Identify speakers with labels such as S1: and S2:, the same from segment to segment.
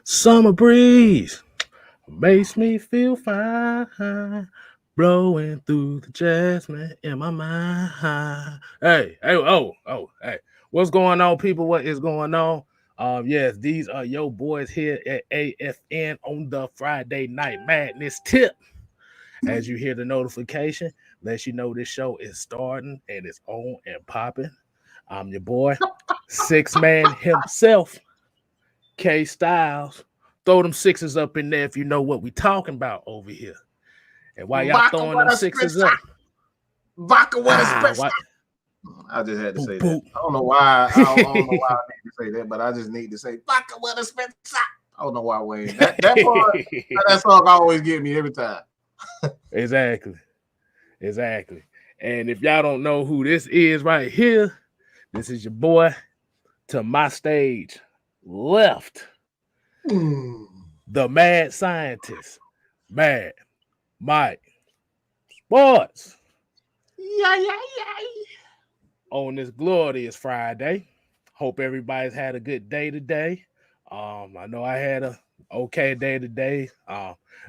S1: Summer breeze makes me feel fine, blowing through the jasmine in my mind. Hey, what's going on, people? What is going on? Yes, these are your boys here at AFN on the Friday Night Madness tip. As you hear the notification, lets you know this show is starting and it's on and popping. I'm your boy, six man himself, K Styles. Throw them sixes up in there if you know what we talking about over here. And while y'all
S2: Vodka
S1: throwing them sixes up,
S2: vodka with espresso. I just had to say that. I don't know why. I don't know why I need to say that, but I just need to say vodka with espresso. I don't know why, Wayne. That part, that song always get me every time.
S1: Exactly. And if y'all don't know who this is right here, this is your boy to my stage left. The mad scientist, Mad Mike Sports.
S2: Yeah.
S1: On this glorious Friday. Hope everybody's had a good day today. I know I had a okay day today.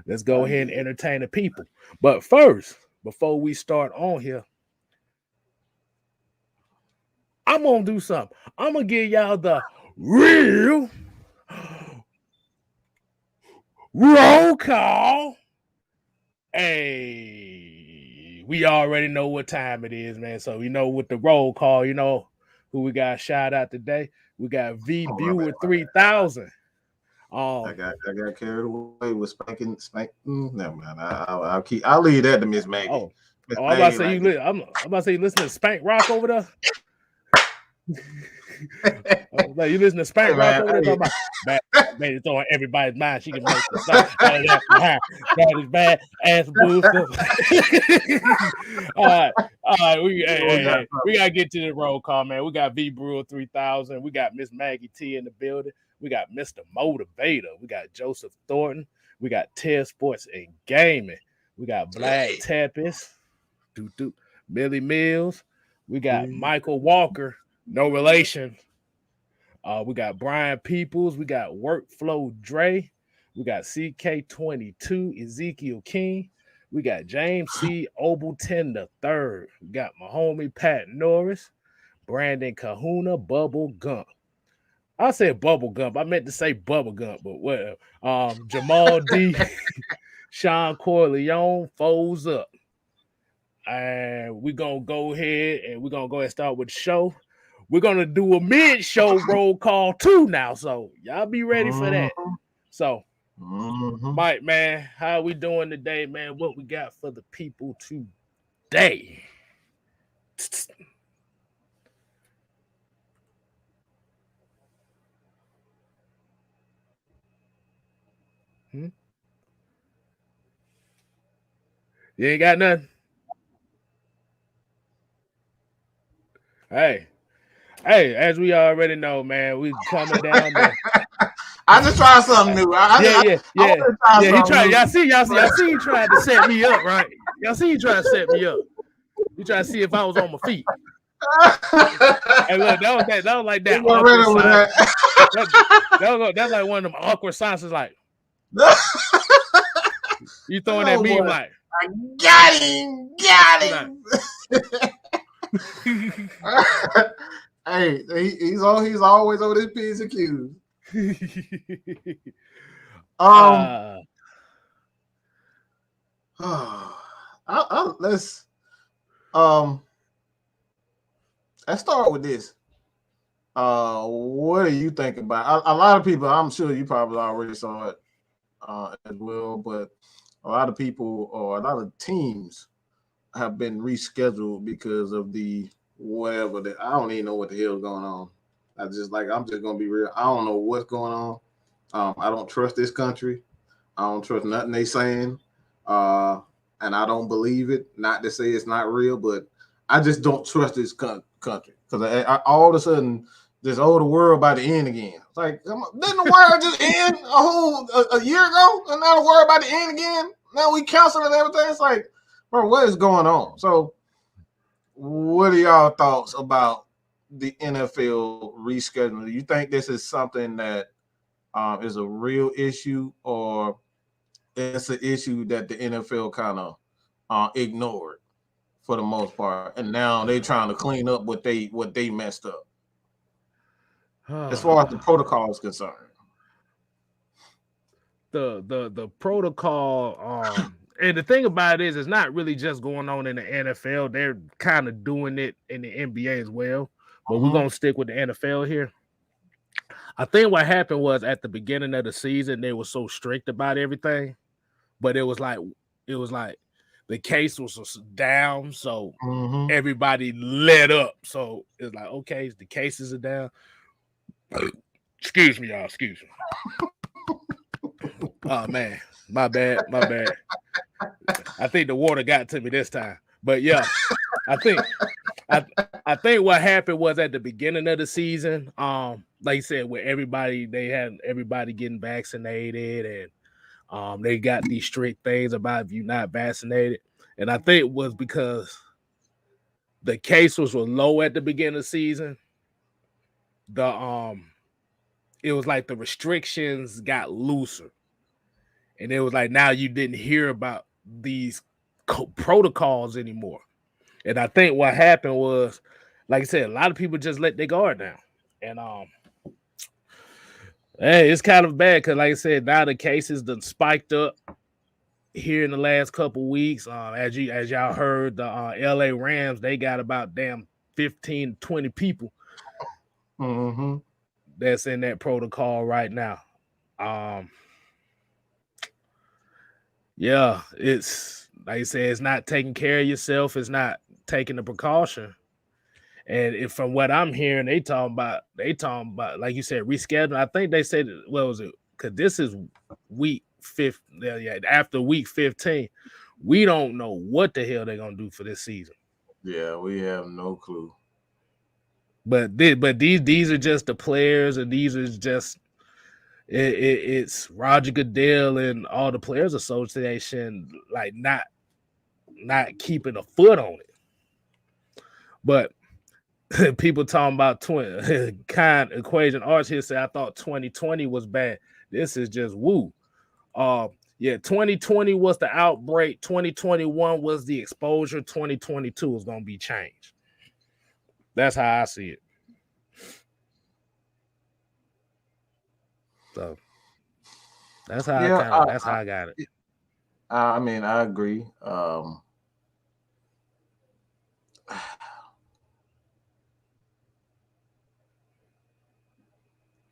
S1: Let's go ahead and entertain the people. But first, before we start on here, I'm gonna do something. I'm gonna give y'all the real roll call. Hey, we already know what time it is, man. So you know with the roll call, you know who we got shout out today. We got V Buer 3000.
S2: I got carried away with spanking. Never mind. I'll leave that to Miss Maggie.
S1: I'm about to say I'm about to say you listen to Spank Rock over there. Like you listen to Spank Rock over there. Man, it's on everybody's mind. She can make the song. That is bad ass booster. All right. We gotta get to the roll call, man. We got V Brewer 3000. We got Miss Maggie T in the building. We got Mr. Motivator. We got Joseph Thornton. We got Ted Sports and Gaming. We got Black Tappis. Millie Mills. We got Michael Walker. No relation. We got Brian Peoples. We got Workflow Dre. We got CK22 Ezekiel King. We got James C. Obleton III. We got my homie Pat Norris. Brandon Kahuna. Bubble Gump. I said Bubble Gump. I meant to say Bubble Gump, but whatever. Jamal D. Sean Corleone. Foes up. And we're going to go ahead and start with the show. We're going to do a mid-show roll call too now, so y'all be ready for that. So, Mike, man, how we doing today, man? What we got for the people today? You ain't got nothing? Hey, as we already know, man, we coming down there.
S2: I just tried something new.
S1: Yeah. He tried. Y'all see, he tried to set me up, right? Y'all see, he tried to set me up. He tried to see if I was on my feet. Hey, look, that was like that awkward silence. That's like one of them awkward silences, like you throwing that meme like,
S2: I got him. Hey, he's always over this P's and Q's. Let's start with this. What do you think about? A lot of people, I'm sure you probably already saw it as well, but a lot of people or a lot of teams have been rescheduled because of the whatever that I don't even know what the hell's going on. I'm just gonna be real. I don't know what's going on. I don't trust this country. I don't trust nothing they saying. And I don't believe it. Not to say it's not real, but I just don't trust this country because all of a sudden this the world about to end again. It's like, didn't the world just end a year ago, and now the world about to end again? Now we canceling everything. It's like, bro, what is going on? So, what are y'all thoughts about the NFL rescheduling? Do you think this is something that is a real issue, or it's an issue that the NFL kind of ignored for the most part, and now they're trying to clean up what they messed up as far as the protocol is concerned?
S1: The protocol, and the thing about it is, it's not really just going on in the NFL. They're kind of doing it in the NBA as well. But we're gonna stick with the NFL here. I think what happened was at the beginning of the season, they were so strict about everything, but it was like the case was down, so everybody let up. So it's like, okay, the cases are down. Excuse me, y'all. Excuse me. Oh man, my bad. I think the water got to me this time. But yeah, I think what happened was at the beginning of the season, like you said, where they had everybody getting vaccinated, and they got these strict things about if you're not vaccinated. And I think it was because the cases were low at the beginning of the season. It was like the restrictions got looser. And it was like now you didn't hear about these protocols anymore. And I think what happened was, like I said, a lot of people just let their guard down. And hey, it's kind of bad because, like I said, now the cases done spiked up here in the last couple weeks. As y'all heard, the LA Rams, they got about 15, 20 people that's in that protocol right now. Yeah, it's like I said, it's not taking care of yourself. It's not taking the precaution. And from what I'm hearing, they talking about, like you said, rescheduling. I think they said, what was it? Because this is week 15. Yeah, after week 15, we don't know what the hell they're gonna do for this season.
S2: Yeah, we have no clue.
S1: But these are just the players, and these are just it's Roger Goodell and all the Players Association like not keeping a foot on it. But people talking about kind equation arts here say I thought 2020 was bad. This is just woo. Yeah, 2020 was the outbreak, 2021 was the exposure, 2022 is gonna be changed. That's how I see it. So that's how I got it.
S2: I mean, I agree.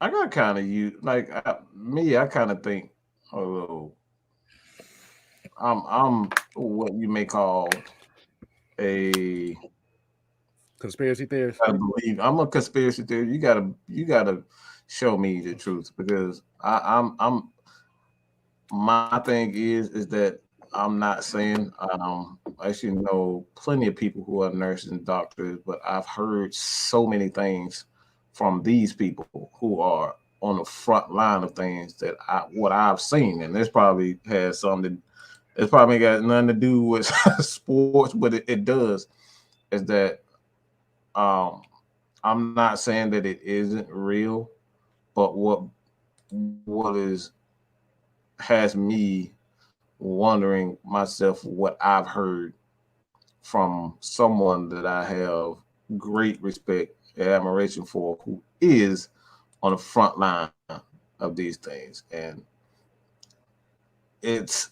S2: I got kind of I kind of think a little. I'm what you may call a
S1: conspiracy theorist.
S2: I believe I'm a conspiracy theorist. You gotta show me the truth, because I'm my thing is that I'm not saying I actually know plenty of people who are nurses and doctors, but I've heard so many things from these people who are on the front line of things that what I've seen, and this probably has something. It's probably got nothing to do with sports, but it does. Is that I'm not saying that it isn't real, but what has me wondering myself what I've heard from someone that I have great respect and admiration for, who is on the front line of these things. And it's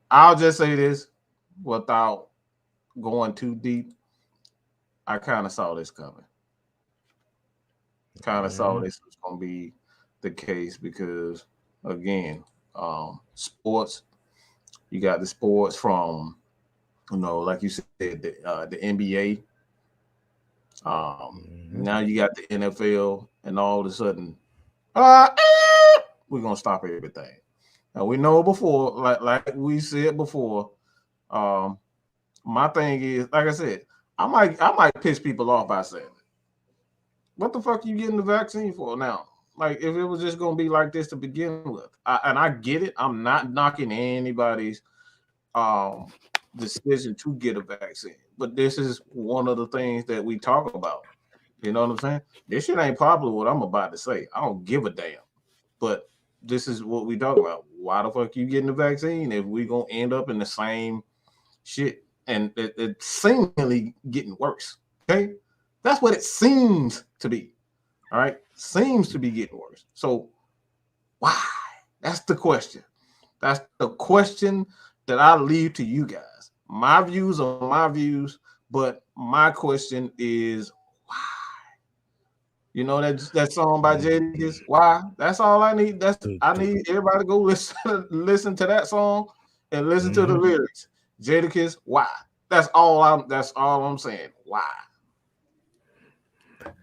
S2: I'll just say this without going too deep. I kind of saw this coming. Saw this was going to be the case because, again, sports, you got the sports from, like you said, the NBA. Now you got the NFL, and all of a sudden, we're going to stop everything. Now, we know before, like we said before, my thing is, like I said, I might piss people off by saying, what the fuck are you getting the vaccine for now? Like, if it was just going to be like this to begin with. And I get it. I'm not knocking anybody's decision to get a vaccine. but this is one of the things that we talk about. You know what I'm saying? This shit ain't popular. What I'm about to say, I don't give a damn. But this is what we talk about. Why the fuck you getting the vaccine if we gonna end up in the same shit? And it's seemingly getting worse. Okay, that's what it seems to be. All right, seems to be getting worse. So why? That's the question. That's the question that I leave to you guys. My views are my views, but my question is why? You know that song by Jadakiss, Why? That's all I need. I need everybody to go listen to that song and listen to the lyrics. Jadakiss, Why? That's all I'm saying. Why?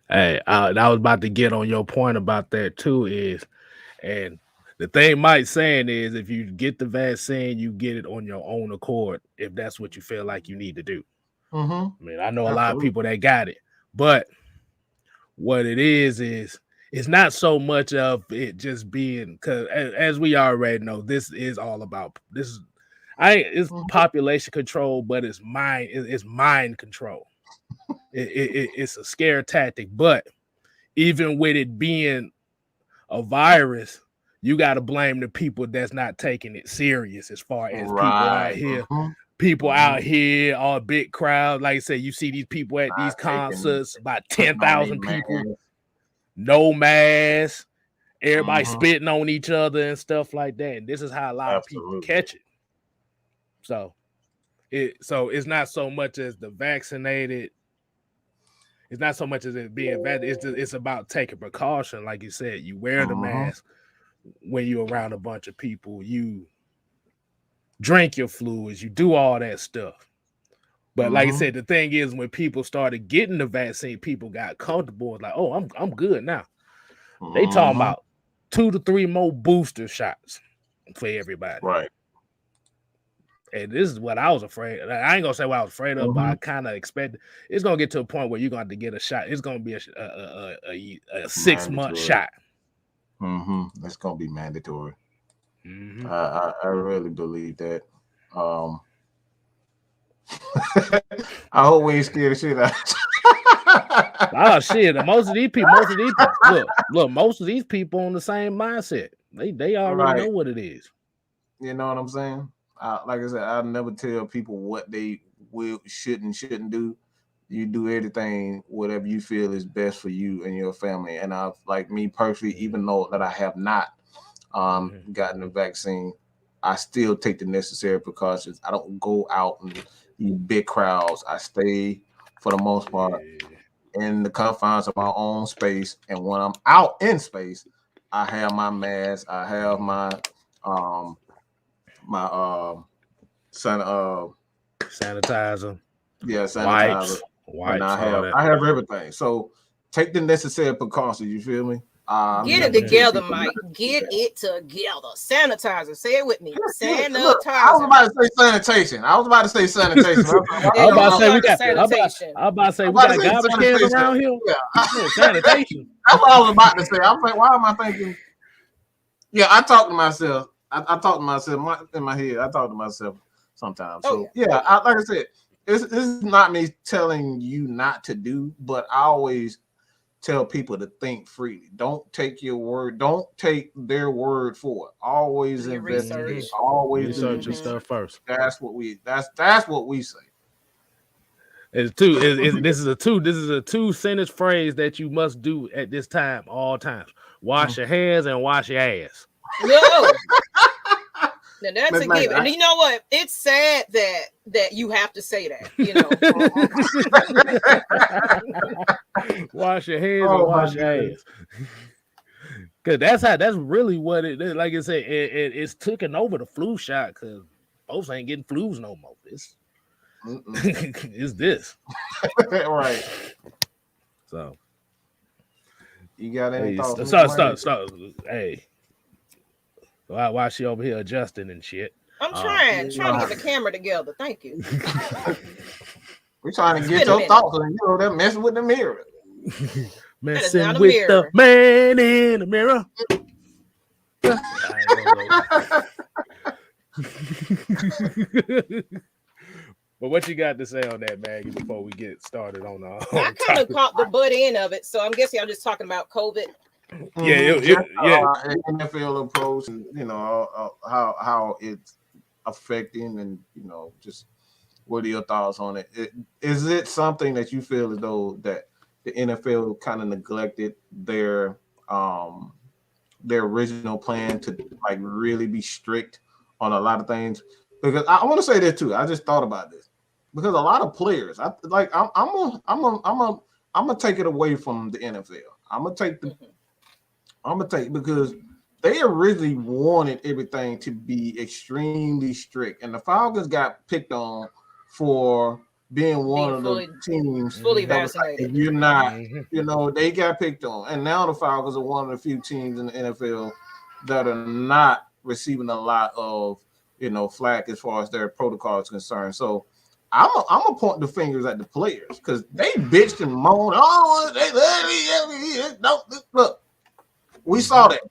S1: Hey, I was about to get on your point about that too. And the thing Mike's saying is, if you get the vaccine, you get it on your own accord. If that's what you feel like you need to do. I mean, I know a lot of people that got it, but what it is it's not so much of it just being, because as we already know, this is all about this. It's population control, but it's mind control. It's a scare tactic, but even with it being a virus, you got to blame the people that's not taking it serious. As far as people out here, all big crowds. Like I said, you see these people at these concerts, about 10,000 people, no mask, everybody spitting on each other and stuff like that. And this is how a lot of people catch it. So it's not so much as the vaccinated. It's not so much as it being vaccinated. It's about taking precaution. Like you said, you wear the mask when you're around a bunch of people. You drink your fluids. You do all that stuff. But like I said, the thing is, when people started getting the vaccine, people got comfortable. Like, oh, I'm good now. They talking about 2 to 3 more booster shots for everybody.
S2: Right.
S1: And this is what I was afraid of. I ain't gonna say what I was afraid of, but I kind of expected it's gonna get to a point where you're going to get a shot. It's gonna be a 6-month shot.
S2: That's gonna be mandatory. I really believe that. I hope we ain't scared of shit out.
S1: Oh shit! Most of these people, look, most of these people on the same mindset. They already know what it is.
S2: You know what I'm saying? Like I said, I never tell people what they shouldn't do. You do everything, whatever you feel is best for you and your family. And like me personally, even though that I have not gotten the vaccine, I still take the necessary precautions. I don't go out and eat big crowds. I stay, for the most part, in the confines of my own space. And when I'm out in space, I have my mask. I have my
S1: sanitizer.
S2: Yeah, sanitizer.
S1: Wipes.
S2: I have everything. So take the necessary precautions. You feel me?
S3: Get it together, Mike. Get it together. Sanitizer. Say it with me. Sanitizer.
S2: Look, I was about to say sanitation. I was about to say sanitation.
S1: I was about to say we got garbage cans around here. Yeah. Sanitation.
S2: That's what I was about to say. I was like, why am I thinking? Yeah, I talk to myself. I talk to myself in my head. I talk to myself sometimes. So like I said, this is not me telling you not to do, but I always tell people to think freely. Don't take their word for it. Always investigate. Always
S1: research your stuff first.
S2: That's what we say.
S1: This is a 2-sentence phrase that you must do at this time, all times. Wash your hands and wash your ass.
S3: No. Now that's a given. And you know what? It's sad that you have to say that, you know.
S1: Wash your hands and wash your ass. Cause that's really what it is. Like I said, it's taking over the flu shot because folks ain't getting flus no more. It's this.
S2: Right.
S1: So
S2: you got any thoughts?
S1: Stop. Hey. Why she over here adjusting and shit?
S3: I'm trying to get the camera together. Thank you.
S2: We're trying to get your thoughts, and they're messing with the mirror.
S1: Messing with the man in the mirror. But what you got to say on that, Maggie, before we get started on
S3: I kind of caught the butt end of it, so I'm guessing I'm just talking about COVID.
S1: Yeah,
S2: NFL approach, and how it's affecting, and just what are your thoughts on it? Is it something that you feel as though that the NFL kind of neglected their original plan to like really be strict on a lot of things? Because I want to say that too. I just thought about this because a lot of players, I'm gonna take it away from the NFL. I'm gonna take because they originally wanted everything to be extremely strict, and the Falcons got picked on for being one of the teams
S3: fully vaccinated.
S2: Like, you're not, they got picked on, and now the Falcons are one of the few teams in the NFL that are not receiving a lot of flack as far as their protocol is concerned. So I'm gonna point the fingers at the players because they bitched and moaned. Look, we saw that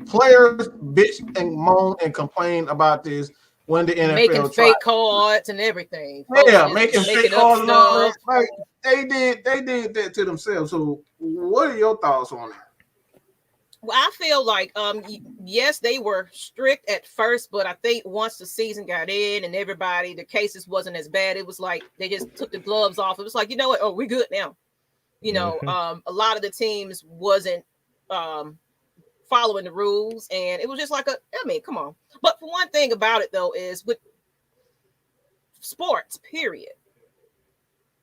S2: players bitch and moan and complain about this when the NFL
S3: making fake cards and everything.
S2: Yeah, making fake cards and all that. Like they did that to themselves. So what are your thoughts on that?
S3: Well, I feel like yes, they were strict at first, but I think once the season got in and the cases wasn't as bad, it was like they just took the gloves off. It was like, you know what? Oh, we're good now. A lot of the teams wasn't following the rules, and it was just like come on. But for one thing about it though is with sports, period,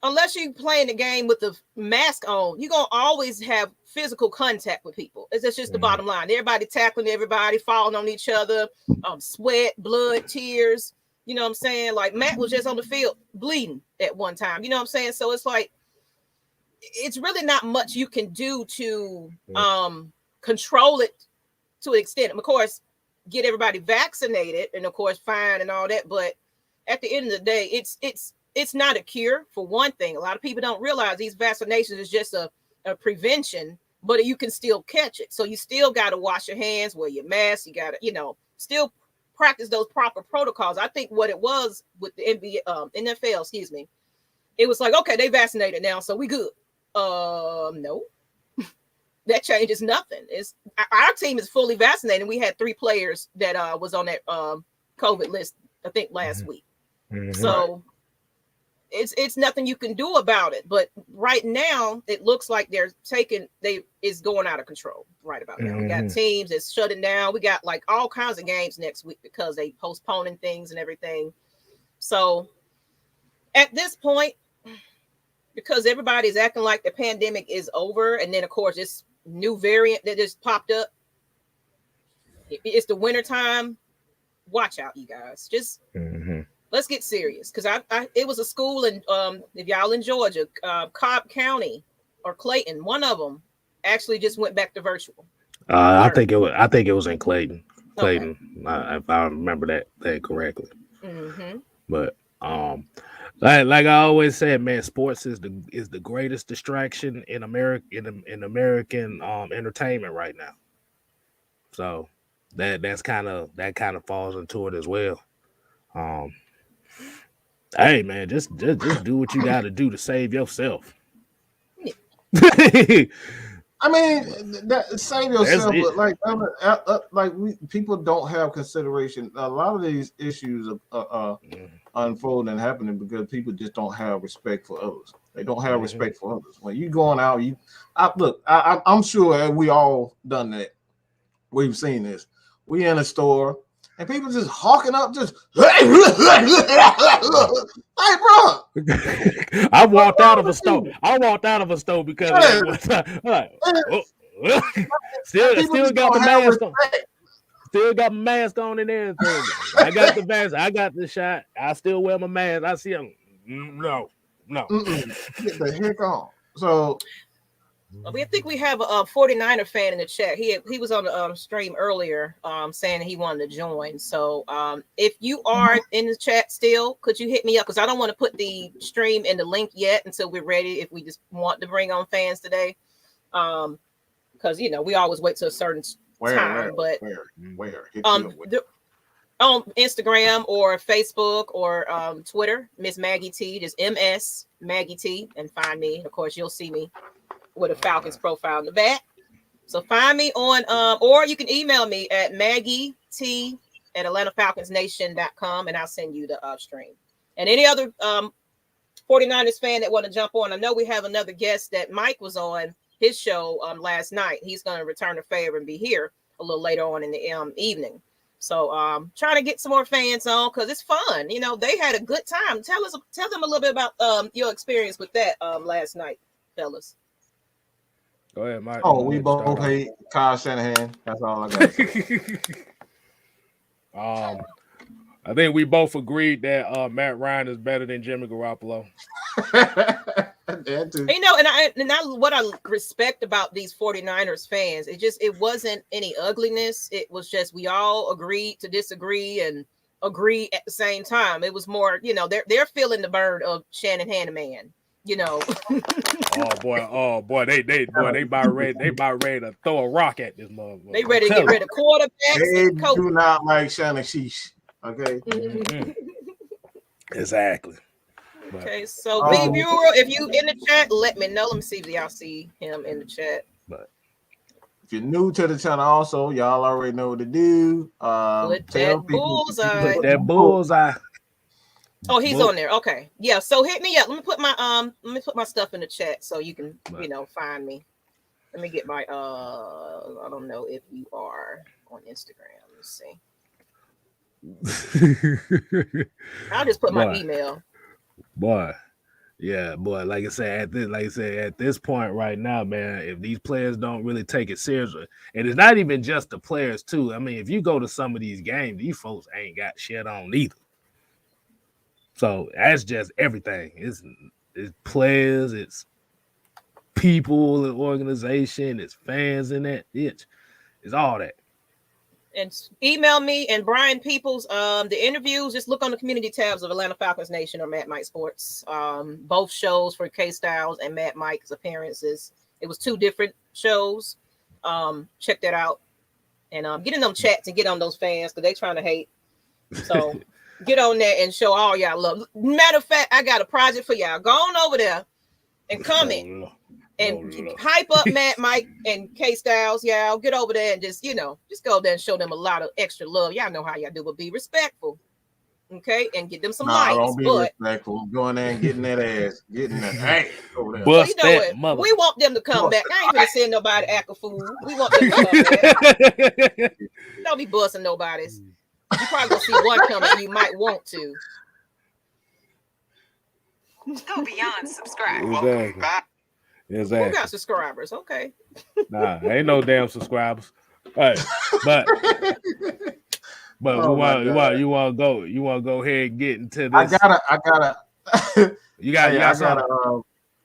S3: unless you playing the game with the mask on, you're gonna always have physical contact with people. That's just the bottom line. Everybody tackling everybody, falling on each other, sweat, blood, tears. You know what I'm saying? Like Matt was just on the field bleeding at one time. You know what I'm saying? So it's like it's really not much you can do to control it to an extent. Of course, get everybody vaccinated and of course fine and all that. But at the end of the day, it's not a cure for one thing. A lot of people don't realize these vaccinations is just a prevention, but you can still catch it. So you still got to wash your hands, wear your mask. You got to, still practice those proper protocols. I think what it was with the NFL, excuse me, it was like, okay, they vaccinated now, so we good. No. That changes nothing. Our team is fully vaccinated. We had 3 players that was on that COVID list, I think, last week. So it's nothing you can do about it. But right now, it looks like it's going out of control right about now. We got teams that's shutting down. We got like all kinds of games next week because they postponing things and everything. So at this point, because everybody's acting like the pandemic is over, and then of course this new variant that just popped up, it's the winter time. Watch out, you guys. Just let's get serious, because it was a school in if y'all in Georgia, Cobb County or Clayton, one of them actually just went back to virtual.
S1: I think it was in Clayton. Okay. If I remember that correctly. But like I always said, man, sports is the greatest distraction in America in American entertainment right now. So that kind of falls into it as well. Hey man, just do what you got to do to save yourself.
S2: I mean, save yourself, but people don't have consideration. A lot of these issues are unfolding and happening because people just don't have respect for others. They don't have respect for others. When you going out, I'm sure we all done that. We've seen this. We in a store and people just hawking up, just hey, bro.
S1: I walked out of a store because still got the mask on. Still got my mask on and everything. I got the mask. I got the shot. I still wear my mask. I see him. No.
S2: Get the heck on. So
S3: I think we have a 49er fan in the chat. He was on the stream earlier saying he wanted to join. So if you are in the chat still, could you hit me up? Because I don't want to put the stream in the link yet until we're ready, if we just want to bring on fans today. Because, we always wait till a certain time.
S2: Where?
S3: on Instagram or Facebook or Twitter, Miss Maggie T, just MS Maggie T, and find me. Of course, you'll see me with a Falcons profile in the back. So find me on, or you can email me at maggiet@atlantafalconsnation.com, and I'll send you the stream. And any other 49ers fan that want to jump on, I know we have another guest that Mike was on his show last night. He's going to return the favor and be here a little later on in the evening. So trying to get some more fans on because it's fun. You know, they had a good time. Tell them a little bit about your experience with that last night, fellas.
S1: Go ahead, Mike.
S2: Oh, we both hate Kyle Shanahan. That's all I got.
S1: I think we both agreed that Matt Ryan is better than Jimmy Garoppolo.
S3: You know, and I what I respect about these 49ers fans, it wasn't any ugliness. It was just we all agreed to disagree and agree at the same time. It was more, you know, they're feeling the burn of Shanahan man. You know.
S1: oh boy, they about ready to throw a rock at this motherfucker.
S3: They ready to get rid of quarterbacks.
S2: They do not like Shannon Sheesh. Okay.
S1: Mm-hmm. Exactly.
S3: Okay, so B Bureau, if you in the chat, let me know. Let me see if y'all see him in the chat.
S2: But if you're new to the channel, also y'all already know what to do.
S3: Put that bullseye.
S1: Put that bullseye.
S3: Oh, he's on there. Okay, yeah. So hit me up. Let me put my stuff in the chat so you can find me. Let me get my I don't know if you are on Instagram. Let's see. I'll just put my email.
S1: Boy, like I said, at this point right now, man, if these players don't really take it seriously, and it's not even just the players too. I mean, if you go to some of these games, these folks ain't got shit on either. So that's just everything. It's players, it's people, and organization, it's fans in that. It's all that.
S3: And email me and Brian Peoples. The interviews, just look on the community tabs of Atlanta Falcons Nation or Matt Mike Sports. Both shows for K Styles and Matt Mike's appearances. It was 2 different shows. Check that out. And get in them chats and get on those fans because they trying to hate. So get on there and show all y'all love. Matter of fact, I got a project for y'all. Go on over there and comment. And hype up Matt, Mike, and K Styles. Y'all get over there and just go there and show them a lot of extra love. Y'all know how y'all do, but be respectful. Okay, and get them some likes.
S2: Don't be respectful. Going there and getting that ass, getting that ass over there.
S1: Bust
S3: well,
S1: that mother.
S3: We want them to come back. I ain't gonna send nobody act a fool. We want them to come back. Don't be busting nobody's. You probably gonna see one coming. You might want to.
S4: Go beyond subscribe.
S1: Exactly.
S3: Who got subscribers? Okay.
S1: Nah, ain't no damn subscribers. All right, but you want to go ahead and get into this.
S2: I gotta.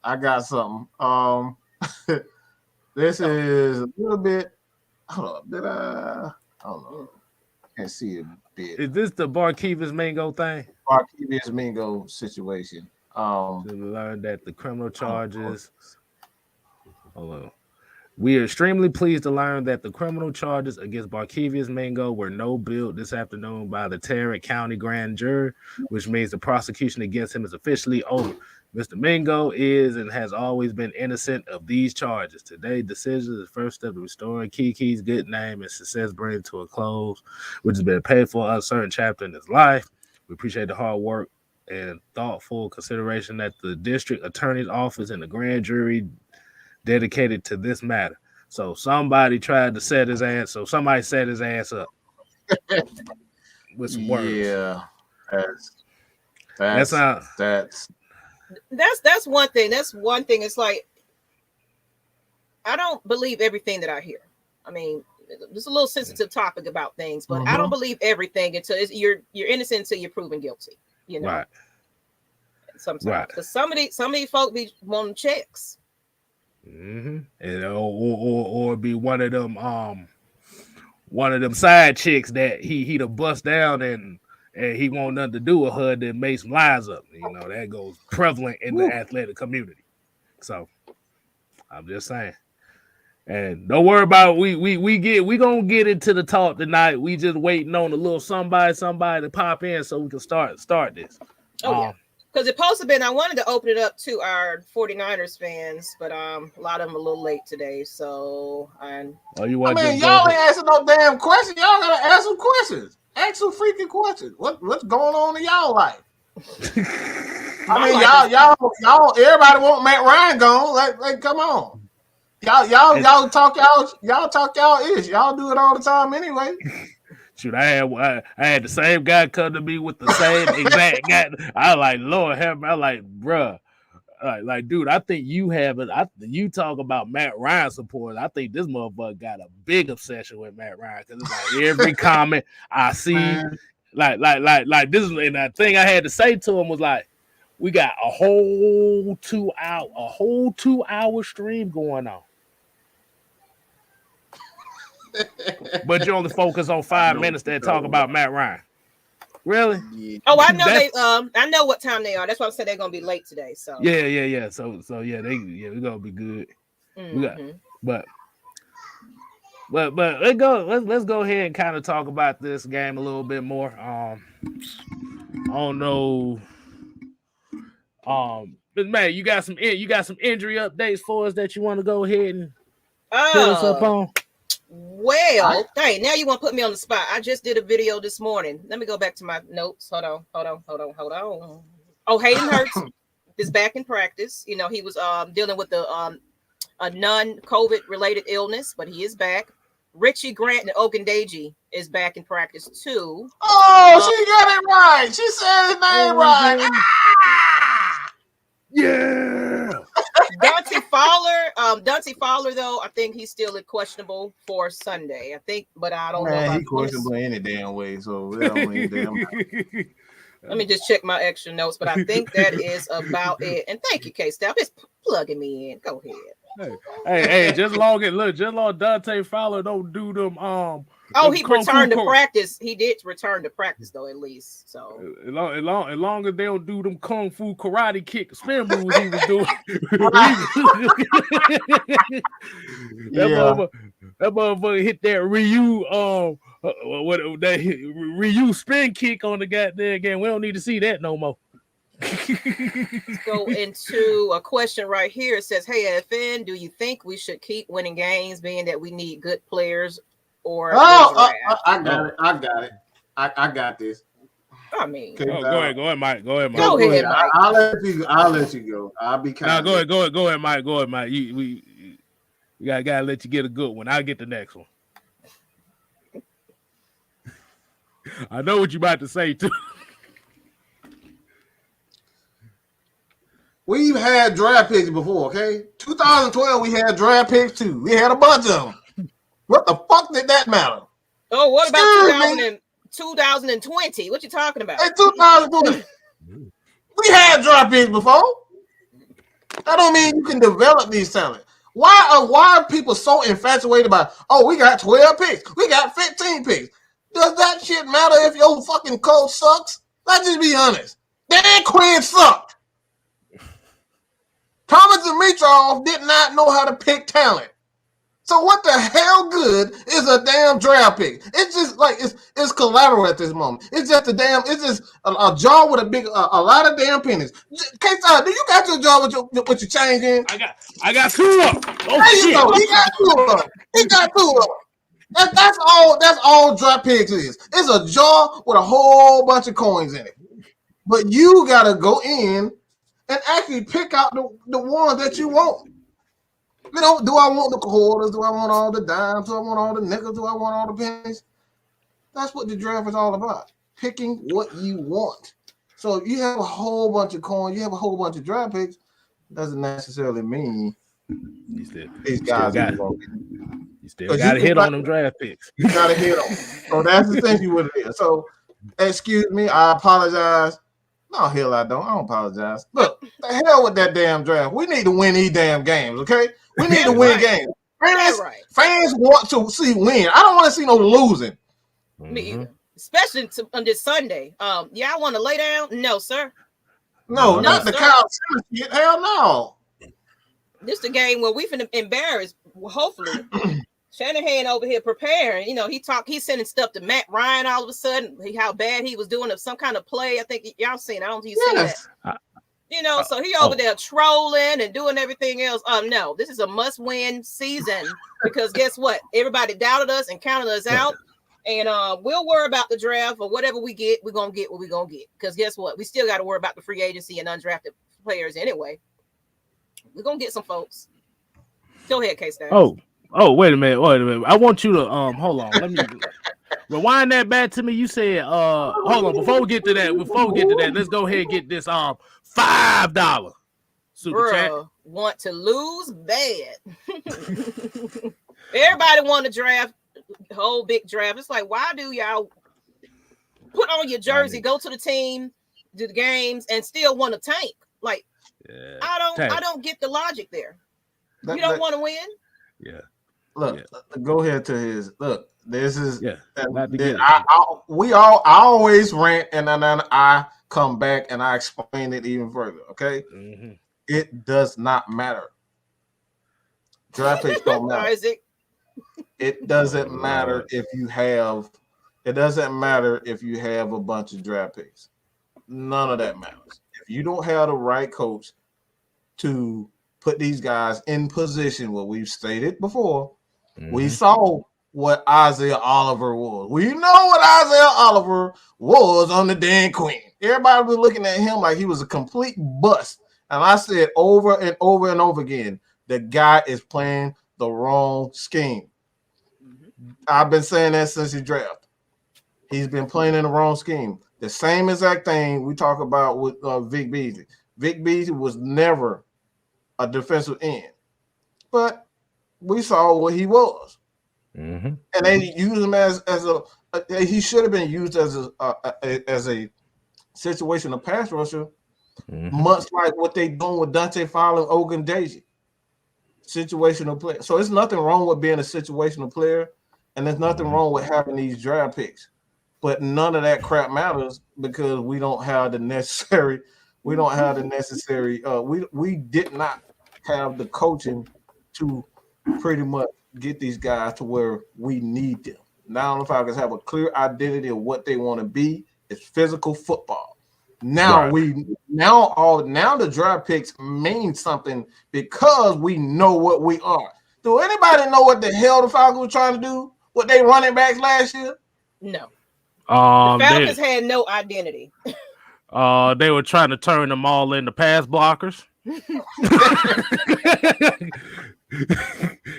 S1: I
S2: got something. This is a little bit. Hold up, I don't know. I can't see a bit.
S1: Is this the Barkevius Mingo thing?
S2: Barkevius Mingo situation.
S1: To learn that the criminal charges. Hold on. We are extremely pleased to learn that the criminal charges against Barkevius Mingo were no billed this afternoon by the Tarrant County Grand Jury, which means the prosecution against him is officially over. Mr. Mingo is and has always been innocent of these charges. Today's decision is the first step to restoring Kiki's good name and success bringing to a close, which has been a painful, uncertain chapter in his life. We appreciate the hard work and thoughtful consideration that the district attorney's office and the grand jury dedicated to this matter. So somebody tried to set his ass. So somebody set his ass up with some words.
S2: Yeah,
S1: that's
S3: one thing. That's one thing. It's like I don't believe everything that I hear. I mean, it's a little sensitive topic about things, but I don't believe everything until you're innocent until you're proven guilty. You know,
S1: right?
S3: Sometimes because some of these folk be wanting checks.
S1: Mm-hmm. And or be one of them side chicks that he to bust down and he want nothing to do with her that makes some lies up. You know, that goes prevalent in the athletic community. So I'm just saying. And don't worry about it. We gonna get into the talk tonight. We just waiting on a little somebody to pop in so we can start this.
S3: Yeah. Because it supposed to been, I wanted to open it up to our 49ers fans, but a lot of them a little late today. So
S2: y'all ain't answering no damn questions. Y'all gotta ask some questions. Ask some freaking questions. What's going on in y'all life? Y'all everybody want Matt Ryan gone. Like come on. Y'all talk y'all ish. Y'all do it all the time anyway.
S1: Shoot, I had the same guy come to me with the same exact guy. I like, Lord have me. I like, bruh. Like, dude, I think you have it. You talk about Matt Ryan support. I think this motherfucker got a big obsession with Matt Ryan because it's like every comment I see, like this is, and the thing I had to say to him was like, we got a whole 2 hour stream going on. But you only focus on 5 minutes that talk about Matt Ryan. Really?
S3: Yeah. Oh, I know I know what time they are. That's why I said they're gonna be late today. So
S1: yeah. So we're gonna be good.
S3: Mm-hmm.
S1: But let's go ahead and kind of talk about this game a little bit more. I don't know. But man, you got some injury updates for us that you want to go ahead and hit us up on?
S3: Well, dang, now you want to put me on the spot. I just did a video this morning. Let me go back to my notes. Hold on. Oh, Hayden Hurst is back in practice. You know, he was dealing with a non-COVID related illness, but he is back. Richie Grant and Ogundeji is back in practice too.
S2: Oh, she got it right. She said his name right.
S1: Yeah.
S3: Dante Fowler, though, I think he's still questionable for Sunday. I think, but I don't know.
S2: He's questionable any damn way, so it don't mean damn.
S3: Let me just check my extra notes, but I think that is about it. And thank you, K-Step. It's plugging me in. Go ahead.
S1: Hey, just long Dante Fowler don't do them.
S3: He returned to practice. He did return to practice though, at least. So
S1: as long as they don't do them kung fu karate kick spin moves he was doing. That motherfucker hit that Ryu spin kick on the goddamn game. We don't need to see that no more.
S3: Let's go into a question right here. It says, "Hey FN, do you think we should keep winning games, being that we need good players?" Or
S2: I got it. I got this.
S3: I mean,
S1: go ahead, Mike.
S3: Go ahead, Mike.
S2: I'll let you go. I'll be kind.
S1: Go ahead, Mike. We gotta let you get a good one. I'll get the next one. I know what you about to say too.
S2: We've had draft picks before, okay? 2012, we had draft picks too. We had a bunch of them. What the fuck did that matter?
S3: Oh, what about 2020? What you talking about?
S2: In 2020, we had draft picks before. That don't mean you can develop these talents. Why are people so infatuated by, we got 12 picks, we got 15 picks? Does that shit matter if your fucking coach sucks? Let's just be honest. Dan Quinn sucked. Thomas Dimitrov did not know how to pick talent. So what the hell good is a damn draft pick? It's just like it's collateral at this moment. It's just a jar with a lot of damn pennies. K-Side, do you got your jar with your change in?
S1: I got 2 of them.
S2: There you go. He got 2 of them. That's all draft picks is. It's a jar with a whole bunch of coins in it. But you gotta go in and actually pick out the ones that you want. You know, do I want the quarters? Do I want all the dimes? Do I want all the nickels? Do I want all the pennies? That's what the draft is all about. Picking what you want. So if you have a whole bunch of coins, you have a whole bunch of draft picks, doesn't necessarily mean these guys got it.
S1: You still got to hit on them draft picks.
S2: You got to hit on them. So that's the thing you would do. So, excuse me, I apologize. No, hell I don't. I don't apologize. Look, the hell with that damn draft. We need to win these damn games, okay? We need to win games. Fans want to see win. I don't want to see no losing.
S3: Me either. Especially on this Sunday. I want to lay down? No, sir.
S2: No, not the Kyle Simmons shit. Hell no.
S3: This is the game where we finna embarrass. Hopefully, Shanahan over here preparing. You know, he's sending stuff to Matt Ryan all of a sudden. How bad he was doing of some kind of play. I think y'all seen. I don't think you seen that. You know, so he over there trolling and doing everything else. No, this is a must-win season because guess what? Everybody doubted us and counted us out. And we'll worry about the draft or whatever we get. We're gonna get what we're gonna get. Because guess what? We still got to worry about the free agency and undrafted players anyway. We're gonna get some folks. Go ahead, K-Stats.
S1: Oh, wait a minute. I want you to hold on. Let me rewind that back to me. You said hold on, before we get to that, let's go ahead and get this $5 super chat.
S3: Want to lose bad. Everybody want to draft, whole big draft. It's like, why do y'all put on your jersey, go to the team, do the games, and still want to tank? Like, I don't get the logic there. You don't want to win?
S1: Yeah.
S2: Look, go ahead to his look. This is
S3: I
S2: always rant and then I come back and I explain it even further. Okay, It does not matter. Draft picks don't matter. It doesn't matter if you have. It doesn't matter if you have a bunch of draft picks. None of that matters. If you don't have the right coach to put these guys in position, what we've stated before, we saw what Isaiah Oliver was. We know what Isaiah Oliver was on the Dan Quinn. Everybody was looking at him like he was a complete bust. And I said over and over and over again, the guy is playing the wrong scheme. I've been saying that since he drafted. He's been playing in the wrong scheme. The same exact thing we talk about with Vic Beasley. Vic Beasley was never a defensive end, but we saw what he was. And they used him as he should have been used as a situational pass rusher, much like what they doing with Dante Fowler and Ogun Daisy. Situational player. So there's nothing wrong with being a situational player, and there's nothing wrong with having these draft picks. But none of that crap matters because we don't have the necessary. We don't have the necessary. We did not have the coaching to pretty much get these guys to where we need them. Now the Falcons have a clear identity of what they want to be. It's physical football. Now now the draft picks mean something because we know what we are. Do anybody know what the hell the Falcons were trying to do? What they running backs last year?
S3: No. The Falcons had no identity.
S1: They were trying to turn them all into pass blockers.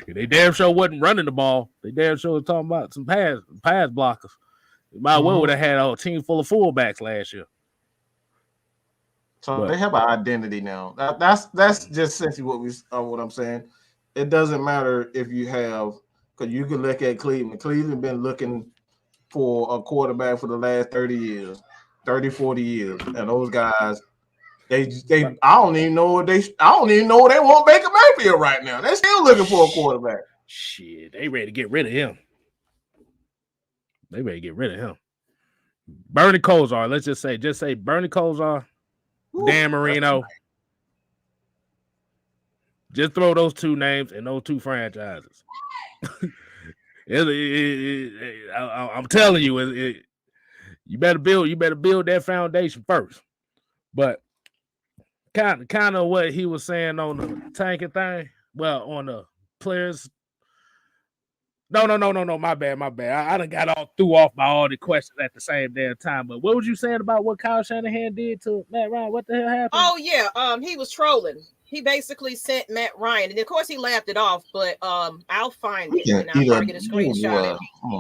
S1: They damn sure wasn't running the ball. They damn sure was talking about some pass blockers. They might well would have had a team full of fullbacks last year.
S2: So they have an identity now. That's just essentially what I'm saying. It doesn't matter if you have, because you can look at Cleveland. Cleveland been looking for a quarterback for the last 30 years, 30, 40 years. And those guys, I don't even know what they want Baker Mayfield right now. They're still looking for a quarterback.
S1: Shit, they ready to get rid of him. Bernie Kosar, let's just say Bernie Kosar, Dan Marino. Just throw those two names and those two franchises. I'm telling you, you better build that foundation first. But kind of what he was saying on the tanking thing. Well, on the players. No. My bad. I done got all threw off by all the questions at the same damn time. But what was you saying about what Kyle Shanahan did to Matt Ryan? What the hell happened?
S3: Oh yeah, he was trolling. He basically sent Matt Ryan, and of course he laughed it off. But I'll find it and I'll probably get a screenshot.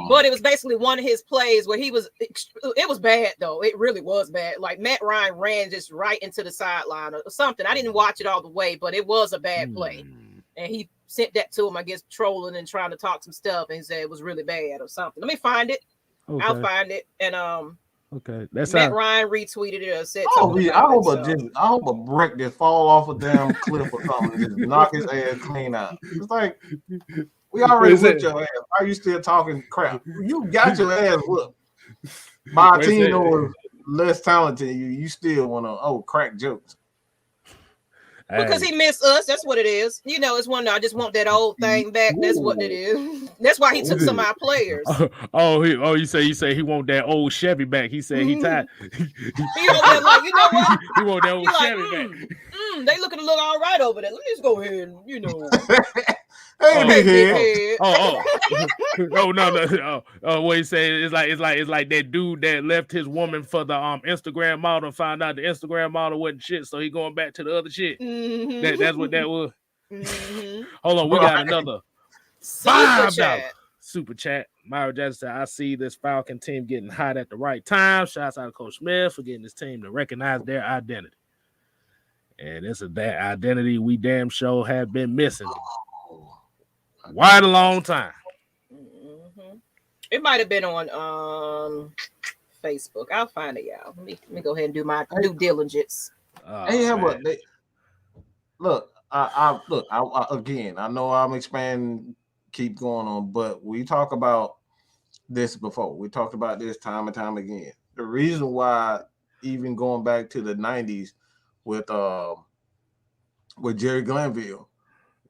S3: But it was basically one of his plays where it was bad though. It really was bad. Like Matt Ryan ran just right into the sideline or something. I didn't watch it all the way, but it was a bad play. And he sent that to him, I guess, trolling and trying to talk some stuff, and he said it was really bad or something. Let me find it. Okay. I'll find it. And
S1: okay, that's
S3: Matt Ryan retweeted it or said
S2: something. I hope a brick just fall off a damn cliff or something and just knock his ass clean out. It's like we already whipped your ass. Why are you still talking crap? You got your ass whooped by a team that was less talented than you. You still want to crack jokes.
S3: Because he missed us. That's what it is. You know, it's one. I just want that old thing back. That's what it is. That's why he took some of our players.
S1: You say he want that old Chevy back. He said he tired.
S3: He over there like, you know what?
S1: He want that old Chevy back.
S3: They looking to look all right over there. Let me just go ahead and, you know.
S1: What he said is like that dude that left his woman for the Instagram model and found out the Instagram model wasn't shit, so he going back to the other shit.
S3: Mm-hmm.
S1: That's what that was.
S3: Mm-hmm.
S1: Hold on, we got another
S3: $5
S1: super chat. Myra Jackson said, I see this Falcon team getting hot at the right time. Shouts out to Coach Smith for getting this team to recognize their identity. And this is that identity we damn sure have been missing quite a long time.
S3: Mm-hmm. It might have been on Facebook. I'll find it, y'all. Let me go ahead and do my due diligence.
S2: Look, I again, I know I'm expanding, keep going on, but we talk about this before. We talked about this time and time again. The reason why, even going back to the 90s with Jerry Glanville,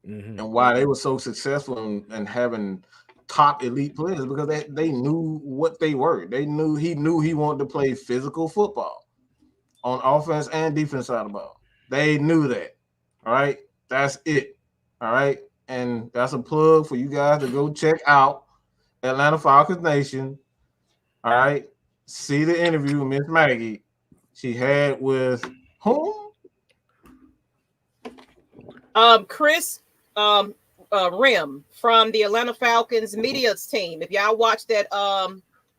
S2: and why they were so successful in having top elite players, because they knew what they were. He knew he wanted to play physical football on offense and defense side of the ball. They knew that. All right. That's it. All right. And that's a plug for you guys to go check out Atlanta Falcons Nation. All right. See the interview Miss Maggie she had with whom?
S3: Chris Rim from the Atlanta Falcons media team. If y'all watch that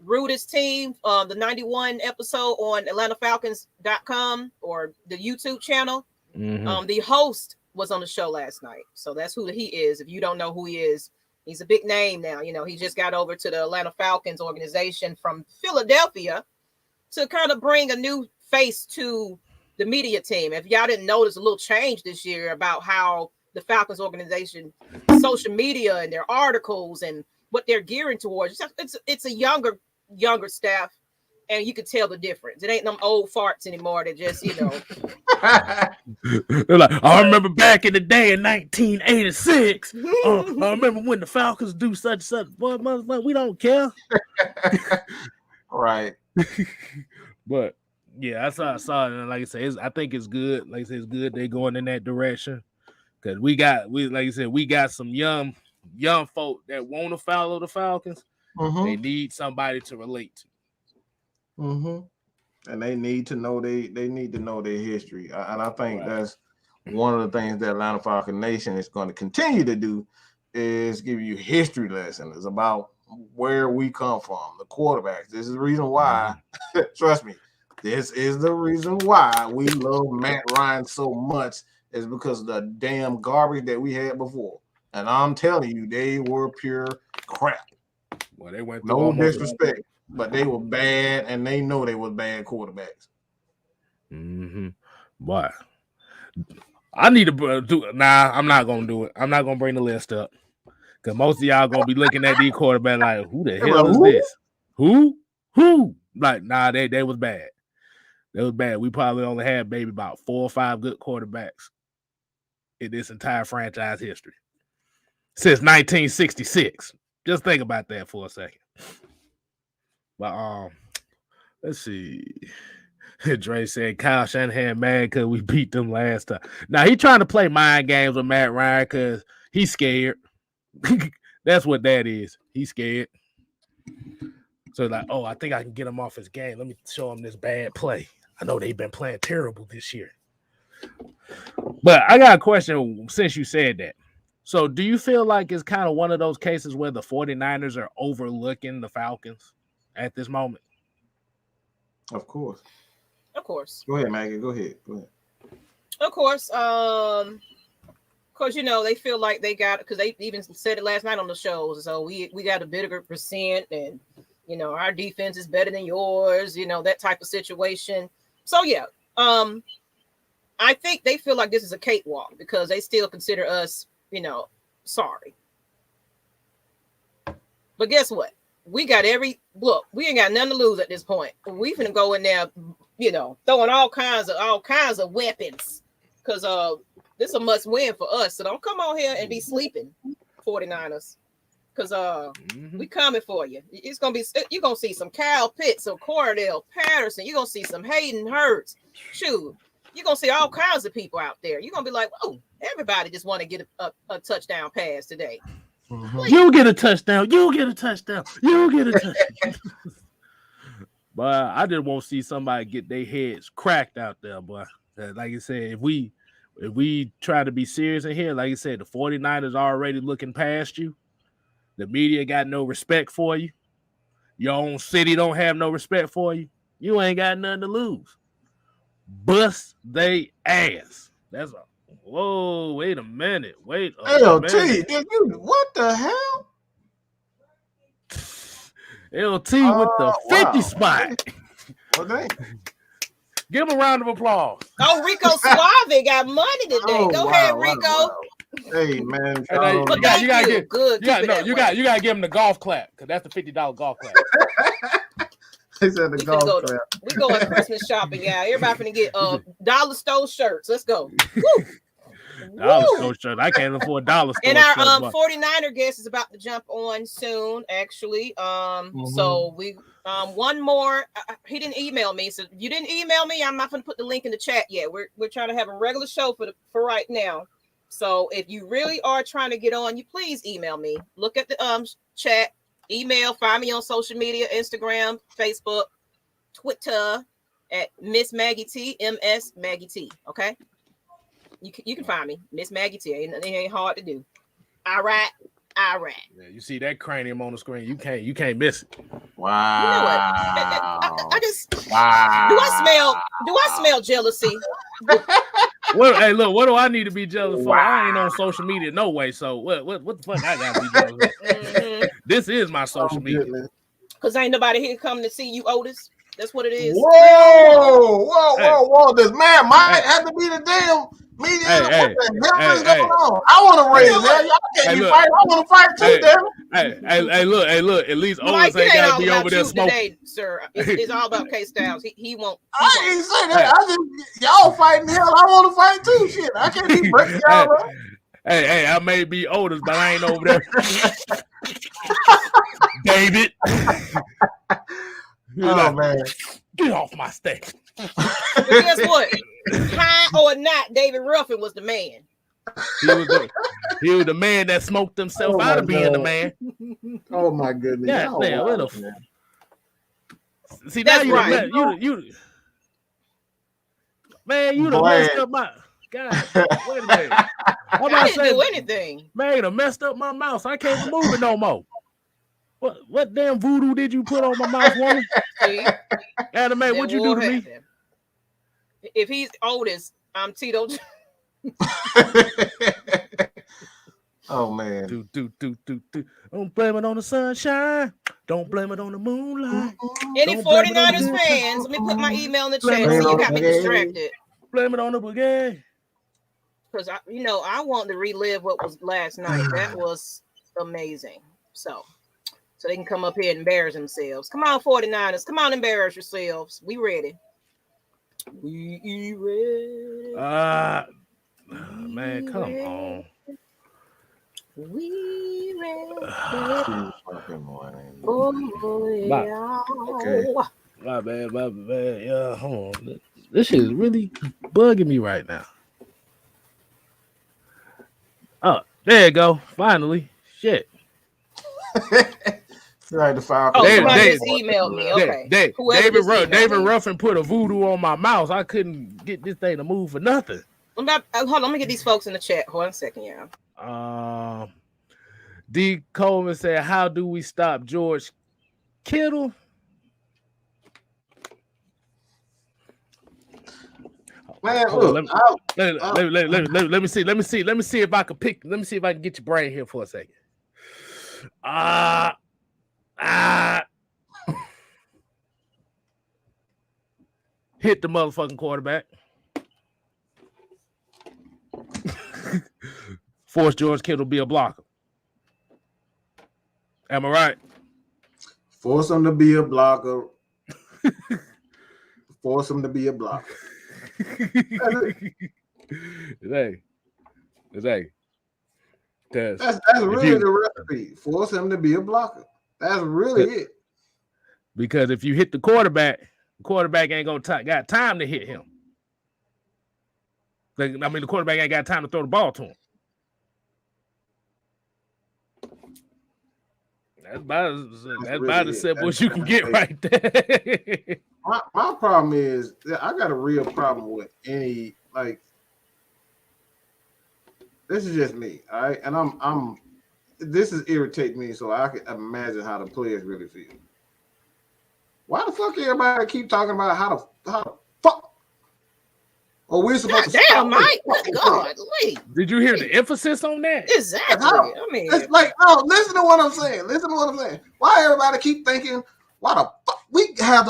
S3: Rudis team, the 91 episode on AtlantaFalcons.com or the YouTube channel, the host was on the show last night. So that's who he is. If you don't know who he is, he's a big name now. You know, he just got over to the Atlanta Falcons organization from Philadelphia to kind of bring a new face to the media team. If y'all didn't notice a little change this year about how the Falcons organization, social media and their articles and what they're gearing towards, it's a younger staff, and you can tell the difference. It ain't them old farts anymore that just, you know.
S1: They're like, I remember back in the day in 1986. I remember when the Falcons do such and such. Boy, we don't care.
S2: Right.
S1: But yeah, I saw it, and like I said, I think it's good. Like I said, it's good they're going in that direction, because we got some young folk that want to follow the Falcons. They need somebody to relate to.
S2: And they need to know they need to know their history. And I think that's one of the things that Atlanta Falcons Nation is going to continue to do, is give you history lessons about where we come from, the quarterbacks. This is the reason why, trust me, this is the reason why we love Matt Ryan so much, is because of the damn garbage that we had before. And I'm telling you, they were pure crap.
S1: Well, they went
S2: no disrespect, but they were bad, and they know they were bad quarterbacks.
S1: But I need to do. Nah, I'm not gonna do it. I'm not gonna bring the list up, because most of y'all gonna be looking at these quarterbacks like, who the hell is this? Who? Like, nah, they was bad. They was bad. We probably only had maybe about 4 or 5 good quarterbacks in this entire franchise history since 1966. Just think about that for a second. But let's see. Dre said Kyle Shanahan mad because we beat them last time. Now he trying to play mind games with Matt Ryan because he's scared. That's what that is. He's scared. So like, oh, I think I can get him off his game. Let me show him this bad play. I know they've been playing terrible this year. But I got a question since you said that. So do you feel like it's kind of one of those cases where the 49ers are overlooking the Falcons at this moment?
S2: Of course.
S3: Go
S2: ahead, Maggie. Go ahead.
S3: Of course. Because, you know, they feel like they got, because they even said it last night on the shows. So we got a bigger percent, and, you know, our defense is better than yours, you know, that type of situation. So, yeah, I think they feel like this is a cakewalk because they still consider us, you know, sorry. But guess what? We got we ain't got nothing to lose at this point. We finna go in there, you know, throwing all kinds of weapons because this is a must win for us. So don't come on here and be sleeping, 49ers, because we coming for you. It's gonna be you're gonna see some Kyle Pitts, some Cordell Patterson. You're gonna see some Hayden Hurts. Shoot, you're gonna see all kinds of people out there. You're gonna be like, oh, everybody just want to get a touchdown pass today.
S1: You get a touchdown. You get a touchdown. You get a touchdown. But I just want to see somebody get their heads cracked out there, boy. Like you said, if we try to be serious in here, like you said, the 49ers already looking past you. The media got no respect for you. Your own city don't have no respect for you. You ain't got nothing to lose. Bust they ass. That's a whoa. Wait a minute. Wait a
S2: LT,
S1: minute.
S2: did you? What the hell?
S1: LT with the 50 spot.
S2: Well, dang.
S1: Give him a round of applause.
S3: Oh, Rico Suave got money today.
S2: Oh,
S3: Go
S2: wow,
S3: ahead,
S2: wow,
S3: Rico.
S2: wow. Hey man,
S1: Hey,
S3: But
S1: you
S3: thank
S1: gotta
S3: you.
S1: get
S3: Good.
S1: you gotta
S3: Keep it that way.
S1: you gotta give him the golf clap because that's the $50 golf clap.
S2: he said the
S3: We
S2: golf
S3: finna go.
S2: clap.
S3: We going Christmas shopping, y'all. Everybody finna get dollar store shirts. Let's go. Woo.
S1: Dollar
S3: Woo.
S1: store shirt. I can't afford dollar store
S3: And our
S1: shirt. But
S3: 49er guest is about to jump on soon, actually. So we one more. He didn't email me, so if you didn't email me, I'm not gonna put the link in the chat yet. We're trying to have a regular show for right now. So if you really are trying to get on, you please email me. Look at the chat, email, find me on social media, Instagram, Facebook, Twitter at Miss Maggie T, MS Maggie T. Okay. You can find me, Miss Maggie T. It ain't hard to do. All right.
S1: yeah, you see that cranium on the screen. You can't miss it.
S2: Wow.
S3: You know what? I just
S2: Wow.
S3: do I smell jealousy?
S1: Well, hey, look, what do I need to be jealous for? I ain't on social media no way. So what the fuck I gotta be jealous of? This is my social media.
S3: Because ain't nobody here coming to see you, Otis. That's what it is.
S2: Whoa. This man might have to be the damn media. What the hell is going on? I want to raise that. Y'all can't be fighting. I want to fight too, damn it.
S1: Hey, look. At least Otis
S3: Mike,
S1: ain't
S3: it ain't
S1: gotta
S3: all
S1: be
S3: about
S1: over there
S3: you
S1: smoking.
S3: today, sir. It's all about K Styles. He won't.
S2: I ain't say that. I just y'all fighting hell. I want to fight too. Shit, I can't be breaking y'all up.
S1: Hey, I may be Otis, but I ain't over there. David.
S2: Man.
S1: Get off my stage.
S3: But guess what? High or not, David Ruffin was the man.
S1: He was the man that smoked himself out of being the man.
S2: Oh my goodness.
S1: Yeah, see,
S3: that's
S1: now
S3: right.
S1: You done messed up my God. Wait a minute.
S3: I didn't do anything.
S1: Man, you done messed up my mouth. So I can't move it no more. What damn voodoo did you put on my mouth, woman?
S3: See?
S1: Anime, what'd you do to me?
S3: If he's Otis, I'm Tito.
S2: Oh man.
S1: Do. Don't blame it on the sunshine. Don't blame it on the moonlight.
S3: Any 49ers fans, let me put my email in the chat so you got me distracted.
S1: Blame it on the boogie.
S3: Because I want to relive what was last night. That was amazing. So they can come up here and embarrass themselves. Come on, 49ers. Come on, embarrass yourselves. We ready. We ready.
S1: Man, come on.
S3: We ready.
S2: Oh, yeah. Okay.
S1: My bad. Yeah, hold on. This shit is really bugging me right now. Oh, there you go. Finally. Shit.
S2: Right, the Falcons.
S3: Somebody just emailed me. Okay.
S1: David Ruffin put a voodoo on my mouse. I couldn't get this thing to move for nothing.
S3: Hold on, let me get these folks in the chat. Hold on a second, y'all.
S1: D. Coleman said, "How do we stop George Kittle?"
S2: Man,
S1: look, let me see if I can pick. Let me see if I can get your brain here for a second. Hit the motherfucking quarterback. Force George Kittle to be a blocker. Am I right?
S2: Force him to be a blocker. Force him to be a blocker.
S1: Hey.
S2: That's really the recipe. Force him to be a blocker. That's really it.
S1: Because if you hit the quarterback ain't gonna got time to hit him. The quarterback ain't got time to throw the ball to him. That's about as simple as you can get right there.
S2: My problem is I got a real problem with any like. This is just me, all right, and this is irritating me, so I can imagine how the players really feel. Why the fuck everybody keep talking about how the fuck? Oh, we're supposed to
S3: damn, Mike. Good God,
S1: did you hear the emphasis on that?
S3: Exactly. I mean,
S2: it's like, no, listen to what I'm saying. Why everybody keep thinking? Why the fuck we have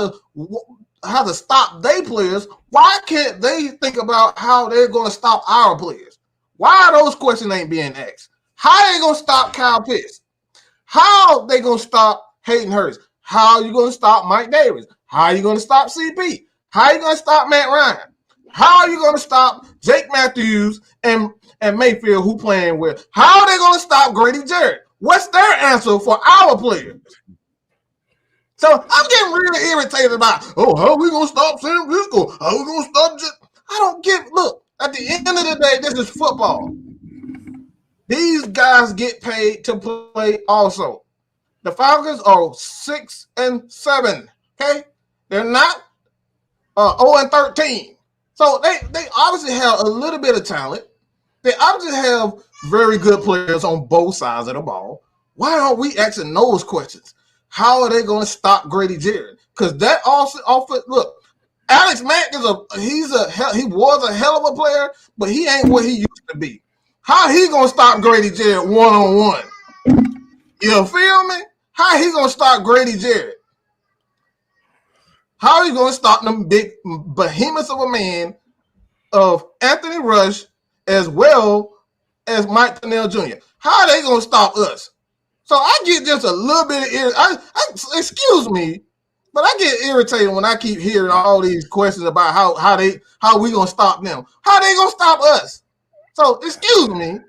S2: to stop their players? Why can't they think about how they're going to stop our players? Why those questions ain't being asked? How they gonna stop Kyle Pitts? How they gonna stop Hayden Hurst? How you gonna stop Mike Davis? How you gonna stop CP? How you gonna stop Matt Ryan? How are you gonna stop Jake Matthews and Mayfield who playing with? How are they gonna stop Grady Jarrett? What's their answer for our players? So I'm getting really irritated about, how are we gonna stop San Francisco? How are we gonna stop I don't get look. At the end of the day, this is football. These guys get paid to play also. The Falcons are 6-7, okay? They're not 0-13. So they obviously have a little bit of talent. They obviously have very good players on both sides of the ball. Why aren't we asking those questions? How are they going to stop Grady Jarrett? Because that also look, Alex Mack he was a hell of a player, but he ain't what he used to be. How he gonna stop Grady Jarrett one-on-one? You feel me? How he gonna stop Grady Jarrett? How he gonna stop them big behemoths of a man of Anthony Rush as well as Mike Pennell Jr.? How are they gonna stop us? So I get just a little bit of excuse me. But I get irritated when I keep hearing all these questions about how we gonna stop them. How they gonna stop us? So excuse me.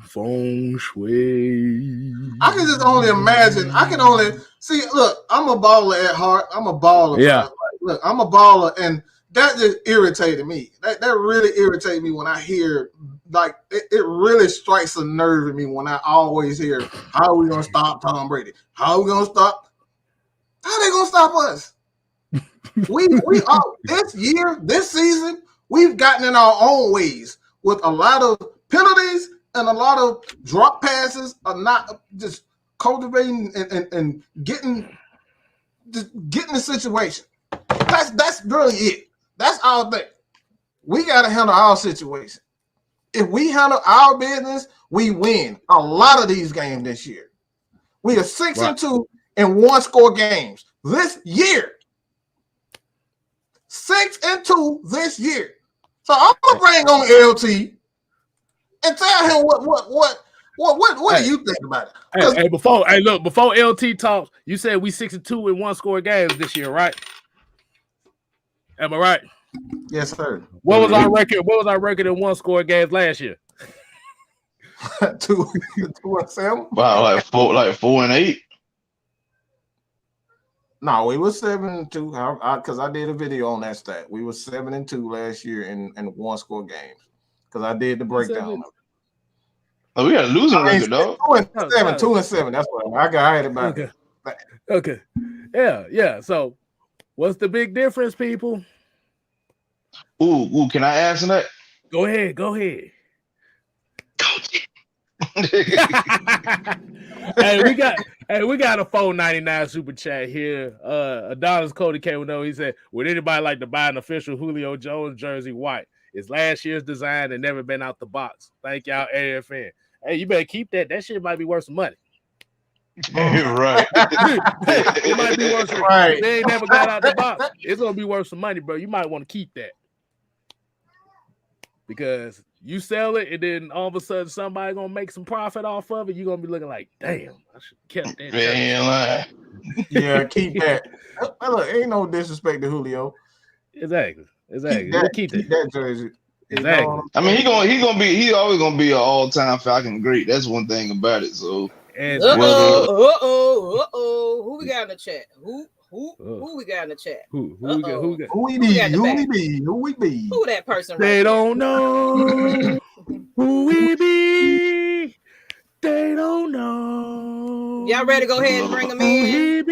S1: Feng shui.
S2: I can just only imagine. I can only see. Look, I'm a baller at heart. I'm a baller.
S1: Yeah.
S2: Look, I'm a baller, and that just irritated me. That really irritated me when I hear. Like it really strikes a nerve in me when I always hear, how are we gonna stop Tom Brady? How are we gonna stop? How are they gonna stop us? we are this season, we've gotten in our own ways with a lot of penalties and a lot of drop passes are not just cultivating and getting the situation. That's really it. That's our thing. We gotta handle our situation. If we handle our business, we win a lot of these games this year. We are 6-2 in one-score games this year. 6-2 this year. So I'm gonna bring on LT and tell him what do you think about it?
S1: Before LT talks, you said we 6-2 in one-score games this year, right? Am I right?
S2: Yes, sir.
S1: What was our record? What was our record in one-score games last year?
S2: 2-7.
S5: Wow, like 4-8.
S2: No, we were 7-2. Because I did a video on that stat. We were 7-2 last year in one-score games. Because I did the breakdown.
S5: Oh, we got a losing record, dog.
S2: 2-7. That's what I had it back.
S1: Okay. Yeah. So, what's the big difference, people?
S5: Ooh, can I answer that?
S1: Go ahead.
S5: Coach.
S1: Hey, we got a $4.99 super chat here. Adonis Cody came with he said, would anybody like to buy an official Julio Jones jersey white? It's last year's design and never been out the box. Thank y'all, AFN. Hey, you better keep that. That shit might be worth some money.
S5: Right.
S1: It might be worth some money. They ain't never got out the box. It's gonna be worth some money, bro. You might want to keep that. Because you sell it and then all of a sudden somebody gonna make some profit off of it. You're gonna be looking like, damn, I should have kept that.
S2: Yeah, keep that. Look, ain't no disrespect to Julio.
S1: Exactly.
S2: Keep that jersey.
S1: Exactly.
S5: I mean, he always gonna be an all-time Falcon great. That's one thing about it. So
S3: Who we got in the chat? Who we got in the chat?
S1: Who we got?
S2: Who we be?
S3: Who that person?
S1: They don't know who we be. They don't know.
S3: Y'all ready to go ahead and bring them in?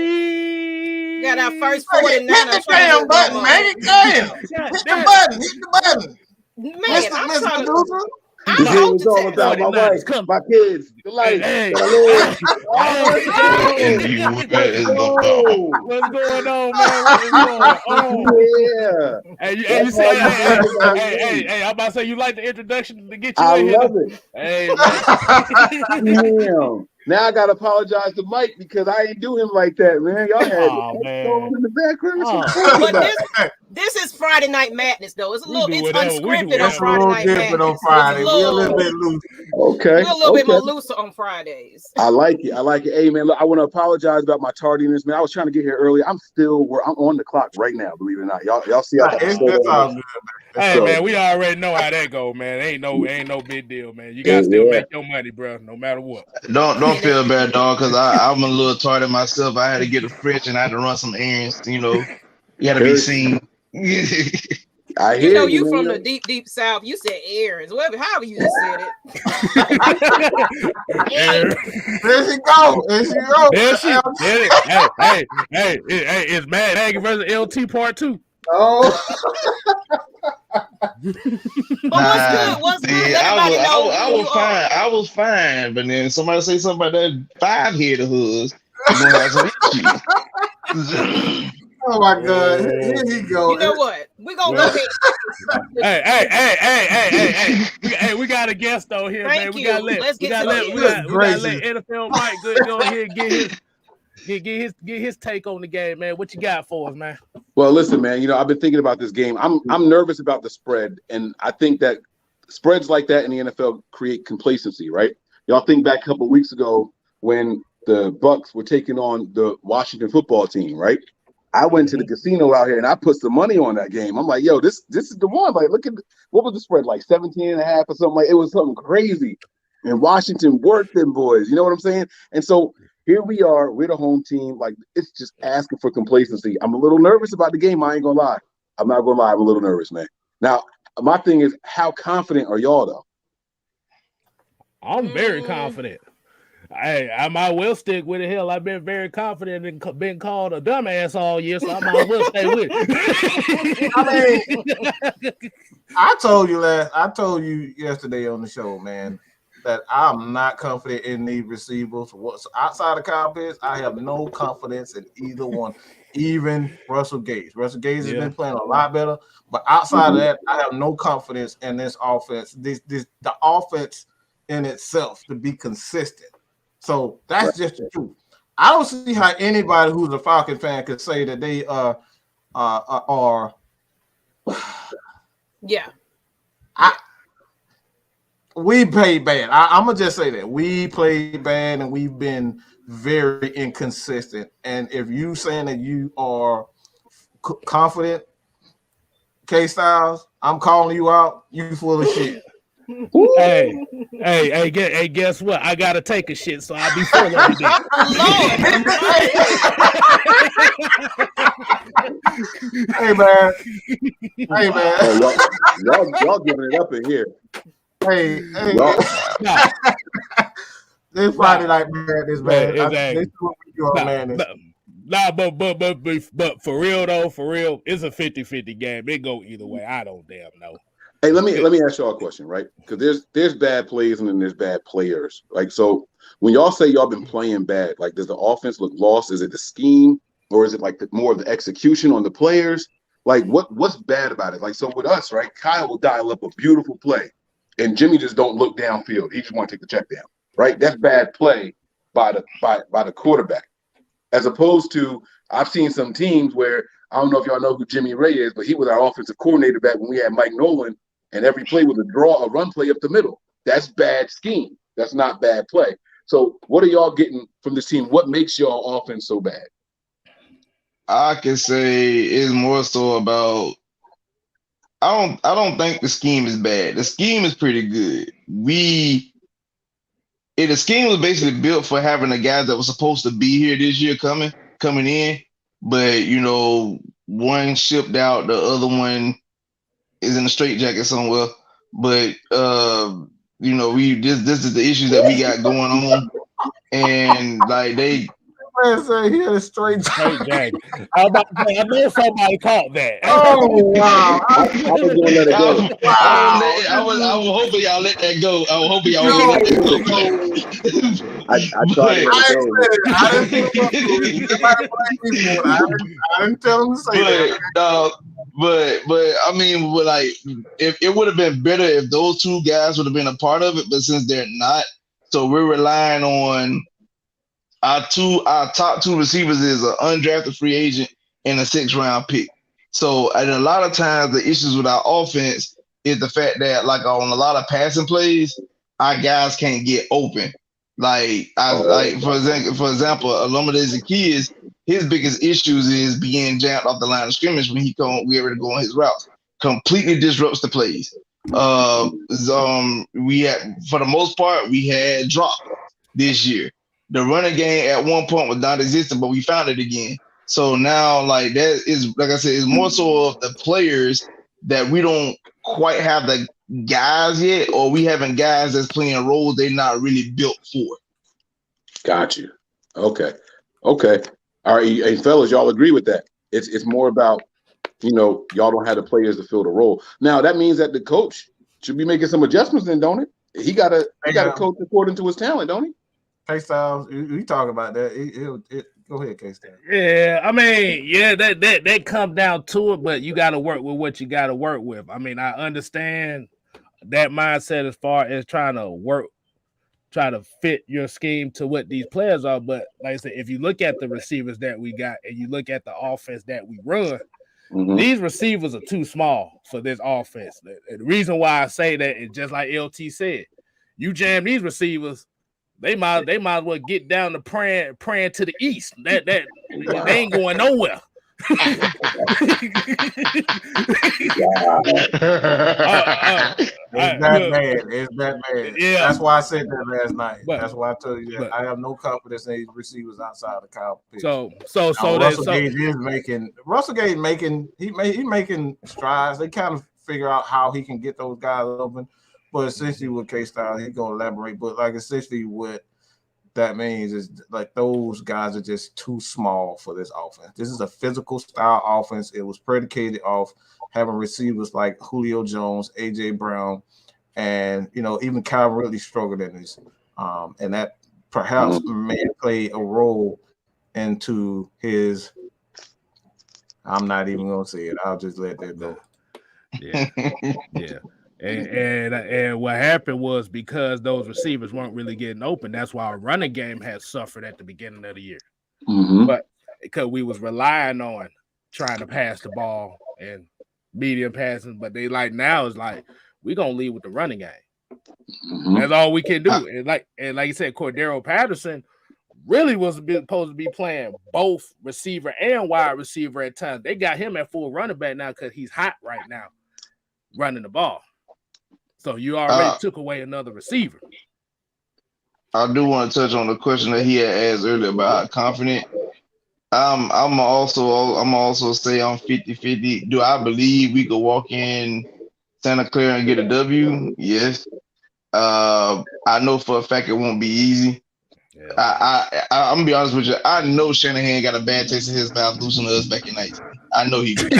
S3: Got our first 49.
S2: Hit the damn button, man. Damn. Hit the button.
S3: Man,
S2: Mr. Producer.
S6: It's all about my wife, my kids, the life.
S1: What's going on, man? What's going on?
S6: Yeah.
S1: Hey, you say, hey, I'm about to say you like the introduction to get you
S6: I
S1: in here.
S6: love it.
S1: Hey, man.
S6: Damn. Now I gotta apologize to Mike because I ain't do him like that, man. Y'all had in the background.
S3: But this is Friday Night Madness, though. It's unscripted on Friday Night Madness.
S2: On Friday. We're a little bit loose.
S6: Okay.
S3: We're a little bit more looser on Fridays.
S6: I like it. Hey, man, look, I want to apologize about my tardiness, man. I was trying to get here early. I'm on the clock right now, believe it or not. Y'all see how
S2: it's all good, man.
S1: Hey, man, we already know how that go, man. Ain't no big deal, man. You gotta still make your money, bro, no matter what.
S5: Don't feel bad, dog, because I'm a little tardy myself. I had to get a fridge and I had to run some errands. You know, you had to be seen.
S6: I hear
S3: you from the deep south. You said errands, however you just said it.
S2: There she go.
S1: Hey, it's Mad Aggie versus LT Part 2.
S2: Oh.
S3: What's good?
S5: I was fine, but then somebody say something about that 5-headed hoods.
S2: Oh my God! Here he go.
S3: You know what? We're gonna go ahead.
S1: Hey, we got a guest though here, man. We gotta let NFL Mike go ahead and get his take on the game, man. What you got for us, man?
S6: Well, listen, man. I've been thinking about this game. I'm nervous about the spread, and I think that spreads like that in the NFL create complacency, right? Y'all think back a couple of weeks ago when the Bucs were taking on the Washington football team, right? I went to the casino out here and I put some money on that game. I'm like, yo, this is the one. Like, look at what was the spread, like 17.5 or something. Like, it was something crazy. And Washington worked them boys. You know what I'm saying? And so here we are. We're the home team. Like, it's just asking for complacency. I'm a little nervous about the game. I ain't gonna lie. I'm not gonna lie. I'm a little nervous, man. Now, my thing is, how confident are y'all though?
S1: I'm very confident. I might well stick with it. Hell, I've been very confident and been called a dumbass all year, so I might as well stay with it.
S2: I told you yesterday on the show, man, that I'm not confident in these receivers. What's outside of Kyle Pitts, I have no confidence in either one, even Russell Gage. Russell Gage has been playing a lot better, but outside of that, I have no confidence in this offense. The offense in itself to be consistent. So that's just the truth. I don't see how anybody who's a Falcon fan could say that they are.
S3: Yeah.
S2: We played bad. I'm gonna just say that we played bad and we've been very inconsistent. And if you saying that you are confident, K Styles, I'm calling you out. You full of shit.
S1: Hey, guess what? I gotta take a shit, so I'll be full of it.
S2: Hey man.
S6: Y'all giving it up in here.
S2: Hey. This Friday Night Madness, man.
S1: But for real, it's a 50-50 game. It go either way. I don't damn know.
S6: Hey, let me ask y'all a question, right? Because there's bad plays and then there's bad players. Like, so when y'all say y'all been playing bad, like, does the offense look lost? Is it the scheme, or is it like more of the execution on the players? Like, what's bad about it? Like, so with us, right? Kyle will dial up a beautiful play, and Jimmy just don't look downfield. He just want to take the check down, right? That's bad play by the quarterback, as opposed to I've seen some teams where I don't know if y'all know who Jimmy Ray is, but he was our offensive coordinator back when we had Mike Nolan. And every play was a run play up the middle. That's bad scheme. That's not bad play. So what are y'all getting from this team? What makes y'all offense so bad?
S5: I can say it's more so about I don't think the scheme is bad. The scheme is pretty good. The scheme was basically built for having the guys that were supposed to be here this year coming in, but one shipped out, the other one is in a straitjacket somewhere. But we this is the issues that we got going on, and like they.
S2: Say he had a straight
S1: jacket. I know somebody caught that.
S2: Oh wow!
S6: I was gonna let it go.
S5: I was hoping y'all let that go. I was hoping y'all would let that go.
S6: I tried to let it go.
S2: I didn't tell him to say that.
S5: But I mean, like, if it would have been better if those two guys would have been a part of it, but since they're not, so we're relying on our top two receivers is an undrafted free agent and a 6th-round pick. So, and a lot of times the issues with our offense is the fact that, like, on a lot of passing plays, our guys can't get open. For example, Olumide Zaccheaus, his biggest issues is being jammed off the line of scrimmage when we're ready to go on his routes. Completely disrupts the plays. We had, for the most part, we had drop this year. The running game at one point was non-existent, but we found it again. So now, like, that is, like I said, it's more so of the players that we don't quite have the guys yet, or we having guys that's playing roles they're not really built for.
S6: Got you. Okay. All right, hey, fellas, y'all agree with that? It's more about, y'all don't have the players to fill the role. Now that means that the coach should be making some adjustments, then, don't it? He got to coach according to his talent, don't he?
S2: K-Styles, we talk about that. Go ahead, K-Styles.
S1: Yeah, I mean, that comes down to it, but you got to work with what you got to work with. I mean, I understand that mindset as far as trying to fit your scheme to what these players are. But like I said, if you look at the receivers that we got and you look at the offense that we run, these receivers are too small for this offense. The reason why I say that is just like LT said, you jam these receivers, they might as well get down to praying to the east. That they ain't going nowhere.
S2: It's that bad. Yeah, that's why I said that last night. That's why I told you that I have no confidence in these receivers outside of Kyle Pitts. Russell Gage making strides. They kind of figure out how he can get those guys open. But essentially with K-Style, he's gonna elaborate. But like essentially what that means is like those guys are just too small for this offense. This is a physical style offense. It was predicated off having receivers like Julio Jones, AJ Brown, and even Kyle really struggled in this. And that perhaps may play a role into his. I'm not even gonna say it. I'll just let that go.
S1: Yeah. And what happened was because those receivers weren't really getting open, that's why our running game had suffered at the beginning of the year. But because we was relying on trying to pass the ball and medium passing, but they now is like we're gonna lead with the running game. That's all we can do. And like you said, Cordero Patterson really was supposed to be playing both receiver and wide receiver at times. They got him at full running back now because he's hot right now running the ball. So you already took away another receiver.
S5: I do want to touch on the question that he had asked earlier about how confident. I'm also say I'm 50-50. Do I believe we could walk in Santa Clara and get a W? Yes. I know for a fact it won't be easy. Yeah. I'm gonna be honest with you. I know Shanahan got a bad taste in his mouth losing to us back in 19. I know he did.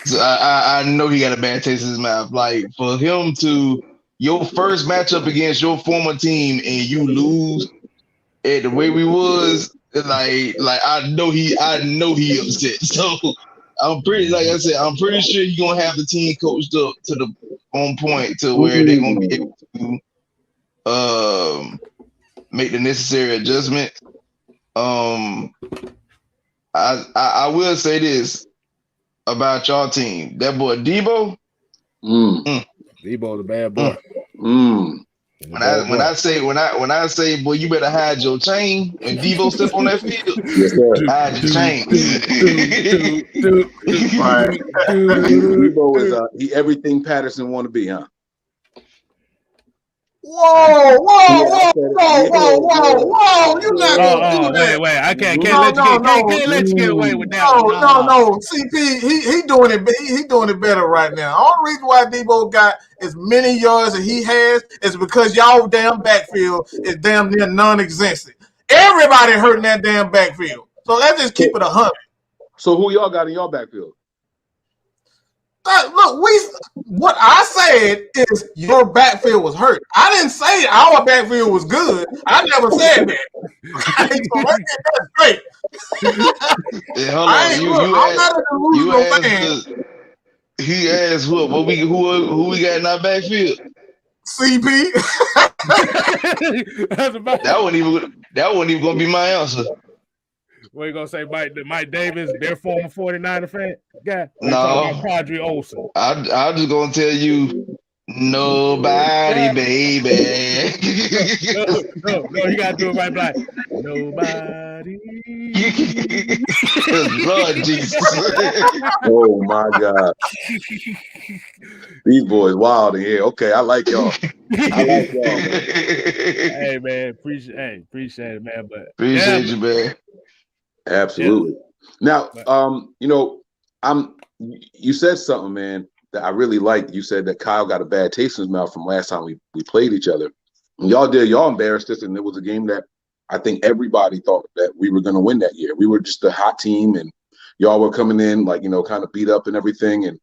S5: So I know he got a bad taste in his mouth. Like for him to your first matchup against your former team and you lose at the way we was, like I know he upset. So I'm pretty sure you're gonna have the team coached up to the on point to where they're gonna be able to make the necessary adjustment. I will say this about y'all team. That boy Debo.
S1: Debo's a bad boy.
S5: When I say, boy, you better hide your chain when Debo step on that field.
S6: Yes, sir.
S5: Hide your chain.
S2: Right.
S6: Debo is he everything Patterson want to be, huh?
S2: Whoa, whoa,
S6: Yeah, I
S2: whoa,
S6: said it.
S2: whoa, whoa, whoa,
S6: Yeah,
S2: whoa! You're not gonna do that.
S1: Wait. I can't
S2: No,
S1: let you
S2: no,
S1: can't let you get away with that one.
S2: no. CP, he doing it. He doing it better right now. All the reason why Debo got as many yards as he has is because y'all damn backfield is damn near non-existent. Everybody hurting that damn backfield. So let's just keep it 100.
S6: So who y'all got in y'all backfield?
S2: Look, what I said is your backfield was hurt. I didn't say our backfield was good. I never said that. So let's get that straight.
S5: Yeah, hold on.
S2: I'm not a delusional man.
S5: He asked who we got in our backfield.
S2: CP.
S1: That
S5: wasn't even gonna be my answer.
S1: What you gonna say, Mike Davis, their former 49er fan guy?
S5: No,
S1: Quadri Olsen.
S5: I'm just gonna tell you, nobody, baby.
S1: No, you gotta do it right back. Nobody.
S5: Lord Jesus.
S6: Oh my God. These boys wild in here. Okay, I like y'all.
S1: Hey man, appreciate it, man. But
S5: appreciate you, man.
S6: Absolutely. Yeah. Now, you said something, man, that I really liked. You said that Kyle got a bad taste in his mouth from last time we played each other. And y'all embarrassed us, and it was a game that I think everybody thought that we were going to win that year. We were just a hot team, and y'all were coming in like, kind of beat up and everything, and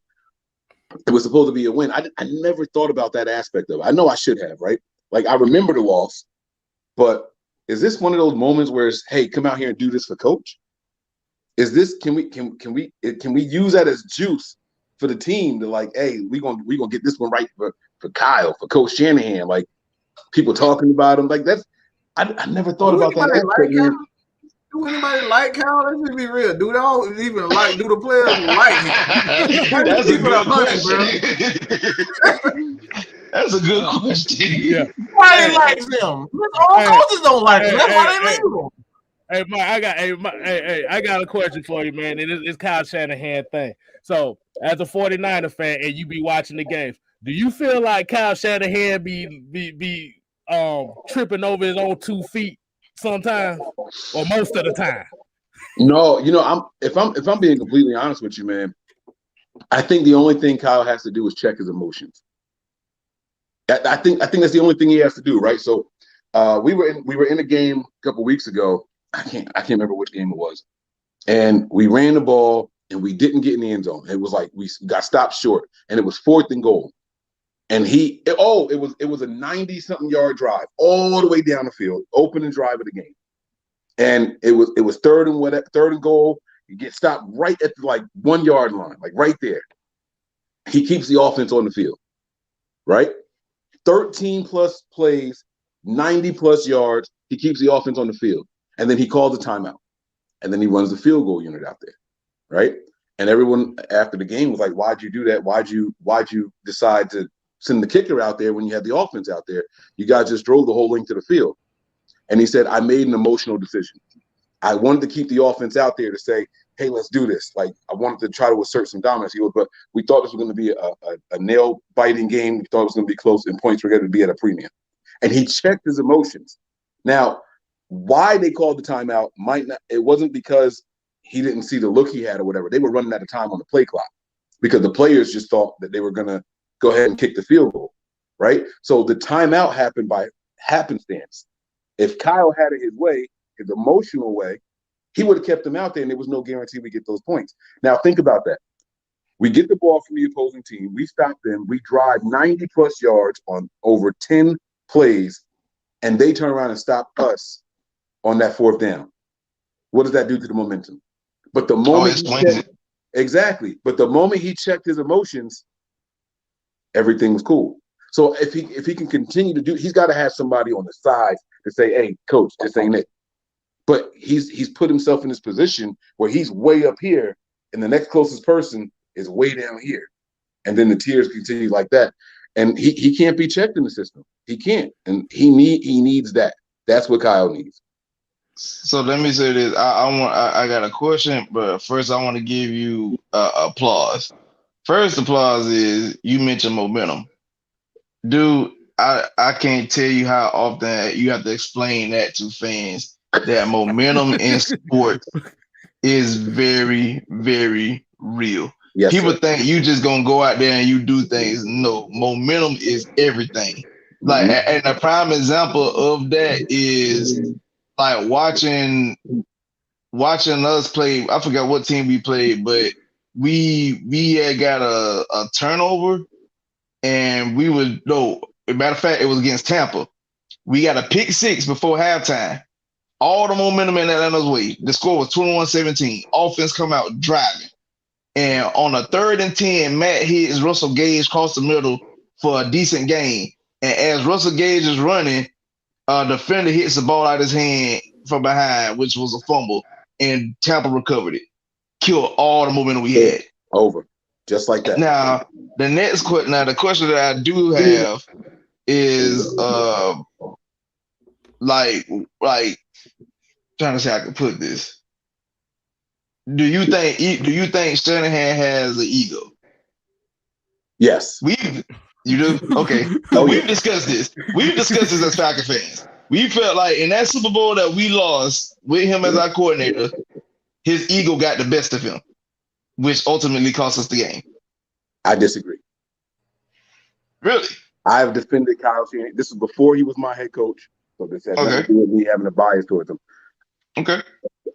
S6: it was supposed to be a win. I never thought about that aspect of it. I know I should have, right? Like, I remember the loss, but is this one of those moments where it's, hey, come out here and do this for coach? Is this can we use that as juice for the team to, like, hey, we gonna get this one right for Kyle, for Coach Shanahan, like people talking about him, like that's I never thought about that.
S2: Do anybody like Kyle? Let's just be real. Do the players like him?
S5: That's a good question. That's a good question.
S1: Yeah.
S2: Why they likes him? All coaches don't like him. That's why they leave him.
S1: Hey, Mike, I got a question for you, man. And it's Kyle Shanahan thing. So, as a 49er fan, and you be watching the games, do you feel like Kyle Shanahan be tripping over his own 2 feet sometimes, or most of the time?
S6: No, if I'm being completely honest with you, man, I think the only thing Kyle has to do is check his emotions. I think that's the only thing he has to do, right? So, we were in a game a couple weeks ago. I can't remember which game it was, and we ran the ball and we didn't get in the end zone. It was like we got stopped short, and it was 4th and goal. And it was a 90-something yard drive all the way down the field, opening drive of the game, and it was 3rd and goal. You get stopped right at the 1 yard line, like right there. He keeps the offense on the field, right? 13 plus plays, 90 plus yards. He keeps the offense on the field. And then he calls a timeout. And then he runs the field goal unit out there, right? And everyone after the game was like, why'd you do that? Why'd you decide to send the kicker out there when you had the offense out there? You guys just drove the whole length of the field. And he said, I made an emotional decision. I wanted to keep the offense out there to say, hey, let's do this. Like, I wanted to try to assert some dominance. He goes, but we thought this was going to be a nail-biting game. We thought it was going to be close, and points were going to be at a premium. And he checked his emotions. Now, why they called the timeout it wasn't because he didn't see the look he had or whatever. They were running out of time on the play clock because the players just thought that they were going to go ahead and kick the field goal, right? So the timeout happened by happenstance. If Kyle had it his way, his emotional way, he would have kept them out there, and there was no guarantee we get those points. Now, think about that. We get the ball from the opposing team. We stop them. We drive 90-plus yards on over 10 plays, and they turn around and stop us on that 4th down. What does that do to the momentum? But the moment But the moment he checked his emotions, everything was cool. So if he can continue to he's got to have somebody on the side to say, hey, coach, this ain't it. But he's put himself in this position where he's way up here, and the next closest person is way down here. And then the tears continue like that. And he can't be checked in the system. He can't, and he needs that. That's what Kyle needs.
S5: So let me say this. I got a question, but first I want to give you applause. First applause is you mentioned momentum. Dude, I can't tell you how often you have to explain that to fans that momentum in sports is very, very real.
S6: Yes,
S5: People
S6: sir.
S5: think you just gonna go out there and you do things. No, momentum is everything. Like, and a prime example of that is like watching us play. I forgot what team we played, but we had got a turnover, and we would no. Matter of fact, it was against Tampa. We got a pick six before halftime. All the momentum in Atlanta's way. The score was 21-17. Offense come out driving. And on a 3rd and 10, Matt hits Russell Gage across the middle for a decent gain. And as Russell Gage is running, defender hits the ball out of his hand from behind, which was a fumble, and Tampa recovered it. Killed all the momentum we had.
S6: Over. Just like that.
S5: Now, the question that I do have is like trying to see how I can put this. Do you think Shanahan has an ego?
S6: Yes.
S5: You do? Okay. We've discussed this. We've discussed this as Falcons fans. We felt like in that Super Bowl that we lost with him as our coordinator, his ego got the best of him, which ultimately cost us the game.
S6: I disagree.
S5: Really?
S6: I have defended Kyle Shanahan. This is before he was my head coach, so this has nothing to do with me having a bias towards him.
S5: Okay.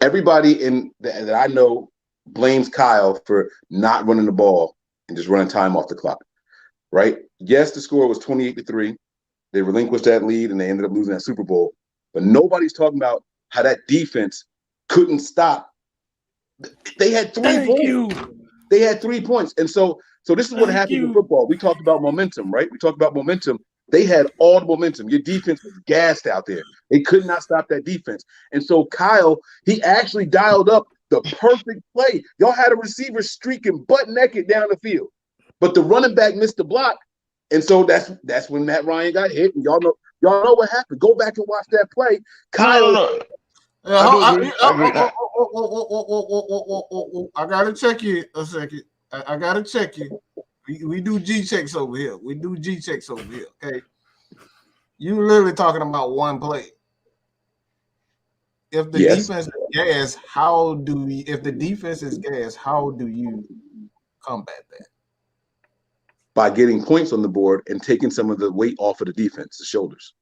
S6: Everybody that I know blames Kyle for not running the ball and just running time off the clock, right? Yes, the score was 28-3. They relinquished that lead and they ended up losing that Super Bowl. But nobody's talking about how that defense couldn't stop. They had 3 points. They had 3 points. And so this is what happens in football. We talked about momentum, right? We talked about momentum. They had all the momentum. Your defense was gassed out there. They could not stop that defense. And so Kyle, he actually dialed up the perfect play. Y'all had a receiver streaking butt naked down the field, but the running back missed the block. And so that's when Matt Ryan got hit. And y'all know what happened. Go back and watch that play. Kyle.
S2: No. I gotta check you a second. I gotta check you. We do G checks over here. Okay. You literally talking about one play. If the defense is gas, how do you combat that?
S6: By getting points on the board and taking some of the weight off of the defense, the shoulders.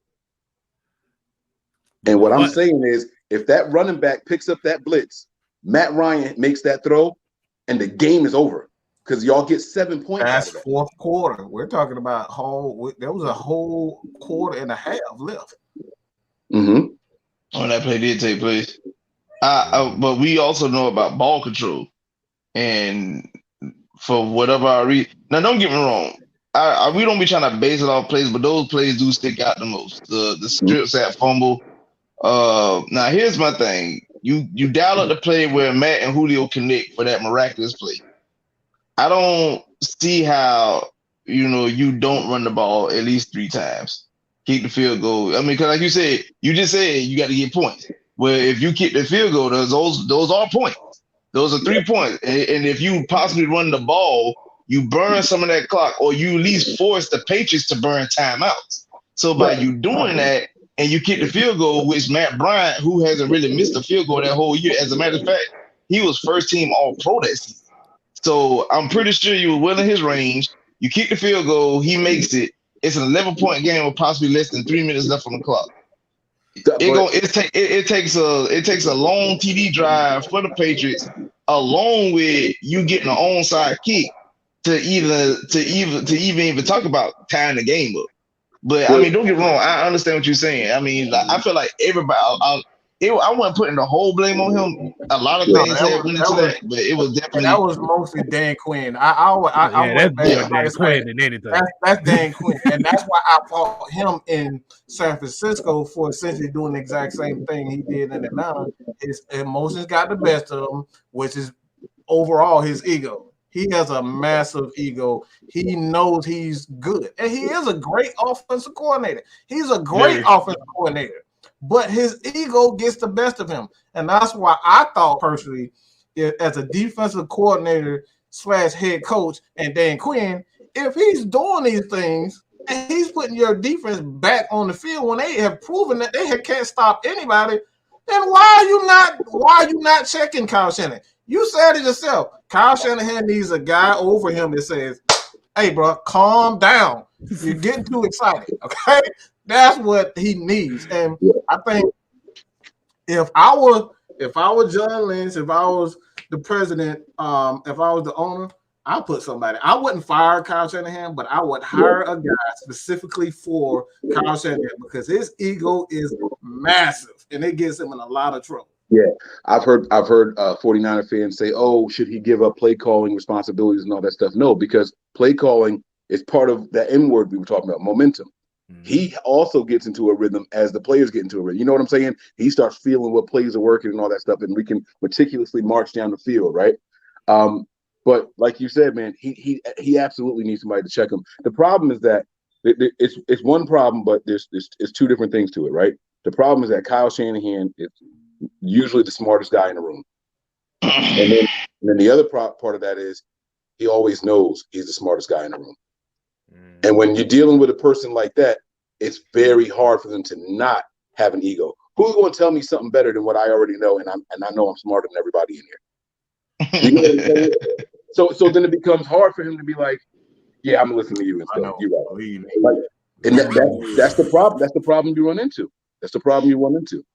S6: And what I'm saying is, if that running back picks up that blitz, Matt Ryan makes that throw, and the game is over. Because y'all get 7 points.
S2: That's fourth quarter. We're talking about there was a whole quarter and a half left.
S5: Mm-hmm. Oh, that play did take place. But we also know about ball control. And for whatever I read, now don't get me wrong. We don't be trying to base it off plays, but those plays do stick out the most. The strip sack fumble. Now here's my thing. You dial up the play where Matt and Julio connect for that miraculous play. I don't see how, you don't run the ball at least 3 times. Keep the field goal. I mean, because like you just said you got to get points. Well, if you keep the field goal, those are points. Those are 3 points. And if you possibly run the ball, you burn some of that clock, or you at least force the Patriots to burn timeouts. So by you doing that, and you kick the field goal, which Matt Bryant, who hasn't really missed a field goal that whole year, as a matter of fact, he was first team All-Pro that season. So I'm pretty sure you were within his range. You kick the field goal, he makes it. It's an 11-point game with possibly less than 3 minutes left on the clock. It takes a long TD drive for the Patriots, along with you getting an onside kick to even talk about tying the game up. But I mean, don't get me wrong. I understand what you're saying. I mean, I feel like everybody. I wasn't putting the whole blame on him. A lot of things went into that, but it was definitely
S2: that was mostly Dan Quinn. That's Dan Quinn than anything. That's Dan Quinn, and that's why I fought him in San Francisco for essentially doing the exact same thing he did in Atlanta. His emotions got the best of him, which is overall his ego. He has a massive ego. He knows he's good. And he is a great offensive coordinator. He's a great offensive coordinator. But his ego gets the best of him. And that's why I thought personally, as a defensive coordinator / head coach and Dan Quinn, if he's doing these things and he's putting your defense back on the field when they have proven that they can't stop anybody, then why are you not checking Kyle Shanahan? You said it yourself. Kyle Shanahan needs a guy over him that says, "Hey, bro, calm down. You're getting too excited." Okay, that's what he needs. And I think if I was John Lynch, if I was the president, if I was the owner, I'd put somebody. I wouldn't fire Kyle Shanahan, but I would hire a guy specifically for Kyle Shanahan because his ego is massive and it gets him in a lot of trouble.
S6: Yeah, I've heard 49er fans say, "Oh, should he give up play calling responsibilities and all that stuff?" No, because play calling is part of that M word we were talking about, momentum. He also gets into a rhythm as the players get into a rhythm. You know what I'm saying? He starts feeling what plays are working and all that stuff, and we can meticulously march down the field, right? But like you said, man, he absolutely needs somebody to check him. The problem is that it's one problem, but there's two different things to it, right? The problem is that Kyle Shanahan is usually the smartest guy in the room, and then the other part of that is he always knows he's the smartest guy in the room. And when you're dealing with a person like that, it's very hard for them to not have an ego. Who's going to tell me something better than what I already know, and I know I'm smarter than everybody in here. You know what I'm saying? So then it becomes hard for him to be like, "Yeah, I'm listening to you and stuff." You're right. And that's the problem. That's the problem you run into. That's the problem you run into.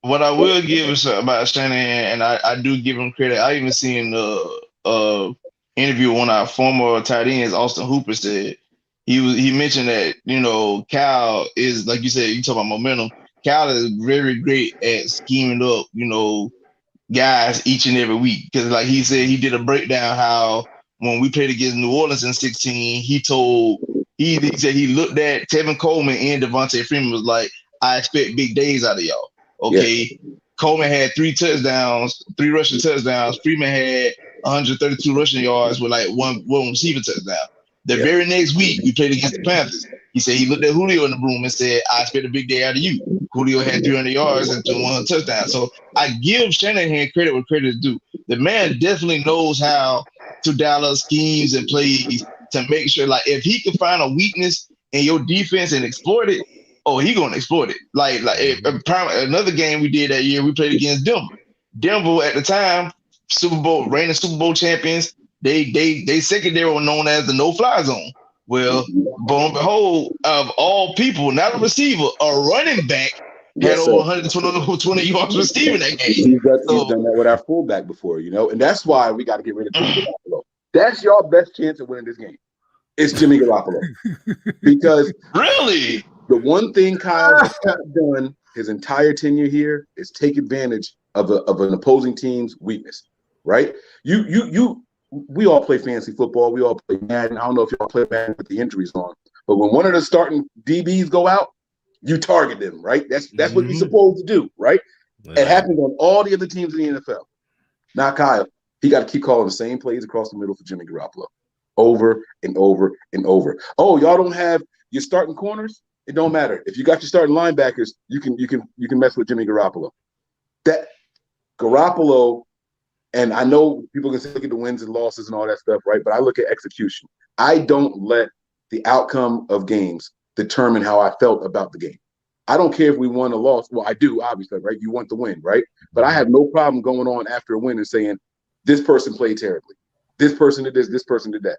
S5: What I will give is about Shanahan, and I do give him credit. I even seen the interview with one of our former tight ends, Austin Hooper, said he mentioned that, you know, Cal is, like you said, you talk about momentum. Cal is very great at scheming up, you know, guys each and every week. Because like he said, he did a breakdown how when we played against New Orleans in 2016, he said he looked at Tevin Coleman and Devontae Freeman, was like, "I expect big days out of y'all." Okay. Yeah. Coleman had 3 rushing touchdowns. Freeman had 132 rushing yards with like one receiving touchdown. The very next week, we played against the Panthers. He said he looked at Julio in the room and said, "I expect a big day out of you." Julio had 300 yards and 1 touchdown. So I give Shanahan credit where credit is due. The man definitely knows how to dial up schemes and plays to make sure, like, if he can find a weakness in your defense and exploit it, he gonna exploit it. Like another game we did that year, we played against Denver. Denver at the time, reigning Super Bowl champions. They secondary were known as the no-fly zone. Well, lo and behold, of all people, not a receiver, a running back had over 120 yards receiving that game.
S6: He's done that with our fullback before, you know, and that's why we got to get rid of Jimmy Garoppolo. That's your best chance of winning this game. It's Jimmy Garoppolo. Because
S5: really,
S6: the one thing Kyle has done his entire tenure here is take advantage of an opposing team's weakness, right? We all play fantasy football. We all play Madden. I don't know if y'all play Madden with the injuries on, but when one of the starting DBs go out, you target them, right? That's what you're supposed to do, right? Yeah. It happens on all the other teams in the NFL. Not Kyle. He got to keep calling the same plays across the middle for Jimmy Garoppolo, over and over and over. Oh, y'all don't have your starting corners? It don't matter. If you got your starting linebackers, you can mess with Jimmy Garoppolo. That Garoppolo. And I know people can say look at the wins and losses and all that stuff, right? But I look at execution. I don't let the outcome of games determine how I felt about the game. I don't care if we won or lost. Well, I do, obviously, right? You want the win, right? But I have no problem going on after a win and saying, this person played terribly. This person did this person did that.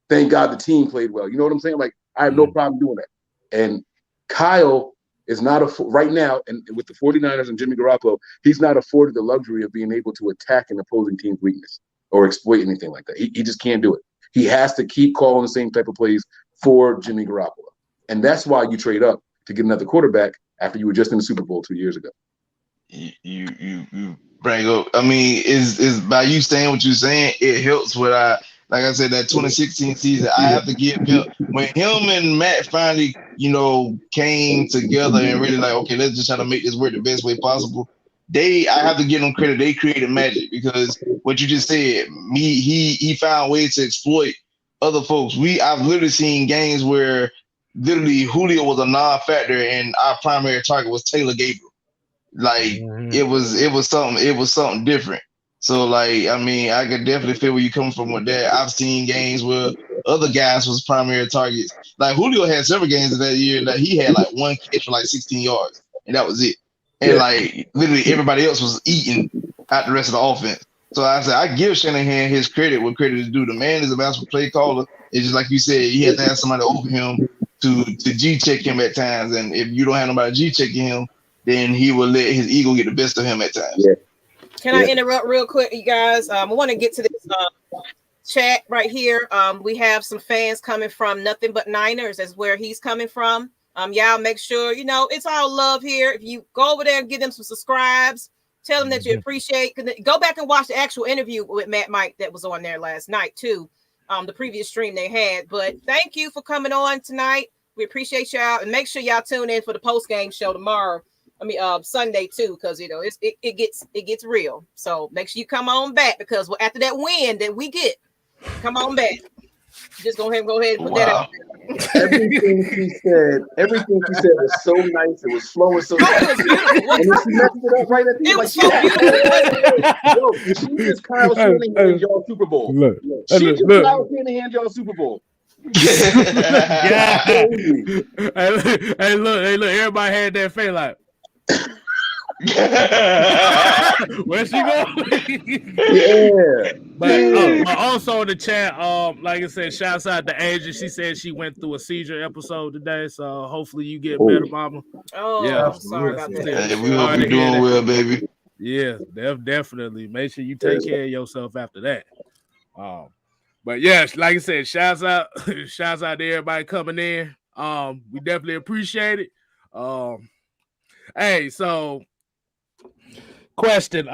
S6: Thank God the team played well. You know what I'm saying? Like, I have no problem doing that. And Kyle is not right now, and with the 49ers and Jimmy Garoppolo, he's not afforded the luxury of being able to attack an opposing team's weakness or exploit anything like that. He just can't do it. He has to keep calling the same type of plays for Jimmy Garoppolo. And that's why you trade up to get another quarterback after you were just in the Super Bowl 2 years ago.
S5: You bring up, I mean, is by you saying what you're saying, it helps with like I said, that 2016 season. I have to give him, when him and Matt finally, you know, came together and really like, okay, let's just try to make this work the best way possible. I have to give them credit. They created magic because what you just said. He found ways to exploit other folks. I've literally seen games where literally Julio was a non-factor and our primary target was Taylor Gabriel. Like it was something different. So like, I mean, I could definitely feel where you come from with that. I've seen games where other guys was primary targets. Like Julio had several games that year that he had like one catch for like 16 yards, and that was it. And like literally everybody else was eating out the rest of the offense. So I said I give Shanahan his credit where credit is due. The man is a master play caller. It's just like you said, he has to have somebody over him to G check him at times. And if you don't have nobody G checking him, then he will let his ego get the best of him at times.
S6: Yeah.
S3: Can I interrupt real quick, you guys? I want to get to this chat right here. We have some fans coming from Nothing But Niners. That's where he's coming from. Y'all make sure, it's all love here. If you go over there and give them some subscribes, tell them that you appreciate. Go back and watch the actual interview with Matt Mike that was on there last night too. The previous stream they had. But thank you for coming on tonight. We appreciate y'all, and make sure y'all tune in for the post-game show tomorrow. Sunday too, because it gets real. So make sure you come on back, because after that win that we get, come on back. Just go ahead and put that out there.
S6: Everything she said was so nice. It was flowing so nice. And then she messed it up right at the end.
S3: It was so beautiful.
S6: Yo, she just Kyle Shanahan y'all Super Bowl. Kyle Shanahan y'all Super Bowl.
S1: Yeah. Hey, look, everybody had that face like, where's she going?
S6: Yeah.
S1: But also in the chat, like I said, shouts out to Asia. She said she went through a seizure episode today, so hopefully you get better, mama.
S3: Oh, yeah. I'm sorry about that.
S5: Hey, we hope you're doing well, baby.
S1: Yeah, definitely. Make sure you take care of yourself after that. But yes, like I said, shouts out to everybody coming in. We definitely appreciate it. Hey, so question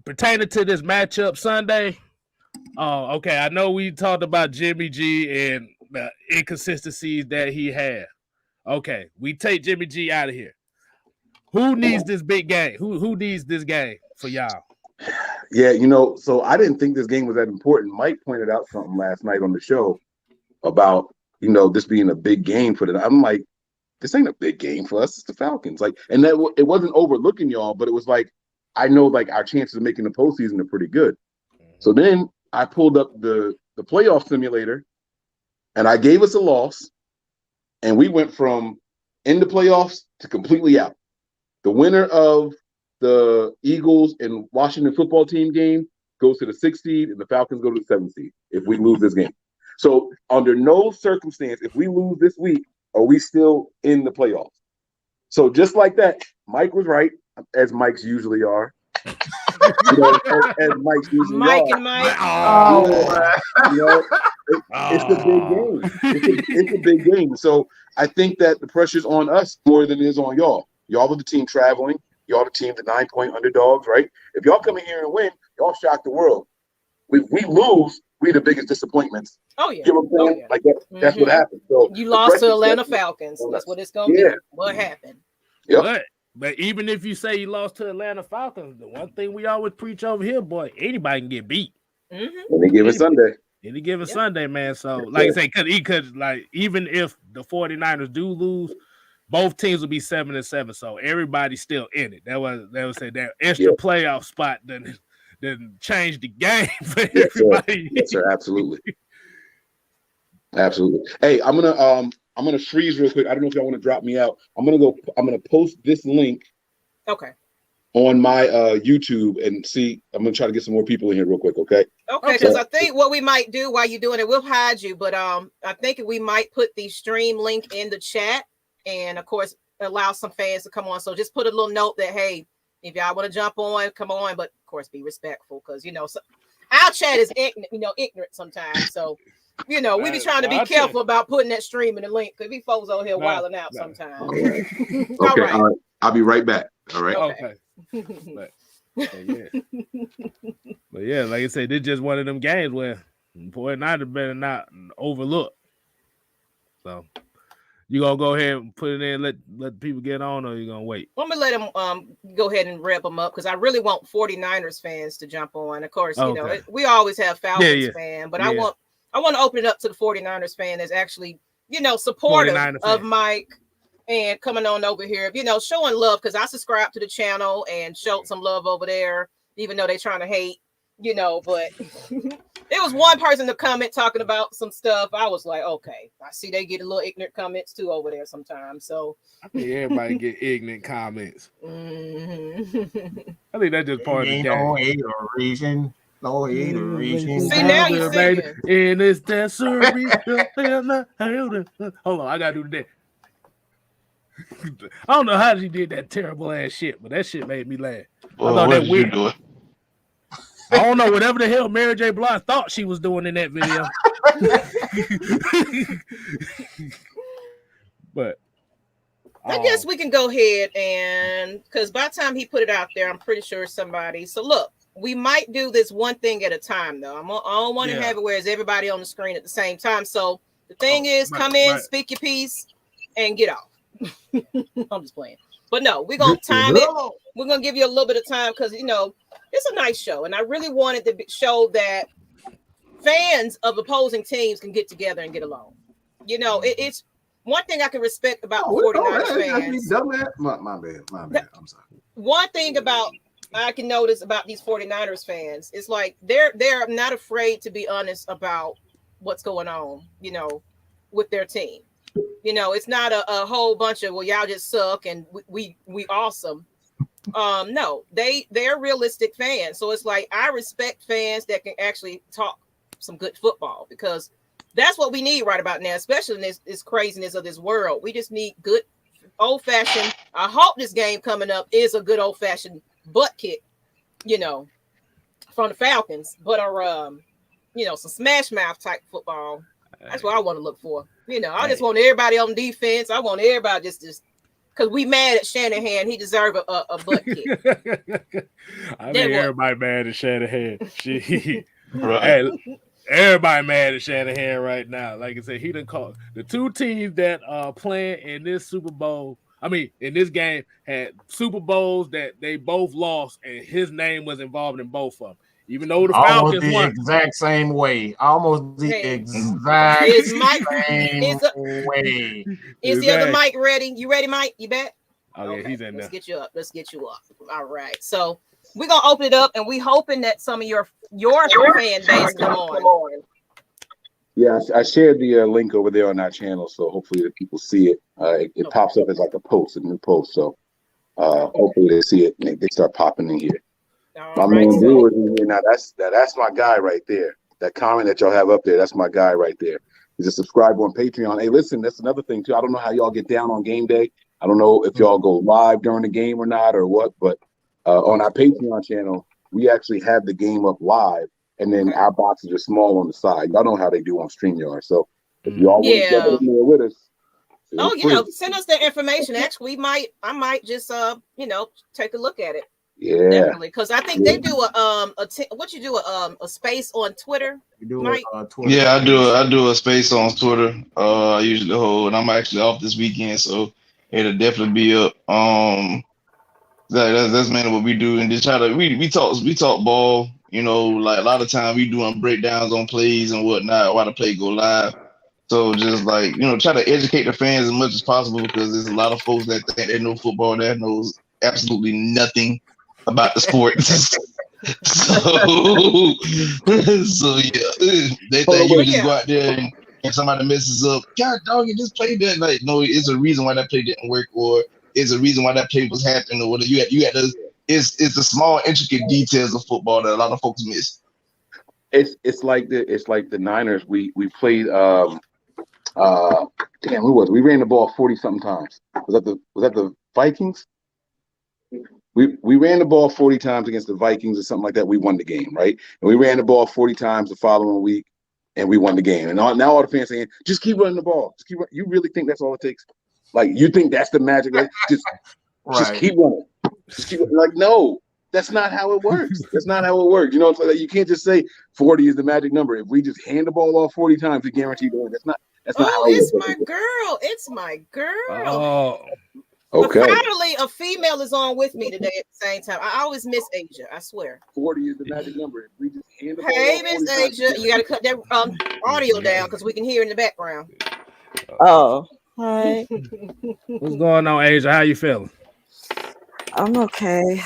S1: pertaining to this matchup Sunday. Okay, I know we talked about Jimmy G and the inconsistencies that he had. Okay, we take Jimmy G out of here. Who needs this big game? Who needs this game for y'all?
S6: Yeah, so I didn't think this game was that important. Mike pointed out something last night on the show about, this being a big game for them. I'm like, this ain't a big game for us. It's the Falcons. Like, and that it wasn't overlooking y'all, but it was like, I know like our chances of making the postseason are pretty good. So then I pulled up the playoff simulator, and I gave us a loss, and we went from in the playoffs to completely out. The winner of the Eagles and Washington football team game goes to the 6th seed, and the Falcons go to the 7th seed if we lose this game. So under no circumstance, if we lose this week, are we still in the playoffs? So just like that, Mike was right, as Mikes usually are. As Mike's usually
S3: Mike
S6: are.
S3: and Mike.
S6: It's a big game. It's a big game. So I think that the pressure's on us more than it is on y'all. Y'all are the team traveling. Y'all the team, the 9-point underdogs, right? If y'all come in here and win, y'all shock the world. If we lose, we the biggest disappointments.
S3: Oh yeah.
S6: You know what I'm saying? Like that's what happened. So
S3: you lost to Atlanta Falcons. That's what it's gonna be. What happened?
S6: Yep.
S1: But even if you say you lost to Atlanta Falcons, the one thing we always preach over here, boy, anybody can get beat.
S6: Any given Sunday.
S1: Any given Sunday, man. So, like I say, because like even if the 49ers do lose, both teams will be 7-7. So everybody's still in it. They would say that extra playoff spot then change the game for everybody.
S6: Yes, sir. Absolutely. Absolutely. Hey, I'm gonna freeze real quick. I don't know if y'all want to drop me out. I'm gonna post this link.
S3: Okay.
S6: On my YouTube and see. I'm gonna try to get some more people in here real quick. Okay.
S3: Okay. Because I think what we might do while you're doing it, we'll hide you, but I think we might put the stream link in the chat, and of course allow some fans to come on. So just put a little note that hey, if y'all want to jump on, come on, but of course be respectful, because our chat is ignorant sometimes. So we be trying to be careful about putting that stream in the link, because we folks over here wilding out sometimes.
S6: Okay. All right. I'll be right back. All right.
S1: Okay. But yeah, like I said, this is just one of them games where boy, better not overlook. So You gonna go ahead and put it in, let people get on, or you gonna wait?
S3: Let me let them go ahead and wrap them up because I really want 49ers fans to jump on. Of course, you know, we always have Falcons fan, but I want to open it up to the 49ers fan that's actually, you know, supportive of Mike and coming on over here, you know, showing love because I subscribe to the channel and showed some love over there, even though they're trying to hate, you know, but there was one person to comment talking about some stuff. I was like, okay, I see they get a little ignorant comments too over there sometimes. So
S1: I think everybody get ignorant comments.
S3: Mm-hmm.
S1: I think that's just part of the game.
S2: No hateration. No hateration.
S3: See, now you singing.
S1: In this desert. Hold on, I gotta do that. I don't know how she did that terrible ass shit, but that shit made me laugh.
S5: Well,
S1: I thought
S5: what
S1: that
S5: did
S1: weird.
S5: you do?
S1: I don't know, whatever the hell Mary J. Blige thought she was doing in that video. But
S3: I guess we can go ahead and because by the time he put it out there, I'm pretty sure somebody. So look, we might do this one thing at a time, though. I don't want to have it where it's everybody on the screen at the same time. So the thing is, come in, speak your piece, and get off. I'm just playing. But no, we're going to time it. We're going to give you a little bit of time because, you know, it's a nice show. And I really wanted to show that fans of opposing teams can get together and get along. You know, it's one thing I can respect about 49ers fans.
S2: My bad. I'm sorry.
S3: One thing about I can notice about these 49ers fans is like they're not afraid to be honest about what's going on, you know, with their team. You know, it's not a whole bunch of, well, y'all just suck and we awesome. No, they're realistic fans. So it's like I respect fans that can actually talk some good football because that's what we need right about now, especially in this craziness of this world. We just need good old-fashioned. I hope this game coming up is a good old-fashioned butt kick, you know, from the Falcons, but you know, some smash mouth type football. That's what I want to look for. You know, I just want everybody on defense. I want everybody just because we mad at Shanahan. He deserves a butt kick.
S1: I think everybody mad at Shanahan.
S5: Right.
S1: Everybody mad at Shanahan right now. Like I said, he done called the two teams that are playing in this Super Bowl. I mean, in this game, had Super Bowls that they both lost, and his name was involved in both of them. Even though the Falcons won.
S2: Exact same way. Almost the exact same way.
S3: Is the other mic ready? You ready, Mike? You bet?
S1: Okay, he's in there.
S3: Let's get you up. All right. So we're going to open it up, and we're hoping that some of your fan base come on.
S6: Yeah, I shared the link over there on our channel, so hopefully the people see it. It pops up as like a new post. So hopefully they see it and they start popping in here. My man Brewer in here now. That's my guy right there. That comment that y'all have up there, that's my guy right there. He's a subscriber on Patreon. Hey, listen, that's another thing too. I don't know how y'all get down on game day. I don't know if y'all go live during the game or not or what, but on our Patreon channel, we actually have the game up live, and then our boxes are small on the side. Y'all know how they do on StreamYard. So if y'all want to get in there with us,
S3: you know, send us the information. Actually, I might just take a look at it.
S6: Yeah,
S3: definitely, because I think they do a space on Twitter.
S2: Twitter.
S5: Yeah, I do a space on Twitter. I usually hold, and I'm actually off this weekend, so it'll definitely be up. That's mainly what we do, and just try to we talk ball. You know, like a lot of time we doing breakdowns on plays and whatnot while the play go live. So just like, you know, try to educate the fans as much as possible because there's a lot of folks that think they know football that knows absolutely nothing about the sport. so yeah, they think you just go out there and somebody messes up. God dog, you just played that. Like, no, it's a reason why that play didn't work, or it's a reason why that play was happening, or whatever. You had to. It's the small intricate details of football that a lot of folks miss.
S6: It's like the Niners. We played. Who was it? We ran the ball 40 something times. Was that the Vikings? We ran the ball 40 times against the Vikings or something like that. We won the game, right? And we ran the ball 40 times the following week, and we won the game. And now all the fans saying, "Just keep running the ball. Just keep running." You really think that's all it takes? Like, you think that's the magic? Right? Just keep running. Just keep like, no, that's not how it works. That's not how it works. You know, it's like you can't just say 40 is the magic number. If we just hand the ball off 40 times, we guarantee to win. That's not how
S3: it's my girl. It's my girl.
S1: Oh,
S3: But
S6: okay.
S3: finally, a female is on with me today at the same time. I always miss Asia. I swear.
S6: 40 is the magic number. We just hand the ball
S3: Hey,
S6: off
S3: Miss
S6: 40
S3: Asia,
S6: times.
S3: you got to cut that audio down because we can hear in the background.
S7: Oh, hi.
S1: what's going on, Asia? How you feeling?
S7: I'm okay.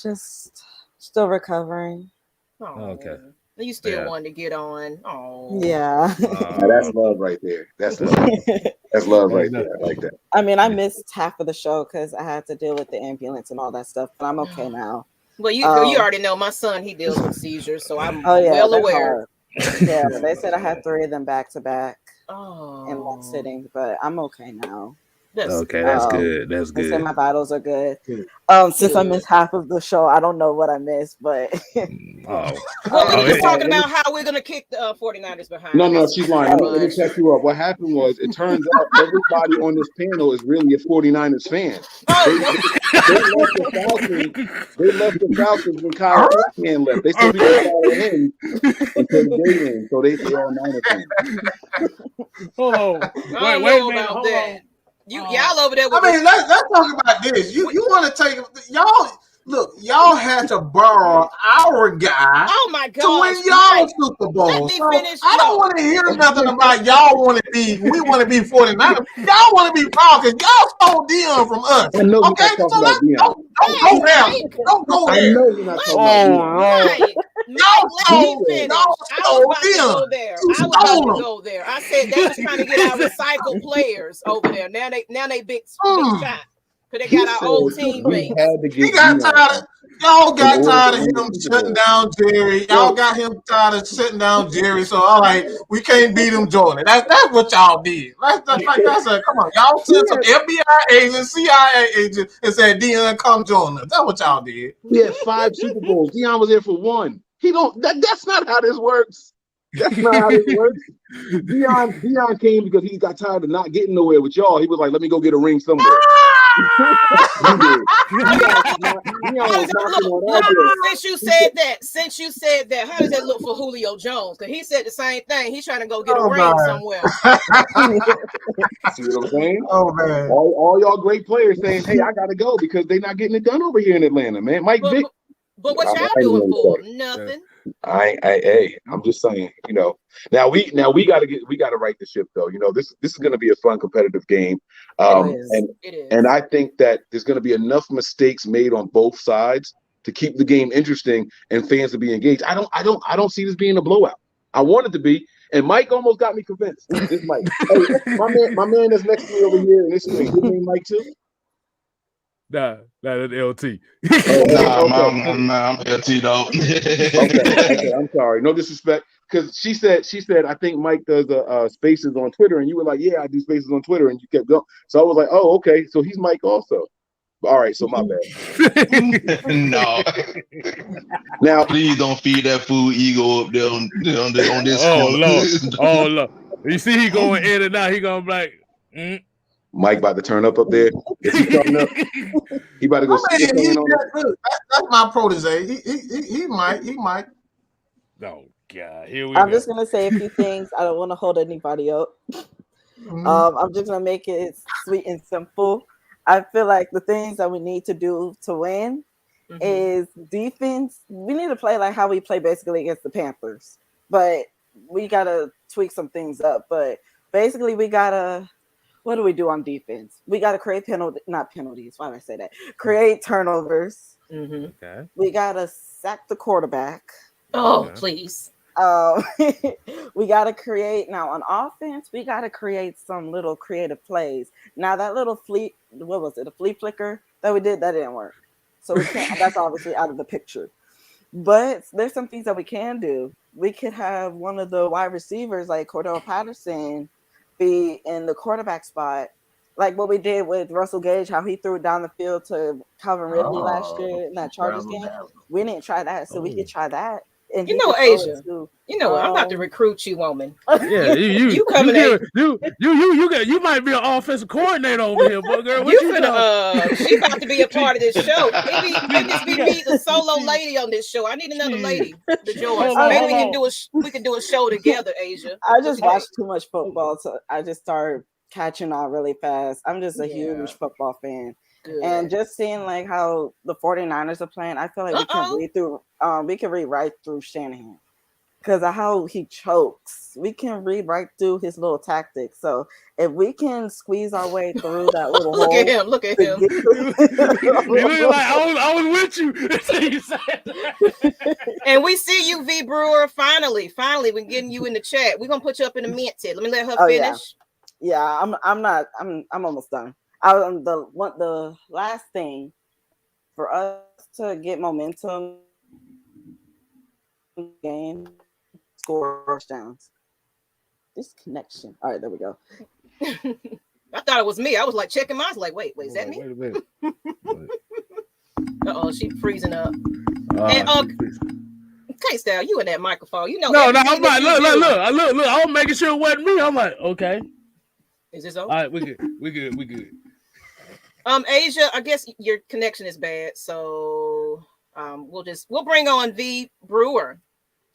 S7: Just still recovering.
S1: Okay.
S3: You still wanted to get on. Oh.
S7: Yeah.
S6: Now that's love right there. That's love. That's love right there. I like that.
S7: I mean, I missed half of the show because I had to deal with the ambulance and all that stuff, but I'm okay now.
S3: Well, you already know my son, he deals with seizures, so I'm well aware.
S7: Yeah, they said I had 3 of them back to back in one sitting, but I'm okay now.
S1: That's good. That's
S7: They
S1: good.
S7: say my vitals are good. Since I missed half of the show, I don't know what I missed, but
S3: well, we were just talking about how we're gonna kick the 49ers behind.
S6: No, she's lying. Let me check you up. What happened was, it turns out everybody on this panel is really a 49ers fan. They left the Falcons when Kyle Shanahan left. They said we can follow him until the day ends. So they all Niner fans.
S1: Hold on. Wait a minute. Hold on.
S3: Y'all over there.
S2: I mean, let's talk about this. You want to take y'all? Look, y'all had to borrow our guy.
S3: Oh my God!
S2: To win y'all Super Bowl.
S3: Let me finish.
S2: I don't want to hear nothing about y'all want to be. We want to be 49ers. Y'all want to be Falcons. Y'all stole Dion from us.
S6: I know
S2: okay,
S6: so
S2: don't go there. Don't go there.
S6: I know you're not talking about Dion.
S3: Y'all stole Dion. I was about to go there. I said they was trying to get our recycled players over there. Now they big shot. Because they got our old teammates.
S2: Y'all got tired of him shutting down Jerry. Y'all got him tired of shutting down Jerry. So all right, we can't beat him, Jordan. That's what y'all did. That's come on. Y'all sent some FBI agents, CIA agents, and said, Dion, come join us. That's what y'all did.
S6: We had 5 Super Bowls. Dion was there for 1. That's not how this works. That's not how this works. Dion came because he got tired of not getting nowhere with y'all. He was like, let me go get a ring somewhere.
S3: Since you said that, how does that look for Julio Jones? Because he said the same thing. He's trying to go get a ring somewhere.
S6: See what I'm saying?
S2: Oh man!
S6: All y'all great players saying, "Hey, I gotta go because they're not getting it done over here in Atlanta, man." Mike Vick.
S3: But what y'all doing for? Nothing.
S6: I'm just saying, Now we gotta right the ship though. This is gonna be a fun competitive game. It is. And I think that there's gonna be enough mistakes made on both sides to keep the game interesting and fans to be engaged. I don't see this being a blowout. I want it to be, and Mike almost got me convinced. This Mike. Hey, my man that's next to me over here in this screen, his name Mike too?
S1: Nah, that's LT.
S5: I'm LT though.
S6: Okay, I'm sorry. No disrespect. Because she said, I think Mike does spaces on Twitter, and you were like, yeah, I do spaces on Twitter, and you kept going. So I was like, oh, okay, so he's Mike also. All right, so my bad.
S5: No.
S6: Now,
S5: please don't feed that food ego up there on this.
S1: Oh Lord. You see, he going in and out. He gonna be like,
S6: Mike about to turn up there. Is he turning up? He about to go.
S2: That's my protege. He might.
S1: Oh God, here we
S7: I'm
S1: go.
S7: just gonna say a few things. I don't want to hold anybody up. I'm just gonna make it sweet and simple. I feel like the things that we need to do to win is defense. We need to play like how we play basically against the Panthers, but we gotta tweak some things up. But basically, we gotta. What do we do on defense? We got to create not penalties. Why did I say that? Create turnovers.
S1: Okay.
S7: We got to sack the quarterback.
S3: Oh, please.
S7: We got to create now on offense. We got to create some little creative plays. Now that little what was it? A flea flicker that we did that didn't work. So we can't. That's obviously out of the picture. But there's some things that we can do. We could have one of the wide receivers like Cordell Patterson be in the quarterback spot, like what we did with Russell Gage, how he threw it down the field to Calvin Ridley last year in that Chargers game. We didn't try that, so we could try that And
S3: you know, Asia. You know what? I'm about to recruit you, woman.
S1: Yeah, you
S3: coming in.
S1: You might be an offensive coordinator over here, boy, girl. What
S3: You
S1: you
S3: finna, she about to be a part of this show. Maybe this be me, the solo lady on this show. I need another lady to join. Maybe we can do a show together, Asia.
S7: I just watched too much football, so I just started catching on really fast. I'm just a huge football fan. Good. And just seeing like how the 49ers are playing, I feel like we can read right through Shanahan. Because of how he chokes, we can read right through his little tactics. So if we can squeeze our way through that little
S3: look
S7: hole,
S3: at him.
S1: He looking like I was with you.
S3: And we see you, V Brewer. Finally, we're getting you in the chat. We're gonna put you up in the minted. Let me let her finish.
S7: Yeah, I'm almost done. The last thing for us to get momentum game. Score touchdowns. This connection. All right, there we go.
S3: I thought it was me. I was like checking mine. I was like, wait, is that me?
S1: Wait a minute.
S3: She's freezing up. And okay, Style, you in that microphone. You know.
S1: No, I'm like, look. I was making sure it wasn't me. I'm like, okay.
S3: Is this over?
S1: All right, we good.
S3: Asia, I guess your connection is bad, so we'll bring on V Brewer.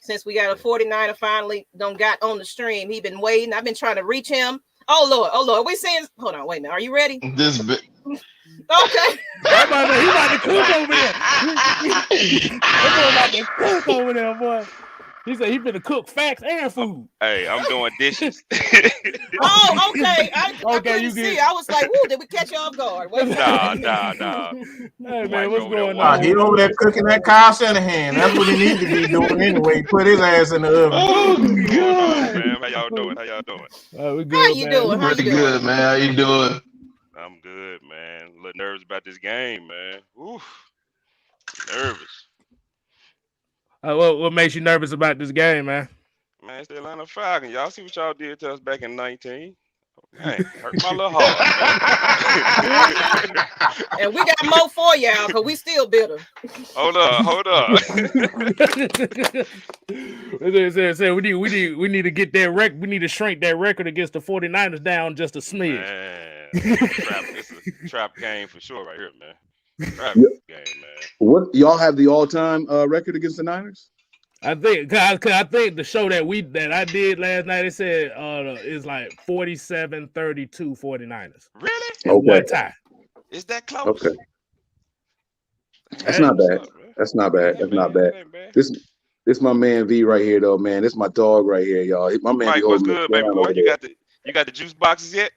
S3: Since we got a 49er finally got on the stream. He been waiting. I've been trying to reach him. Oh Lord. We saying, hold on, wait a minute. Are you ready?
S5: This bit.
S3: Okay.
S1: He about to cook over there. He about to cook over there, boy. He said he finna cook facts and food.
S8: Hey, I'm doing dishes.
S3: Oh, okay. I couldn't see. I was like, "Ooh, did we catch you off guard?"
S8: Nah.
S1: Hey man, what's going on?
S2: He over there cooking that Kyle Shanahan. That's what he needs to be doing anyway. Put his ass in the oven.
S8: Oh God, man. How y'all doing?
S1: We good,
S3: How you doing?
S5: Pretty good, man. How you doing?
S8: I'm good, man. A little nervous about this game, man. Oof. Nervous.
S1: What makes you nervous about this game, man?
S8: Man, it's the Atlanta Falcons. Y'all see what y'all did to us back in 19? Dang, hurt my little heart.
S3: And we got more for y'all because we still bitter.
S8: Hold up.
S1: We need to get that record. We need to shrink that record against the 49ers down just a smidge.
S8: Man, it's a trap game for sure right here, man. Game, man.
S6: What y'all have the all-time record against the Niners?
S1: I think the show that I did last night, it said it's like 47-32 49ers.
S8: Really?
S1: One tie.
S8: Is that close?
S6: Okay. That's not bad. This my man V right here though, man. This my dog right here, y'all. My man.
S8: Mike, what's good, baby boy? You got the juice boxes yet?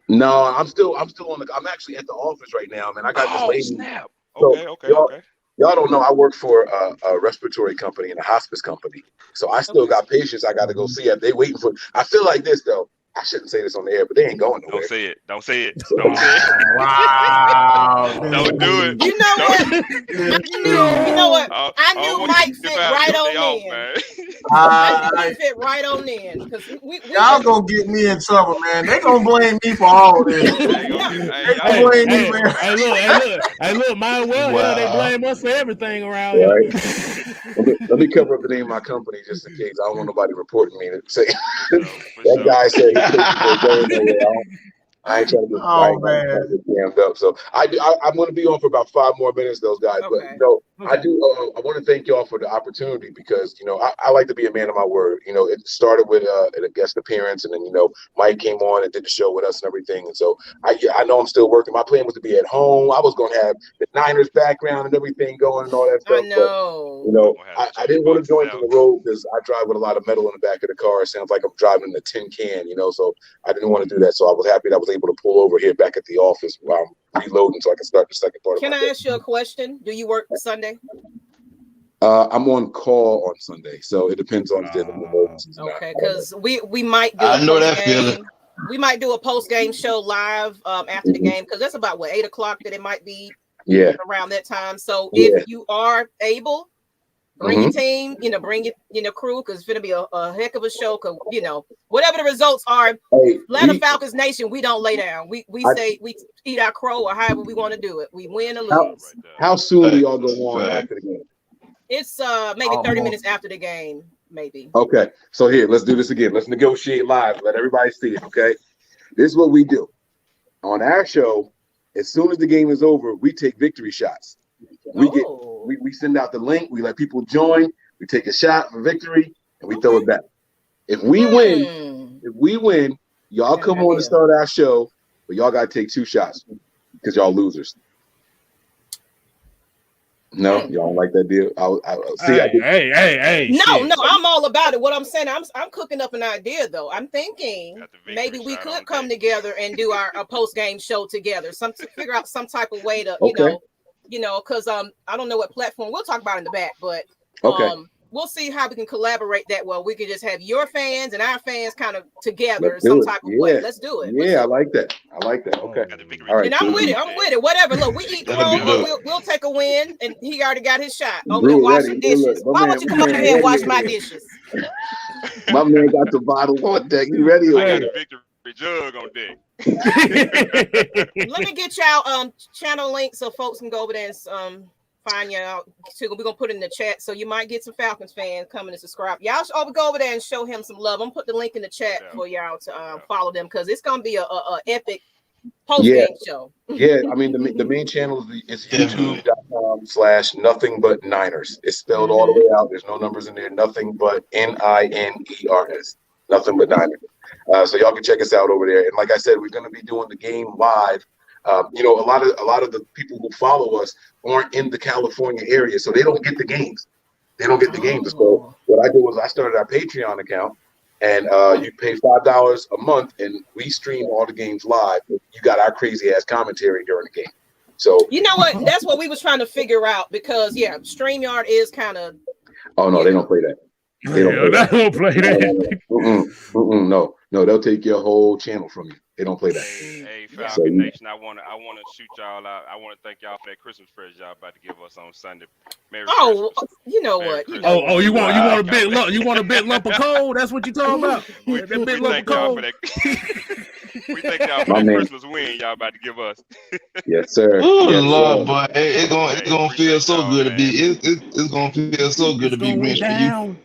S6: No, I'm still on I'm actually at the office right now, man. I got this lady.
S8: Snap.
S6: Okay.
S8: Okay.
S6: Y'all don't know I work for a respiratory company and a hospice company. So I still got patients I got to go see. They waiting for. I feel like this though. I shouldn't say this on the air, but they ain't going nowhere.
S8: Don't say it.
S2: Wow.
S8: Don't do it.
S3: You know what? I knew Mike fit right on in. I knew he fit right on in.
S2: Y'all gonna get me in trouble, man. They gonna blame me for all this. They gonna blame me, man.
S1: Hey, look, might well. Wow. They blame us for everything around here.
S6: Right. Let me cover up the name of my company just in case. I don't want nobody reporting me to say that guy said I ain't trying to get jammed up. So I'm going to be on for about 5 more minutes, those guys.
S3: Okay.
S6: But I want to thank y'all for the opportunity because I like to be a man of my word. It started with a guest appearance, and then Mike came on and did the show with us and everything. And so I know I'm still working. My plan was to be at home. I was going to have the Niners background and everything going and all that stuff.
S3: I know.
S6: But, I didn't want to join from the road because I drive with a lot of metal in the back of the car. It sounds like I'm driving in a tin can. So I didn't want to do that. So I was happy that I was able to pull over here back at the office while I'm reloading so I can start the second part of my day.
S3: Can I ask you a question? Do you work Sunday?
S6: I'm on call on Sunday, so it depends on the emergencies.
S3: Okay, because we might do we might do a post-game show live after the game because that's about 8 o'clock that it might be around that time. So if you are able, bring your team, bring your crew because it's going to be a heck of a show. Because whatever the results are, Atlanta Falcons Nation, we don't lay down. We say we eat our crow or however we want to do it. We win or lose.
S6: How soon do y'all go on after the game?
S3: It's maybe 30 minutes after the game, maybe.
S6: Okay, so here, let's do this again. Let's negotiate live. Let everybody see it. Okay, this is what we do on our show. As soon as the game is over, we take victory shots. We send out the link. We let people join. We take a shot for victory, and we throw it back. If we win, y'all come on to start our show, but y'all got to take 2 shots because y'all losers. No, y'all don't like that deal.
S1: Hey.
S3: No, I'm all about it. What I'm saying, I'm cooking up an idea though. I'm thinking maybe we could come together and do our post game show together. Figure out some type of way to, because I don't know what platform we'll talk about in the back, but we'll see how we can collaborate that well. We can just have your fans and our fans kind of together in some type of way. Let's do it.
S6: Yeah, I like that. Okay.
S3: All right. And I'm with it. Whatever. Look, we eat crow, but we'll take a win. And he already got his shot. Over there washing dishes. Why don't you come over here and wash my dishes?
S6: My man got the bottle on deck. You ready?
S8: I got a victory jug on deck.
S3: Let me get y'all channel link so folks can go over there and find you out too. We're gonna put it in the chat, so you might get some Falcons fans coming to subscribe. Y'all should go over there and show him some love. I'm gonna put the link in the chat for y'all to follow them because it's gonna be a epic post game show.
S6: Yeah, I mean the main channel is youtube.com/nothing-but-niners. It's spelled all the way out. There's no numbers in there. Nothing but NINERS. Nothing but Niners. So y'all can check us out over there. And like I said, we're gonna be doing the game live. A lot of the people who follow us aren't in the California area, so they don't get the games. So what I did was I started our Patreon account, and you pay $5 a month, and we stream all the games live. You got our crazy ass commentary during the game. So
S3: you know what? That's what we was trying to figure out because StreamYard is kind of.
S6: Oh no, they don't play that. They don't play that. No, they'll take your whole channel from you. They don't play that.
S8: Hey, Falcon Nation, I wanna shoot y'all out. I want to thank y'all for that Christmas present y'all about to give us on Sunday. Merry Christmas.
S3: You know what?
S1: You want a big lump? You want a big lump of coal? That's what you talking about?
S8: We thank y'all for that. We thank y'all for that Christmas win y'all about to give us.
S6: Yes, sir.
S5: Oh Lord, boy, it's gonna feel so good to be. It's gonna feel so good to be rich for you.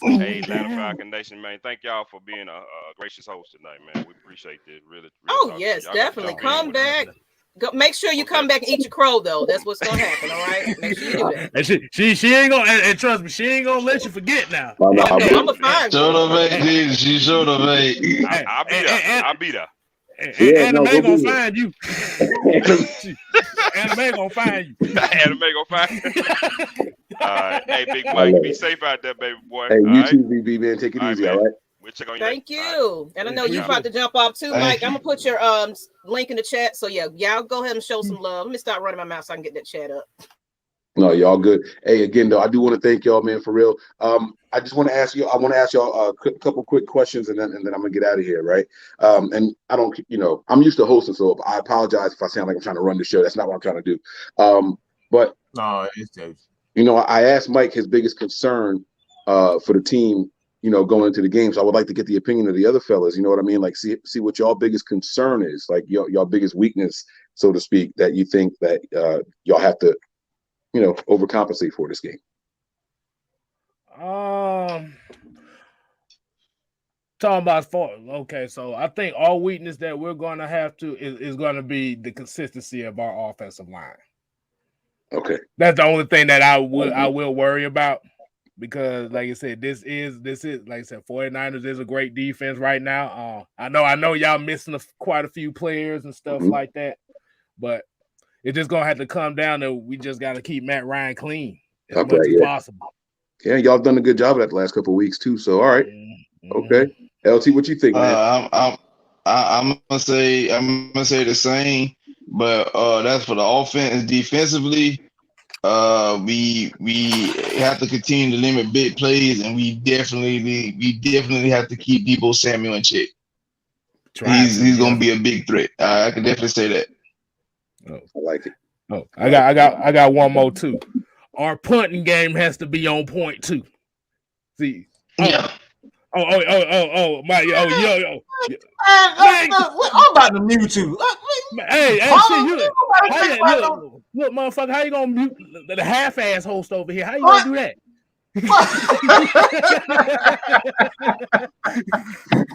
S8: Hey, Atlanta Falcon Nation, man. Thank y'all for being a gracious host tonight, man. We appreciate it. Really
S3: yes, definitely. Come back. Make sure you come back and eat your crow, though. That's what's gonna happen. All right. Make sure you do that.
S1: And she ain't gonna. And trust me, she ain't gonna let you forget now.
S3: I'm gonna find
S5: you. She showed up, mate.
S8: I'll be there.
S1: Anime gonna find you. Anime gonna find you.
S8: Anime gonna find you. Hey, Big Mike, be safe out there, baby boy.
S6: Hey, you too, BB, man. Take it easy, all right?
S8: We'll check on you.
S3: Thank you. And I know you about to jump off too, Mike. I'm gonna put your link in the chat. So y'all go ahead and show some love. Let me start running my mouth so I can get that chat up.
S6: No, y'all good. Hey, again though, I do want to thank y'all, man, for real. I just want to ask you. I want to ask y'all a couple quick questions, and then I'm gonna get out of here, right? And I don't, I'm used to hosting, so I apologize if I sound like I'm trying to run the show. That's not what I'm trying to do. But
S2: no, it's Dave.
S6: I asked Mike his biggest concern for the team, going into the game. So I would like to get the opinion of the other fellas. You know what I mean? Like, see what y'all biggest concern is, like y'all biggest weakness, so to speak, that you think that y'all have to, overcompensate for this game.
S1: Talking about okay, so I think our weakness that we're going to have to is going to be the consistency of our offensive line.
S6: Okay,
S1: that's the only thing that I will worry about because, like I said, this is like I said, 49ers is a great defense right now. I know y'all missing quite a few players and stuff like that, but it's just gonna have to come down to we just got to keep Matt Ryan clean as much as possible.
S6: Yeah, y'all done a good job of that the last couple of weeks too. So all right, okay. LT, what you think, man?
S5: I'm gonna say the same, but that's for the offense. Defensively, we have to continue to limit big plays, and we definitely have to keep Deebo Samuel in check. He's gonna be a big threat. I can definitely say that.
S6: I like it.
S1: I got one more too. Our punting game has to be on point too. See, Mike. Yo.
S2: I'm about to mute you.
S1: Hey, shit, look, motherfucker, how you gonna mute the half-ass host over here? How you gonna do that?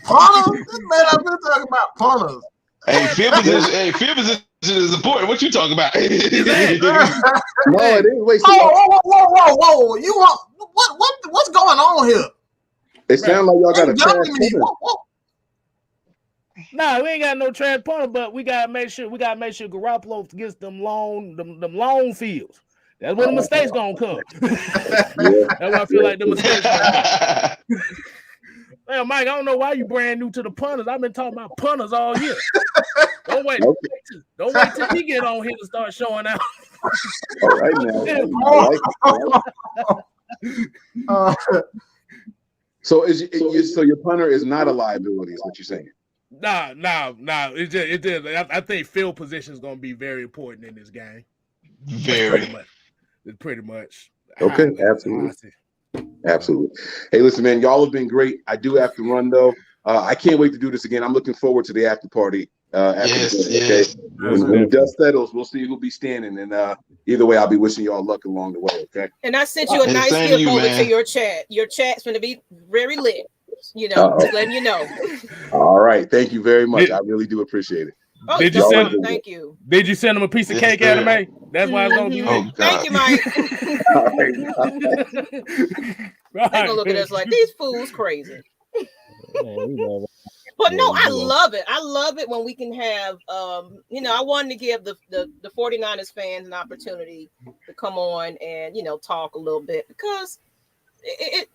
S2: Punters? This man, I've been talking about punters.
S5: Hey, field position is important. What you talking about?
S6: No, it is. Wait,
S2: whoa! You want what's going on here?
S6: It sounds like y'all got a trash punter.
S1: Nah, we ain't got no trash punter, but we gotta make sure Garoppolo gets them long fields. That's where the mistakes gonna come. That's why I feel like the mistakes gonna come. Man, Mike, I don't know why you brand new to the punters. I've been talking about punters all year. Don't wait till he get on here to start showing out.
S6: All right, now. So your punter is not a liability, is what you're saying?
S1: Nah. It just. I think field position is gonna be very important in this game. Pretty much.
S6: Okay, absolutely. Hey, listen, man, y'all have been great. I do have to run though. I can't wait to do this again. I'm looking forward to the after party.
S5: Yes.
S6: When the dust settles, we'll see who'll be standing. And either way, I'll be wishing y'all luck along the way. Okay.
S3: And I sent you a nice gift over to your chat. Your chat's going to be very lit. Just letting you know.
S6: All right. Thank you very much. I really do appreciate it.
S3: Oh, thank you.
S1: Did you send him a piece of cake, Anime? That's why it's gonna be lit.
S3: Thank you, Mike. They're gonna look at us like these fools crazy. But no, I love it. I love it when we can have I wanted to give the 49ers fans an opportunity to come on and talk a little bit because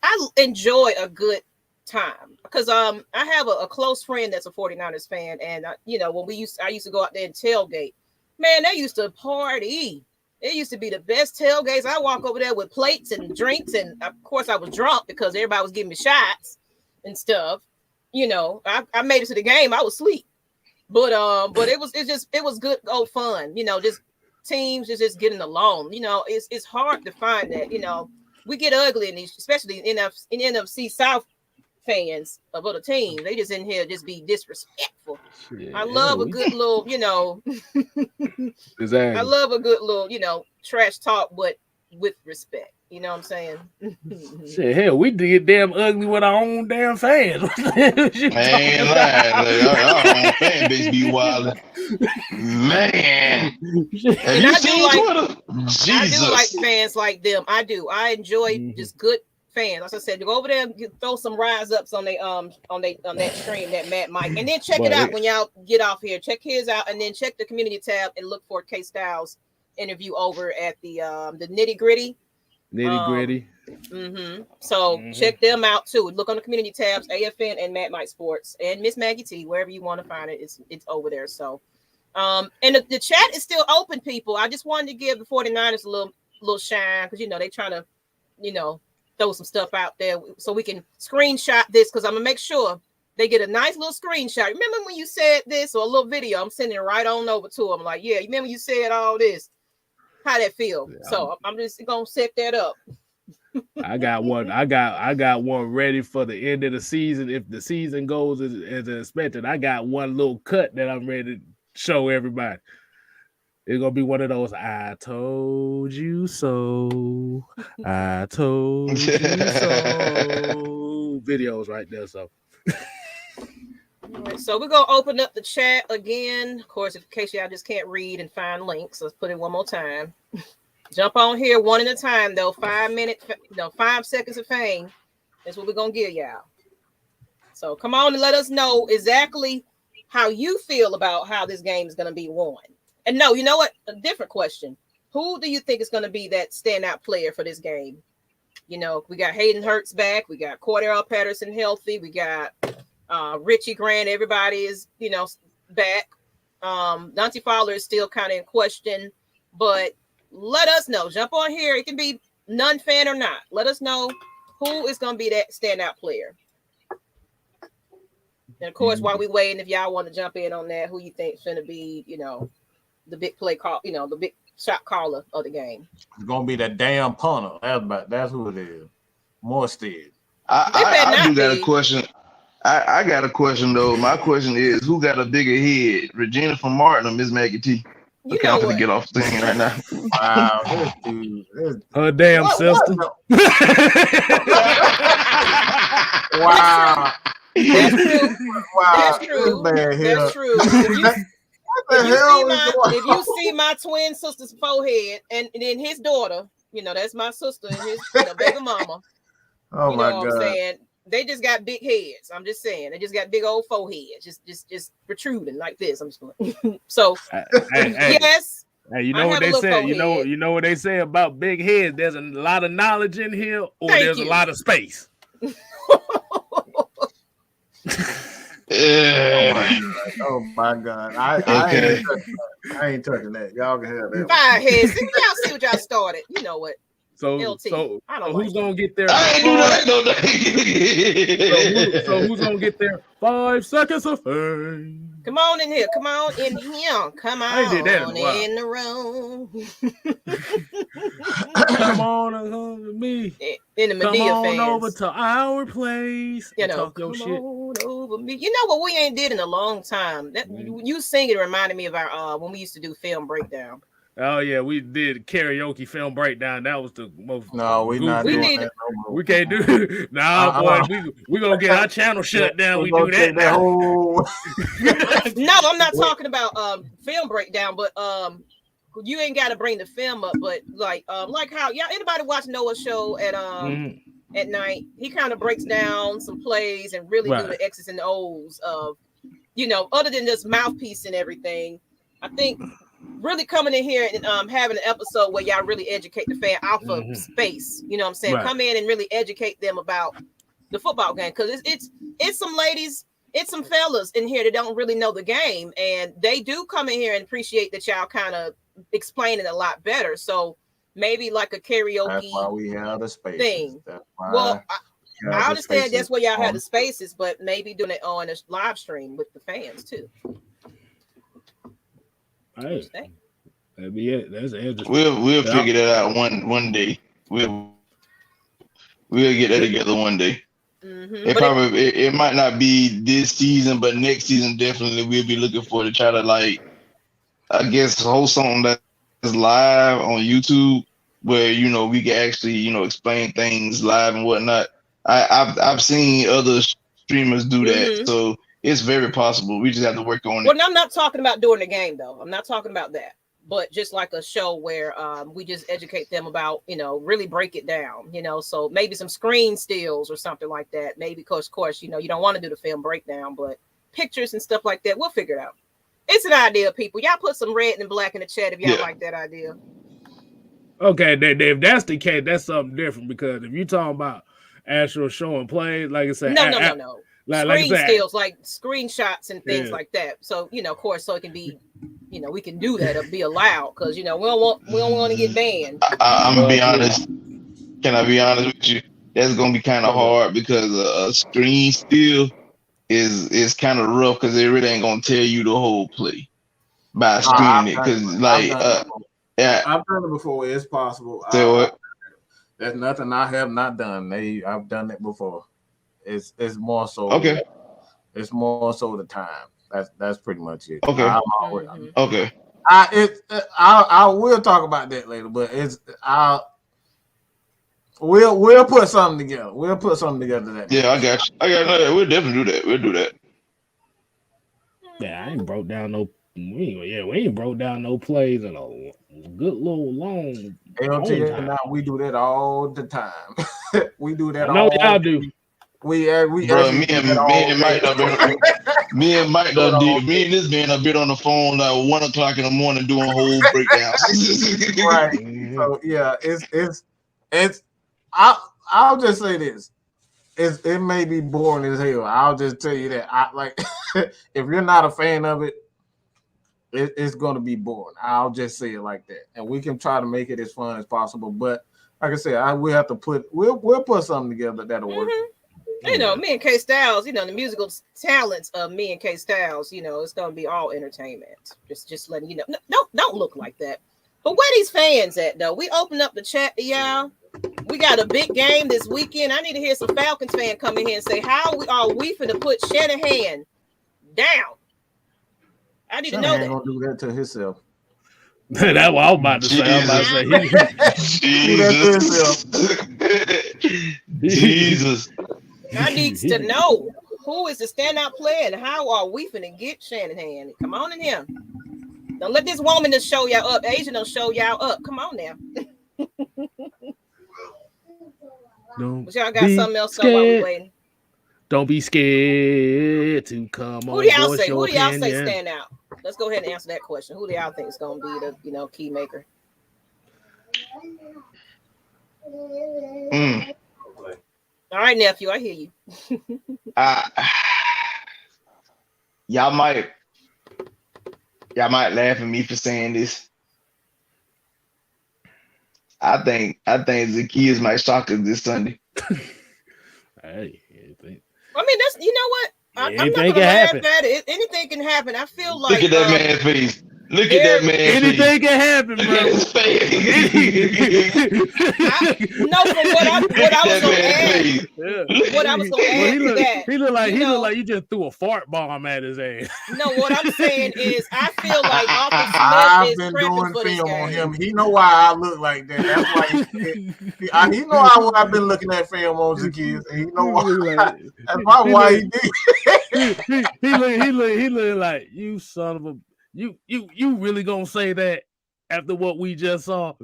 S3: I enjoy a good time because I have a close friend that's a 49ers fan, and when I used to go out there and tailgate, man, they used to party. It used to be the best tailgates. I walk over there with plates and drinks, and of course I was drunk because everybody was giving me shots and stuff. I made it to the game. I was asleep, but it was good old fun. Just teams just getting along. It's hard to find that. We get ugly in these, especially in NFC South fans of other teams. They just in here just be disrespectful. I love a good little,
S1: Exactly.
S3: I love a good little, trash talk, but with respect. You know what I'm saying?
S1: Shit, hell, we did damn ugly with our own damn fans.
S5: Man, our own fan base be wild. Man. Have you seen Twitter? Jesus.
S3: I do like fans like them. I do. I enjoy just good fans. Like I said, to go over there and throw some rise ups on that stream, that Matt Mike, and then check it out when y'all get off here. Check his out, and then check the community tab and look for K Styles interview over at the Nitty Gritty. So check them out too. Look on the community tabs, AFN and Matt Mike Sports and Miss Maggie T, wherever you want to find it, it's over there. So and the chat is still open, people. I just wanted to give the 49ers a little shine because they trying to throw some stuff out there so we can screenshot this because I'm gonna make sure they get a nice little screenshot. Remember when you said this, or a little video? I'm sending it right on over to them. Like, yeah, you remember you said all this? How that feel? Yeah. So I'm just gonna set that up.
S1: I got one ready for the end of the season. If the season goes as expected, I got one little cut that I'm ready to show everybody. It's gonna be one of those "I told you so, I told you so" videos right there. So,
S3: all right, so we're gonna open up the chat again. Of course, in case y'all just can't read and find links, let's put it one more time. Jump on here one at a time, though. 5 minutes, 5 seconds of fame. That's what we're gonna give y'all. So come on and let us know exactly how you feel about how this game is gonna be won. And no, you know what? A different question. Who do you think is going to be that standout player for this game? We got Hayden Hurts back. We got Cordell Patterson healthy. We got Richie Grant. Everybody is, back. Dante Fowler is still kind of in question. But let us know. Jump on here. It can be non-fan or not. Let us know who is going to be that standout player. And, of course, while we waiting, if y'all want to jump in on that, who you think is going to be, the big play call, the big shot caller of the game.
S2: It's gonna be that damn punter. That's who it is. Morstead.
S5: I do got a question. I got a question though. My question is, who got a bigger head, Regina from Martin or Miss Maggie T?
S3: You
S5: Okay,
S3: know
S5: I'm gonna
S3: what?
S5: get off singing right now.
S2: Wow, this dude.
S1: Her damn sister.
S2: Wow.
S3: That's true.
S2: Wow.
S3: That's true. That's true. If you see my twin sister's forehead and then his daughter, that's my sister and his baby mama.
S2: Oh
S3: you
S2: my
S3: know
S2: God.
S3: what I'm saying? They just got big heads. I'm just saying. They just got big old foreheads, just protruding like this. I'm just going. So yes.
S1: Hey, you know what they said? You know what they say about big heads? There's a lot of knowledge in here, or there's a lot of space.
S2: Oh my God. I ain't touching that. Y'all can have that.
S3: Five heads. Y'all see what y'all started. You know what?
S1: So who's gonna get there?
S5: I ain't do that no.
S1: So who's gonna get there? 5 seconds of fame.
S3: Come on in here. Come on in here. Come on in the room.
S1: Come on over me.
S3: In the Medea
S1: Come on
S3: fans.
S1: over to our place.
S3: Talk your shit. On over me. You know what we ain't did in a long time. That you singing reminded me of our when we used to do film breakdown.
S1: Oh yeah, we did karaoke film breakdown. That was the most.
S2: No, we not doing that. No,
S1: we can't do. Nah, boy, we gonna get our channel shut down. We do that now.
S3: No, I'm not talking about film breakdown, but you ain't got to bring the film up. But like how anybody watch Noah's show at night? He kind of breaks down some plays and really do the X's and O's of other than just mouthpiece and everything. I think. Really coming in here and having an episode where y'all really educate the fan off of space. You know what I'm saying? Right. Come in and really educate them about the football game because it's some ladies, it's some fellas in here that don't really know the game, and they do come in here and appreciate that y'all kind of explain it a lot better. So maybe like a karaoke.
S2: That's why we have the spaces.
S3: Thing. Well, I understand that's where y'all have the spaces, but maybe doing it on a live stream with the fans too.
S1: Hey, that'd be it. That's interesting.
S5: We'll figure that out one day. We'll get that together one day. Mm-hmm. It might not be this season, but next season definitely we'll be looking for to try to host something that's live on YouTube where we can actually explain things live and whatnot. I've seen other streamers do that, so. It's very possible. We just have to work on it.
S3: Well, I'm not talking about during the game, though. I'm not talking about that. But just like a show where we just educate them about, really break it down, So maybe some screen stills or something like that. Maybe, of course, you don't want to do the film breakdown, but pictures and stuff like that, we'll figure it out. It's an idea, people. Y'all put some red and black in the chat if y'all like that idea.
S1: Okay, if that's the case, that's something different because if you're talking about actual showing plays, like I said,
S3: no. Screen stills, like screenshots and things like that. So of course, so it can be, we can do that. It'll be allowed because we don't want to get banned.
S5: I'm gonna be honest. Can I be honest with you? That's gonna be kind of hard because a screen still is kind of rough because it really ain't gonna tell you the whole play by screening it. Because
S2: I've done it before. It's possible. That's nothing I have not done. I've done it before. It's more so
S5: okay.
S2: It's more so the time. That's pretty much it.
S5: Okay. Okay.
S2: I will talk about that later, but we'll put something together. We'll put something together that.
S5: Yeah, I got you. We'll definitely do that. We'll do that.
S1: Yeah, I ain't broke down no. We ain't broke down no plays in a good little long.
S2: Now we do that all the time. We do that.
S1: I know y'all do.
S5: Me and Mike me and this man have been on the phone like 1:00 in the morning doing whole breakdowns.
S2: Right. So yeah, it's I'll just say this. It may be boring as hell. I'll just tell you that. If you're not a fan of it, it's gonna be boring. I'll just say it like that. And we can try to make it as fun as possible. But like I said, we'll have to we'll put something together that'll work.
S3: Me and K Styles, the musical talents of me and K Styles, it's gonna be all entertainment. Just letting you know. Don't look like that. But where these fans at though? We open up the chat to y'all. We got a big game this weekend. I need to hear some Falcons fan come in here and say, how are we finna put Shanahan down? I need to know that.
S2: Gonna do that to himself.
S1: That's what I was about to say. I was about
S5: to say Jesus.
S3: I need to know who is the standout player and how are we finna get Shanahan. Come on in here. Don't let this woman just show y'all up. Asian don't show y'all up. Come on now. But y'all got something else while we waiting.
S1: Don't be scared to come on.
S3: Who do y'all say? Who do y'all say stand out? Let's go ahead and answer that question. Who do y'all think is going to be the key maker? All right, nephew, I hear you.
S5: Y'all might laugh at me for saying this. I think Zacchaeus might shock us this Sunday.
S1: Hey,
S3: I mean, that's what. I'm not gonna laugh at it. Anything can happen. I feel like
S5: look at that man's face. Look at that man.
S1: Anything can happen, bro.
S3: What I was gonna add to that.
S1: He look like you just threw a fart bomb at his ass.
S3: No, what I'm saying is I feel like
S2: I've been doing film on him. He know why I look like that. That's why he know I've been looking at film on the kids. He know why. That's why he did.
S1: He look like you son of a. You really gonna say that after what we just saw?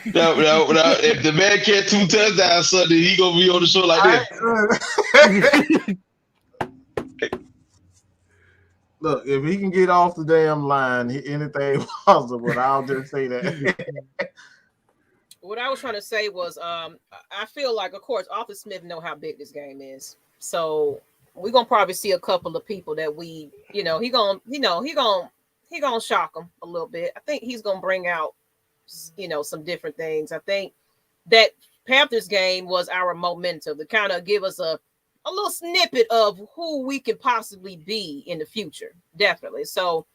S5: No, if the man catch 2 touchdowns Sunday, he gonna be on the show like
S2: that. Look, if he can get off the damn line, anything possible. I'll just say that.
S3: What I was trying to say was, I feel like, of course, Arthur Smith know how big this game is, so we're gonna probably see a couple of people that he gonna shock them a little bit. I think he's gonna bring out, some different things. I think that Panthers game was our momentum to kind of give us a little snippet of who we could possibly be in the future. Definitely. So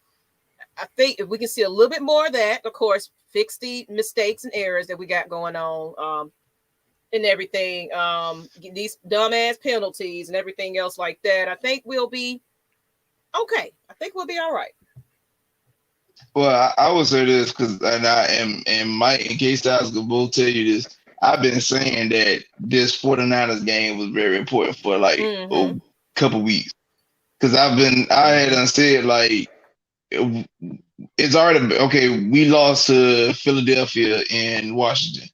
S3: I think if we can see a little bit more of that, of course, fix the mistakes and errors that we got going on, and everything, these dumbass penalties and everything else like that, I think we'll be okay. I think we'll be all right.
S5: Well, I would say this because, and Mike and K-Styles could both tell you this. I've been saying that this 49ers game was very important for like a couple weeks because I had said like it's already okay. We lost to Philadelphia and Washington.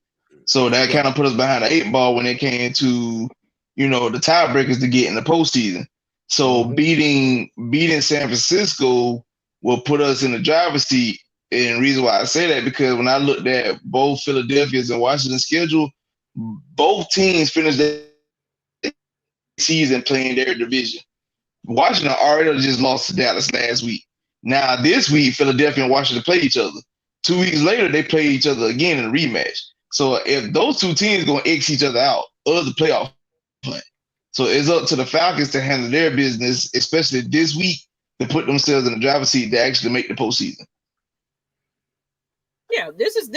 S5: So that kind of put us behind the 8 ball when it came to, the tiebreakers to get in the postseason. So beating San Francisco will put us in the driver's seat. And the reason why I say that, because when I looked at both Philadelphia's and Washington's schedule, both teams finished their season playing their division. Washington already just lost to Dallas last week. Now this week, Philadelphia and Washington play each other. 2 weeks later, they play each other again in a rematch. So if those two teams going to X each other out of the playoff play, so it's up to the Falcons to handle their business, especially this week, to put themselves in the driver's seat to actually make the postseason.
S3: Yeah, this is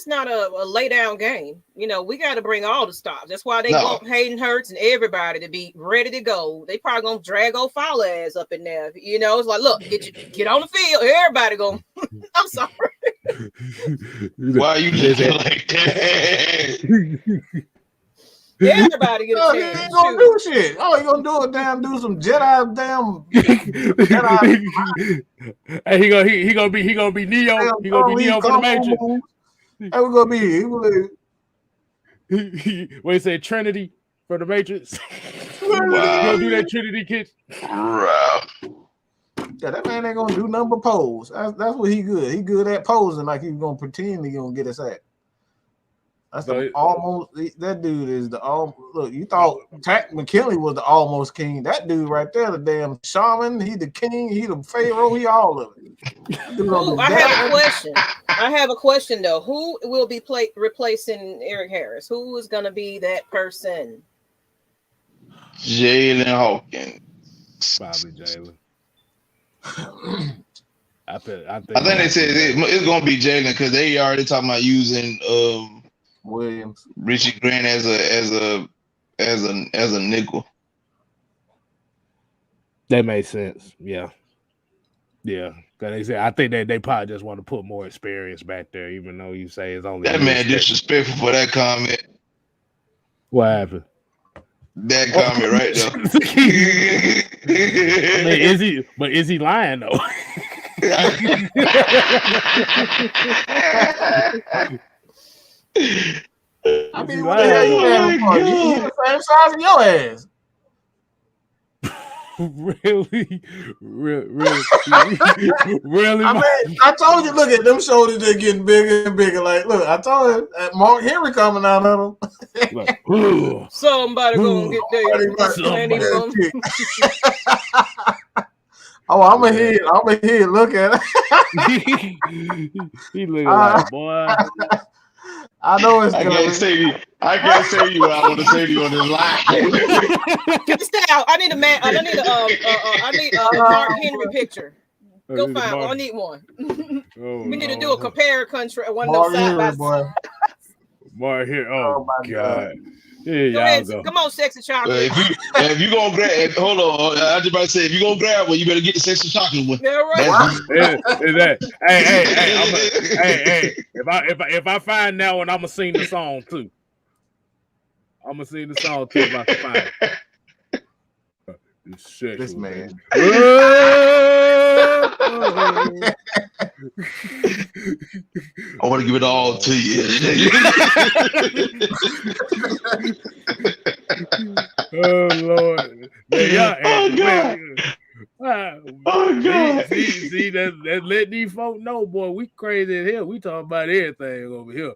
S3: not a lay down game. We got to bring all the stops. That's why they want Hayden Hurts and everybody to be ready to go. They probably gonna drag old Fowler ass up in there. It's like, look, get on the field. Everybody going. I'm sorry.
S5: Why are you looking like that?
S3: Everybody get a chance.
S2: He ain't gonna do shit. All he gonna do is do some Jedi Jedi.
S1: Hey, he gonna be Neo. He gonna be Neo for the Matrix.
S2: That was gonna be.
S1: What you say, Trinity for the Matrix?
S5: Wow.
S1: He gonna do that Trinity kid.
S5: Wow.
S2: Yeah, that man ain't gonna do nothing but pose. That's what he good. He good at posing like he's gonna pretend he gonna get us at. That's that dude is the look. You thought McKinley was the almost king. That dude right there, the damn shaman. He the king. He the pharaoh. He all of it.
S3: I have a question though. Who will be replacing Eric Harris? Who is gonna be that person?
S5: Jalen Hawkins.
S1: Probably Jalen. I think
S5: they said it's gonna be Jalen because they already talking about using
S2: Williams.
S5: Richie Grant as a nickel.
S1: That makes sense. Yeah. Yeah. Cause they said I think that they probably just want to put more experience back there, even though you say it's only
S5: That man disrespectful for that comment.
S1: What happened?
S5: That comment right there.
S1: I mean, is he lying though?
S2: I mean, what the hell you having for? He the same size as your ass.
S1: Really?
S2: I mean, I told you, look at them shoulders, they're getting bigger and bigger. Like, look, I told you, Mark Henry coming out of them.
S1: Like,
S3: somebody gonna get there.
S2: Oh, I'm a head. Look at it.
S1: He looking like, boy.
S2: I know it's.
S5: I can't say you what I want to say to you on this line.
S3: I need a man. I need a Mark Henry picture. Go find one. I need one. We need to do a compare country. One of those side by side.
S1: Mark here. Oh my God.
S3: Yeah, go ahead. Come on, sexy chocolate.
S5: If you gonna grab, hold on. I was just about to say, if you gonna grab one, you better get the sexy chocolate one.
S3: Yeah, right.
S1: Hey. If I find that one, I'm gonna sing the song too. If I can find it.
S2: This man.
S5: I want to give it all to you.
S1: Oh Lord! Oh God! See, that's letting these folk know, boy. We crazy as hell. We talking about everything over here.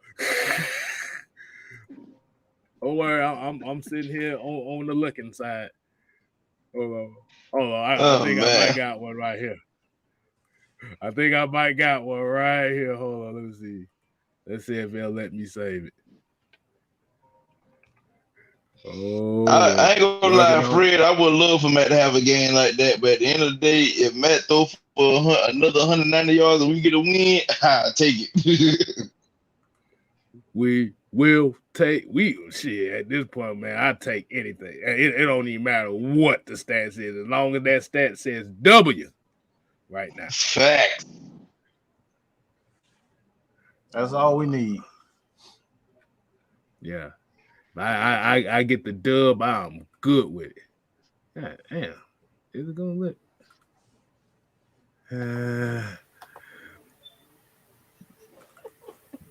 S1: Don't worry, I'm sitting here on the looking side. Hold on. I think I might got one right here. Hold on, let me see. Let's see if they'll let me save it. Oh,
S5: I ain't gonna lie, Fred. I would love for Matt to have a game like that, but at the end of the day, if Matt throw for another 190 yards and we get a win, I'll take it.
S1: We will take at this point, man. I take anything. It don't even matter what the stats is, as long as that stat says W right now.
S5: Fact.
S2: That's all we need.
S1: Yeah. I get the dub. I'm good with it. God damn. Is it gonna let?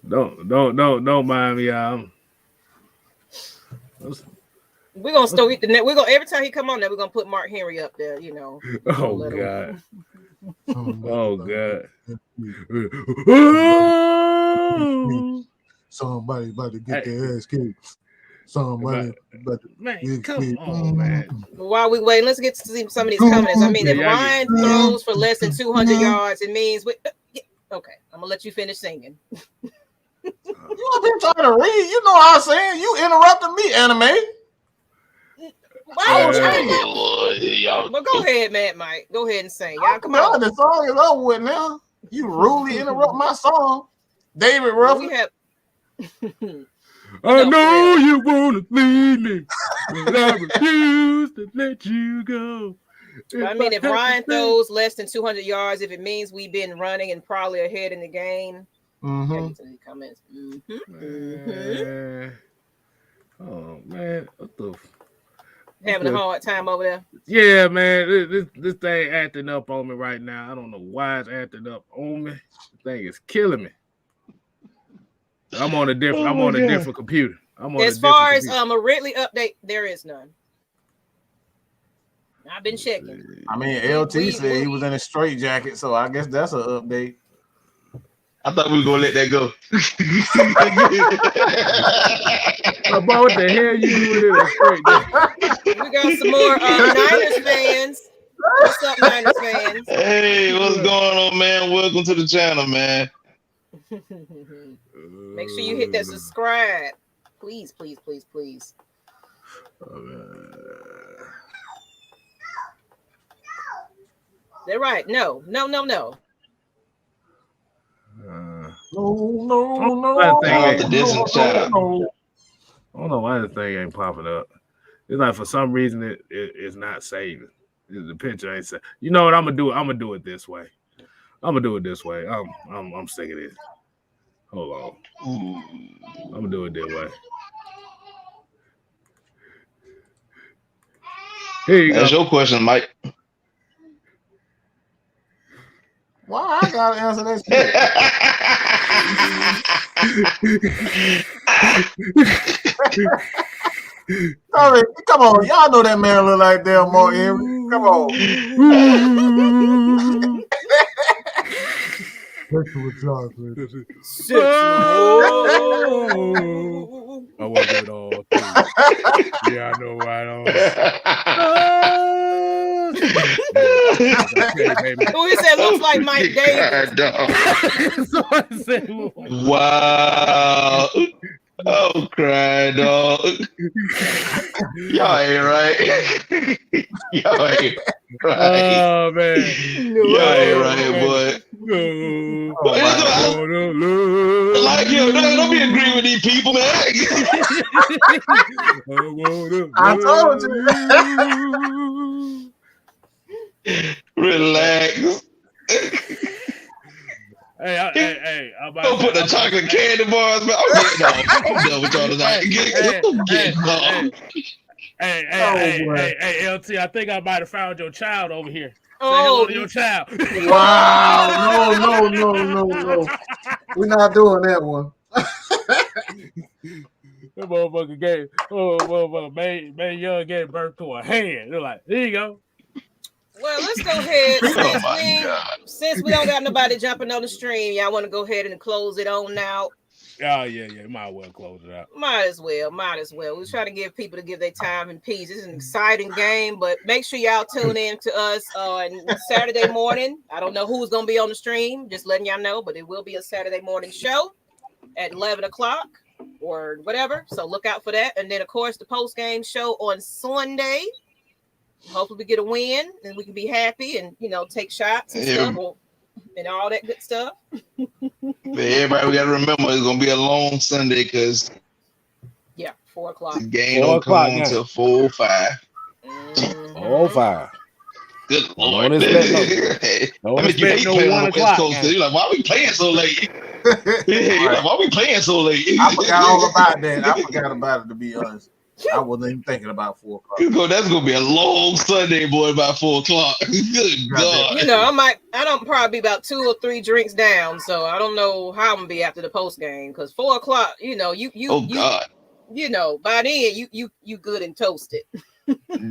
S1: Don't mind me, y'all.
S3: We're gonna still eat the net. We're gonna every time he come on there, we're gonna put Mark Henry up there, you know.
S1: Oh God. Oh God.
S2: Somebody about to get their ass kicked. Somebody about to
S1: man, come on, man.
S3: While we wait, let's get to see some of these comments. I mean, if Ryan throws for less than 200 yards, it means okay. I'm gonna let you finish singing.
S2: You have been trying to read. You know what I'm saying? You interrupted me, anime.
S3: Well, go ahead, Mike. Go ahead and sing. Y'all, come on.
S2: The song is over with now. You rudely interrupt my song. David Ruffin.
S1: I know you want to leave me, but I refuse to let you go.
S3: I mean, if Ryan throws less than 200 yards, if it means we've been running and probably ahead in the game. Comments.
S1: Oh man, what the?
S3: Having a hard time over there.
S1: Yeah, man, this thing acting up on me right now. I don't know why it's acting up on me. This thing is killing me. I'm on a different computer.
S3: As far as a Ridley update, there is none. I've been checking.
S2: I mean, LT said he was in a straight jacket, so I guess that's an update.
S5: I thought we were gonna let that go.
S1: About what the hell you doing in a straight jacket?
S3: We got some more Niners fans. What's up, Niners fans?
S5: Hey, what's going on, man? Welcome to the channel, man.
S3: Make sure you hit that subscribe. Please. They're right. No.
S2: No.
S5: Shout out to Distance Child.
S1: I don't know why this thing ain't popping up. It's like for some reason it's not saving. The picture ain't saved. You know what I'm gonna do? I'm gonna do it this way. I'm sick of this. Hold on. I'm gonna do it this way. Here you
S5: That's
S1: go.
S5: your question, Mike.
S2: Why I gotta answer that shit? Come on, y'all know that man look like Delmore Henry. Come on. Sexual chocolate.
S1: I want to do it all too. Yeah, I know right on. Okay, baby.
S3: Who he said looks like Mike Davis.
S5: Wow. Oh, cry, dog. Y'all ain't right. Y'all ain't right.
S1: Oh, man.
S5: Y'all ain't right, boy. Like you, don't be agreeing with these people, man.
S2: I told you.
S5: Relax.
S1: Hey, I'm
S5: Don't put the chocolate candy bars, man. I'm getting off. I'm done with y'all tonight.
S1: Hey, LT, I think I might have found your child over here.
S3: Oh,
S1: say hello to your child.
S2: Wow. No. We're not doing that one.
S1: That motherfucker made Young gave birth to a hand. They're like, there you go.
S3: Well, let's go ahead. Since we don't got nobody jumping on the stream, y'all want to go ahead and close it on now?
S1: Oh, yeah. Might as well close it out.
S3: Might as well. We're trying to give people to give their time in peace. It's an exciting game, but make sure y'all tune in to us on Saturday morning. I don't know who's going to be on the stream, just letting y'all know, but it will be a Saturday morning show at 11 o'clock or whatever. So look out for that. And then, of course, the post-game show on Sunday. Hopefully we get a win and we can be happy and, take shots and stuff and all that good stuff.
S5: But everybody, we got to remember it's going to be a long Sunday because
S3: 4 o'clock.
S5: The game don't come on until 4:05.
S1: 4:05.
S5: Good Lord.
S1: Don't expect no 1 o'clock.
S5: You're like, why are we playing so late? Like, why are we playing so late?
S2: I forgot all about that. I forgot about it, to be honest. I wasn't even thinking about 4 o'clock.
S5: That's gonna be a long Sunday, boy. By 4 o'clock. Good God.
S3: I don't probably be about 2 or 3 drinks down, so I don't know how I'm gonna be after the post game. Because 4 o'clock,
S5: God.
S3: By then you good and toasted.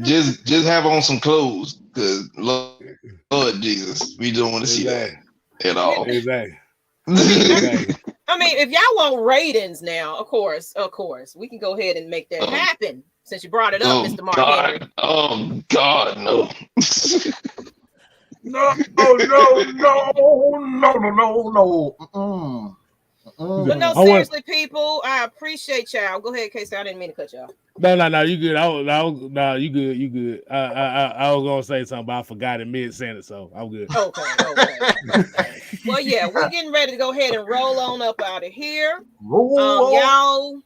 S5: just have on some clothes, because Lord Jesus, we don't want to see that at all.
S1: Exactly.
S3: I mean, if y'all want ratings now, of course, we can go ahead and make that happen. Since you brought it up, Mr. Mark Henry.
S5: Oh God, no.
S2: No.
S3: But no, seriously, people, I appreciate y'all. Go ahead, Casey. I didn't mean to cut y'all.
S1: No, you good. You good. I was gonna say something, but I forgot it mid-sentence, so I'm good.
S3: Okay. Well, yeah, we're getting ready to go ahead and roll on up out of here. Y'all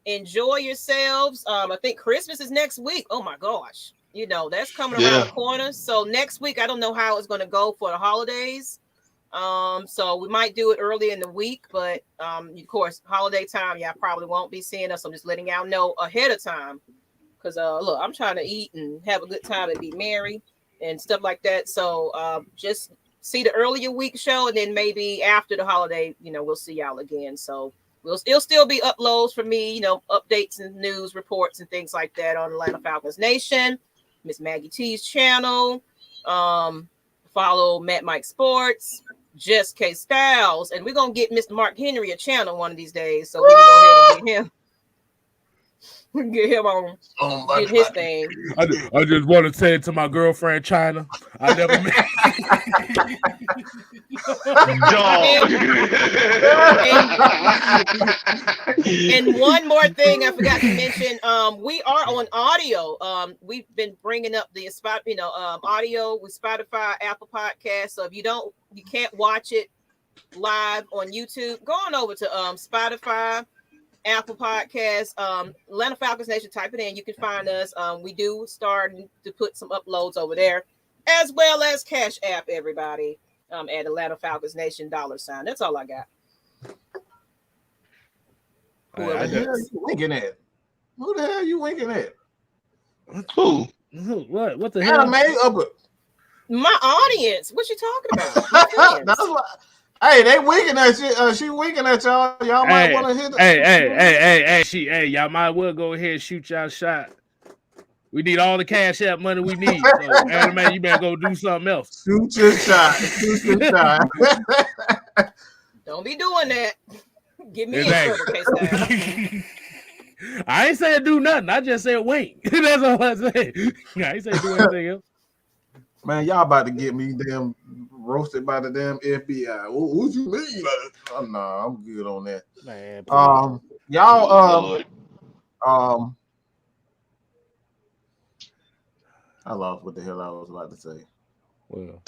S3: enjoy yourselves. I think Christmas is next week. Oh my gosh, that's coming around the corner. So next week, I don't know how it's going to go for the holidays. So we might do it early in the week, but of course, holiday time, y'all probably won't be seeing us. I'm just letting y'all know ahead of time, because look, I'm trying to eat and have a good time and be merry and stuff like that. So just see the earlier week show, and then maybe after the holiday, we'll see y'all again. So it'll still be uploads for me, updates and news reports and things like that on Atlanta Falcons Nation, Miss Maggie T's channel. Follow Matt Mike Sports, Just K Styles, and we're gonna get Mr. Mark Henry a channel one of these days, so we can go ahead and get him. We can get him on get his thing.
S1: I just want to say it to my girlfriend China. I never met.
S3: And one more thing I forgot to mention. We are on audio. We've been bringing up the spot, audio with Spotify, Apple Podcasts. So if you can't watch it live on YouTube, go on over to Spotify, Apple Podcasts, Atlanta Falcons Nation. Type it in. You can find us. We do start to put some uploads over there, as well as Cash App, everybody, at Atlanta Falcons Nation $. That's all I got.
S2: Whoever the hell you winking at? Who the hell you winking at?
S5: Who?
S1: What the hell?
S3: My audience. What you talking about?
S2: That's what, hey, they winking at you. She winking at y'all. Y'all might want to hit it.
S1: Hey, y'all might well go ahead and shoot y'all shot. We need all the Cash App money we need. So, Anime, you better go do something else.
S2: Shoot your shot. Shoot your shot.
S3: Don't be doing that. Give me a trouble, K-Style.
S1: I ain't saying do nothing. I just said wait. That's all I said. I ain't saying do anything else.
S2: Man, y'all about to get me damn roasted by the damn FBI. What you mean? Oh, no, I'm good on that.
S1: Man,
S2: y'all, I lost what the hell I was about to say.
S1: Well,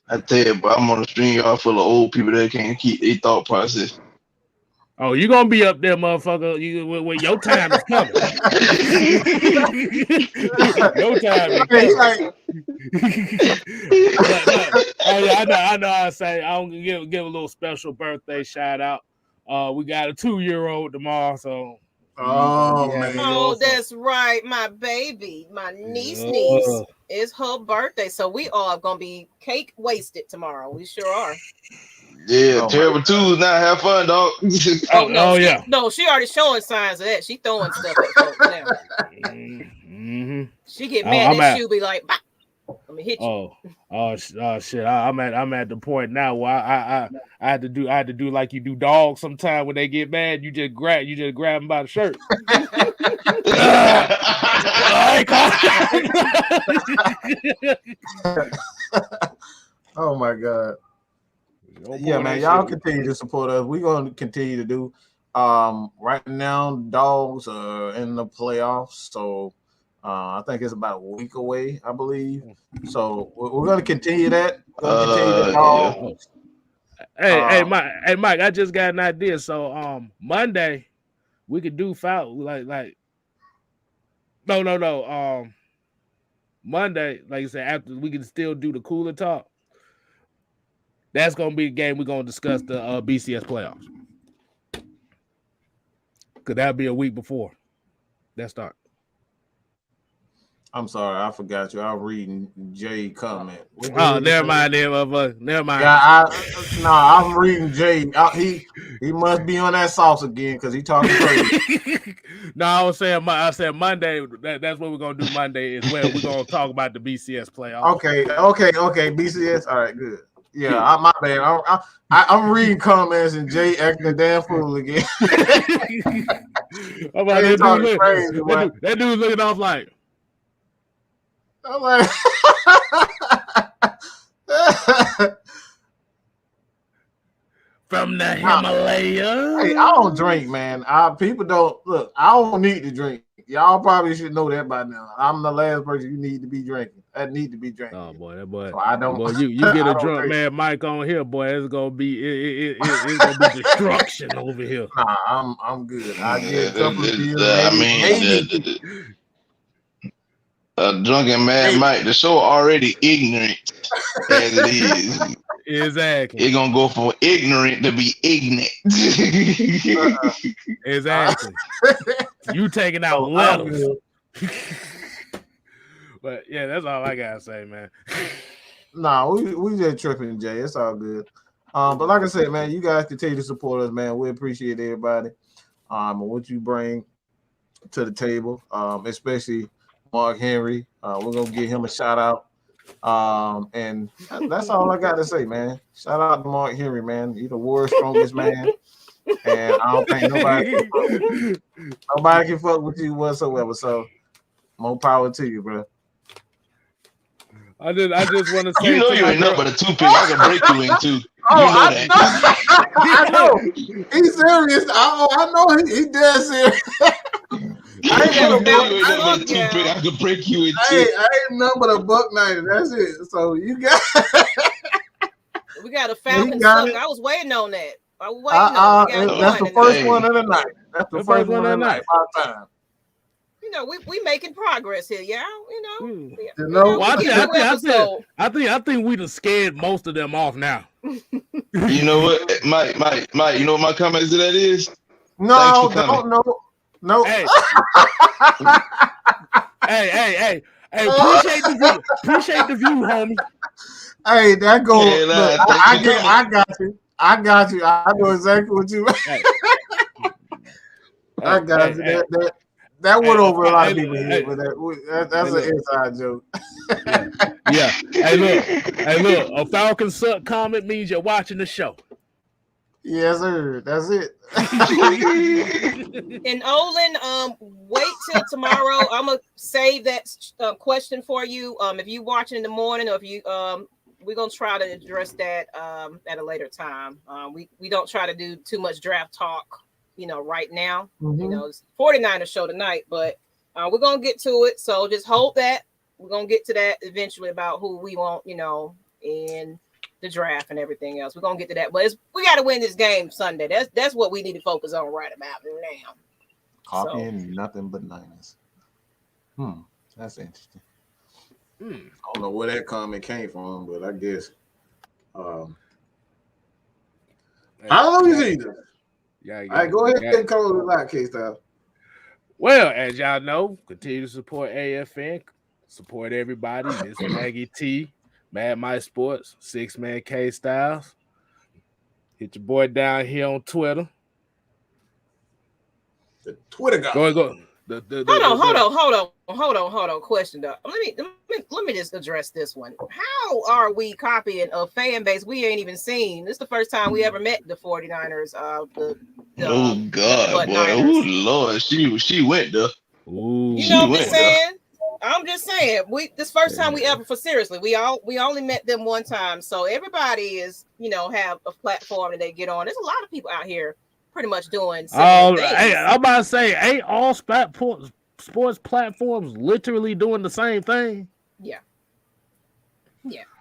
S5: I tell you, but I'm on the stream, y'all full of old people that can't keep their thought process.
S1: Oh, you gonna be up there, motherfucker. When your time is coming. Your time is coming. I know. I say I'm gonna give a little special birthday shout out. We got a 2-year-old tomorrow, so.
S3: Oh, that's right. My baby, my niece. It's her birthday, so we all gonna be cake wasted tomorrow. We sure are.
S5: Yeah, terrible twos. Now have fun, dog.
S1: Yeah.
S3: No, she already showing signs of that. She throwing stuff at folks now.
S1: Mm-hmm.
S3: She get mad and she'll be like, bah, "Let me hit you."
S1: Oh shit! I'm at the point now where I had to do like you do dogs sometimes when they get mad. You just grab them by the shirt.
S2: Oh my God. Yeah, man, y'all continue to support us. We're going to continue to do. Right now, dogs are in the playoffs, so I think it's about a week away, I believe. So we're going to continue that. We're going to continue the dogs.
S1: Hey, Mike, I just got an idea. So Monday we could do like no. Monday, like you said, after we can still do the cooler talk. That's gonna be a game we're gonna discuss the BCS playoffs. Cause that'll be a week before that start.
S2: I'm sorry, I forgot you. I was reading Jay comment.
S1: Never mind, never mind.
S2: Yeah, I'm reading Jay. He must be on that sauce again because he talking crazy.
S1: No, I said Monday. That's what we're gonna do Monday as well. We're gonna talk about the BCS playoffs.
S2: Okay. BCS. All right, good. Yeah, my bad. I'm reading comments and Jay acting a damn fool again.
S1: That dude's looking off like.
S2: I'm like,
S1: from the Himalayas.
S2: Hey, I don't drink, man. People don't look. I don't need to drink. Y'all probably should know that by now. I'm the last person you need to be drinking. I need to be drinking.
S1: Oh boy, that boy.
S2: So I don't.
S1: Boy, you get a drunk man, Mike, on here, boy. It's gonna be it's gonna be destruction over here.
S2: Nah, I'm good. I get a couple of beers.
S5: A drunken man, Mike. The show already ignorant as it is.
S1: Exactly.
S5: It's gonna go from ignorant to be ignorant.
S1: Exactly. You taking out letters. But yeah, that's all I gotta say, man.
S2: Nah, we just tripping, Jay. It's all good. But like I said, man, you guys continue to support us, man. We appreciate everybody. And what you bring to the table, especially Mark Henry. We're gonna give him a shout out. And that's all I got to say, man. Shout out to Mark Henry, man. He's the world's strongest man. And I don't think nobody can fuck with you whatsoever. So more power to you, bro.
S1: I just want to say,
S5: you know you ain't nothing but a toothpick. I can break you in two.
S2: I know. He's serious. I know he dead serious. I
S5: could break you in two.
S2: I ain't nothing but a $1.90. That's it. So you got.
S3: We got a Falcons
S2: got
S3: suck.
S2: it.
S3: I was waiting on that. I was waiting on it. We got
S2: That's
S3: one
S2: the first
S3: tonight.
S2: one of the night. That's the first one of the night. About time.
S3: You know, we making progress here, y'all. You know,
S2: You know,
S1: Well,
S3: we get two episodes.
S1: I think we done scared most of them off now.
S5: You know what, Mike, you know what my comment to that is?
S2: No,
S5: Thanks for coming.
S2: no.
S1: Hey. hey, appreciate the view, homie.
S2: Hey, that goes.
S5: Yeah,
S2: Look, I got you. I know exactly what you mean. I got you. That went over a lot of people here, but that's an inside joke.
S1: Yeah. Hey, look. A Falcon suck comment means you're watching the show.
S2: Yes, sir. That's it.
S3: And Olin, wait till tomorrow. I'm gonna save that question for you. If you watching in the morning, or if you we're gonna try to address that at a later time. We don't try to do too much draft talk, you know, right now.
S2: Mm-hmm.
S3: You know, it's 49ers show tonight, but we're gonna get to it. So just hold that. We're gonna get to that eventually about who we want, you know, in the draft and everything else. We're gonna get to that, but we got to win this game Sunday. That's what we need to focus on right about now.
S2: Copying nothing but Niners. That's interesting. I don't know where that comment came from, but I guess. How long is it?
S1: Yeah.
S2: All right, go ahead and close it out, K-Style.
S1: Well, as y'all know, continue to support AFN, support everybody. Miss Maggie T, Mad Mike Sports, 6-Man K Styles. Hit your boy down here on Twitter.
S2: The Twitter guy.
S1: Go.
S3: Hold on. Question though. Let me just address this one. How are we copying a fan base we ain't even seen? This is the first time we ever met the 49ers.
S5: Oh God, boy! Oh Lord, she went there.
S3: You know what I'm saying? I'm just saying, this first time we ever, for seriously, we only met them one time. So everybody is, you know, have a platform that they get on. There's a lot of people out here pretty much doing similar things.
S1: Hey, I'm about to say, ain't all sports platforms literally doing the same thing?
S3: Yeah.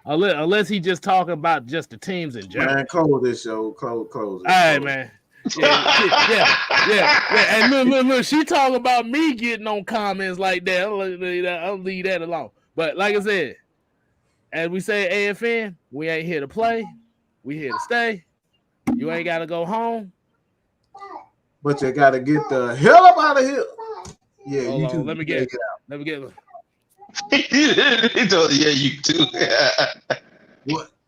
S1: Unless he just talking about just the teams in general.
S2: Man, close this show. Close it.
S1: All right, man. Yeah. And look, she talking about me getting on comments like that. I'll leave that alone. But like I said, as we say AFN, we ain't here to play. We here to stay. You ain't got to go home.
S2: But you got to get the hell up out of here. Yeah,
S1: Hold
S2: you
S1: on,
S2: too.
S1: Let me get it.
S5: He told you, yeah, you too.
S2: What?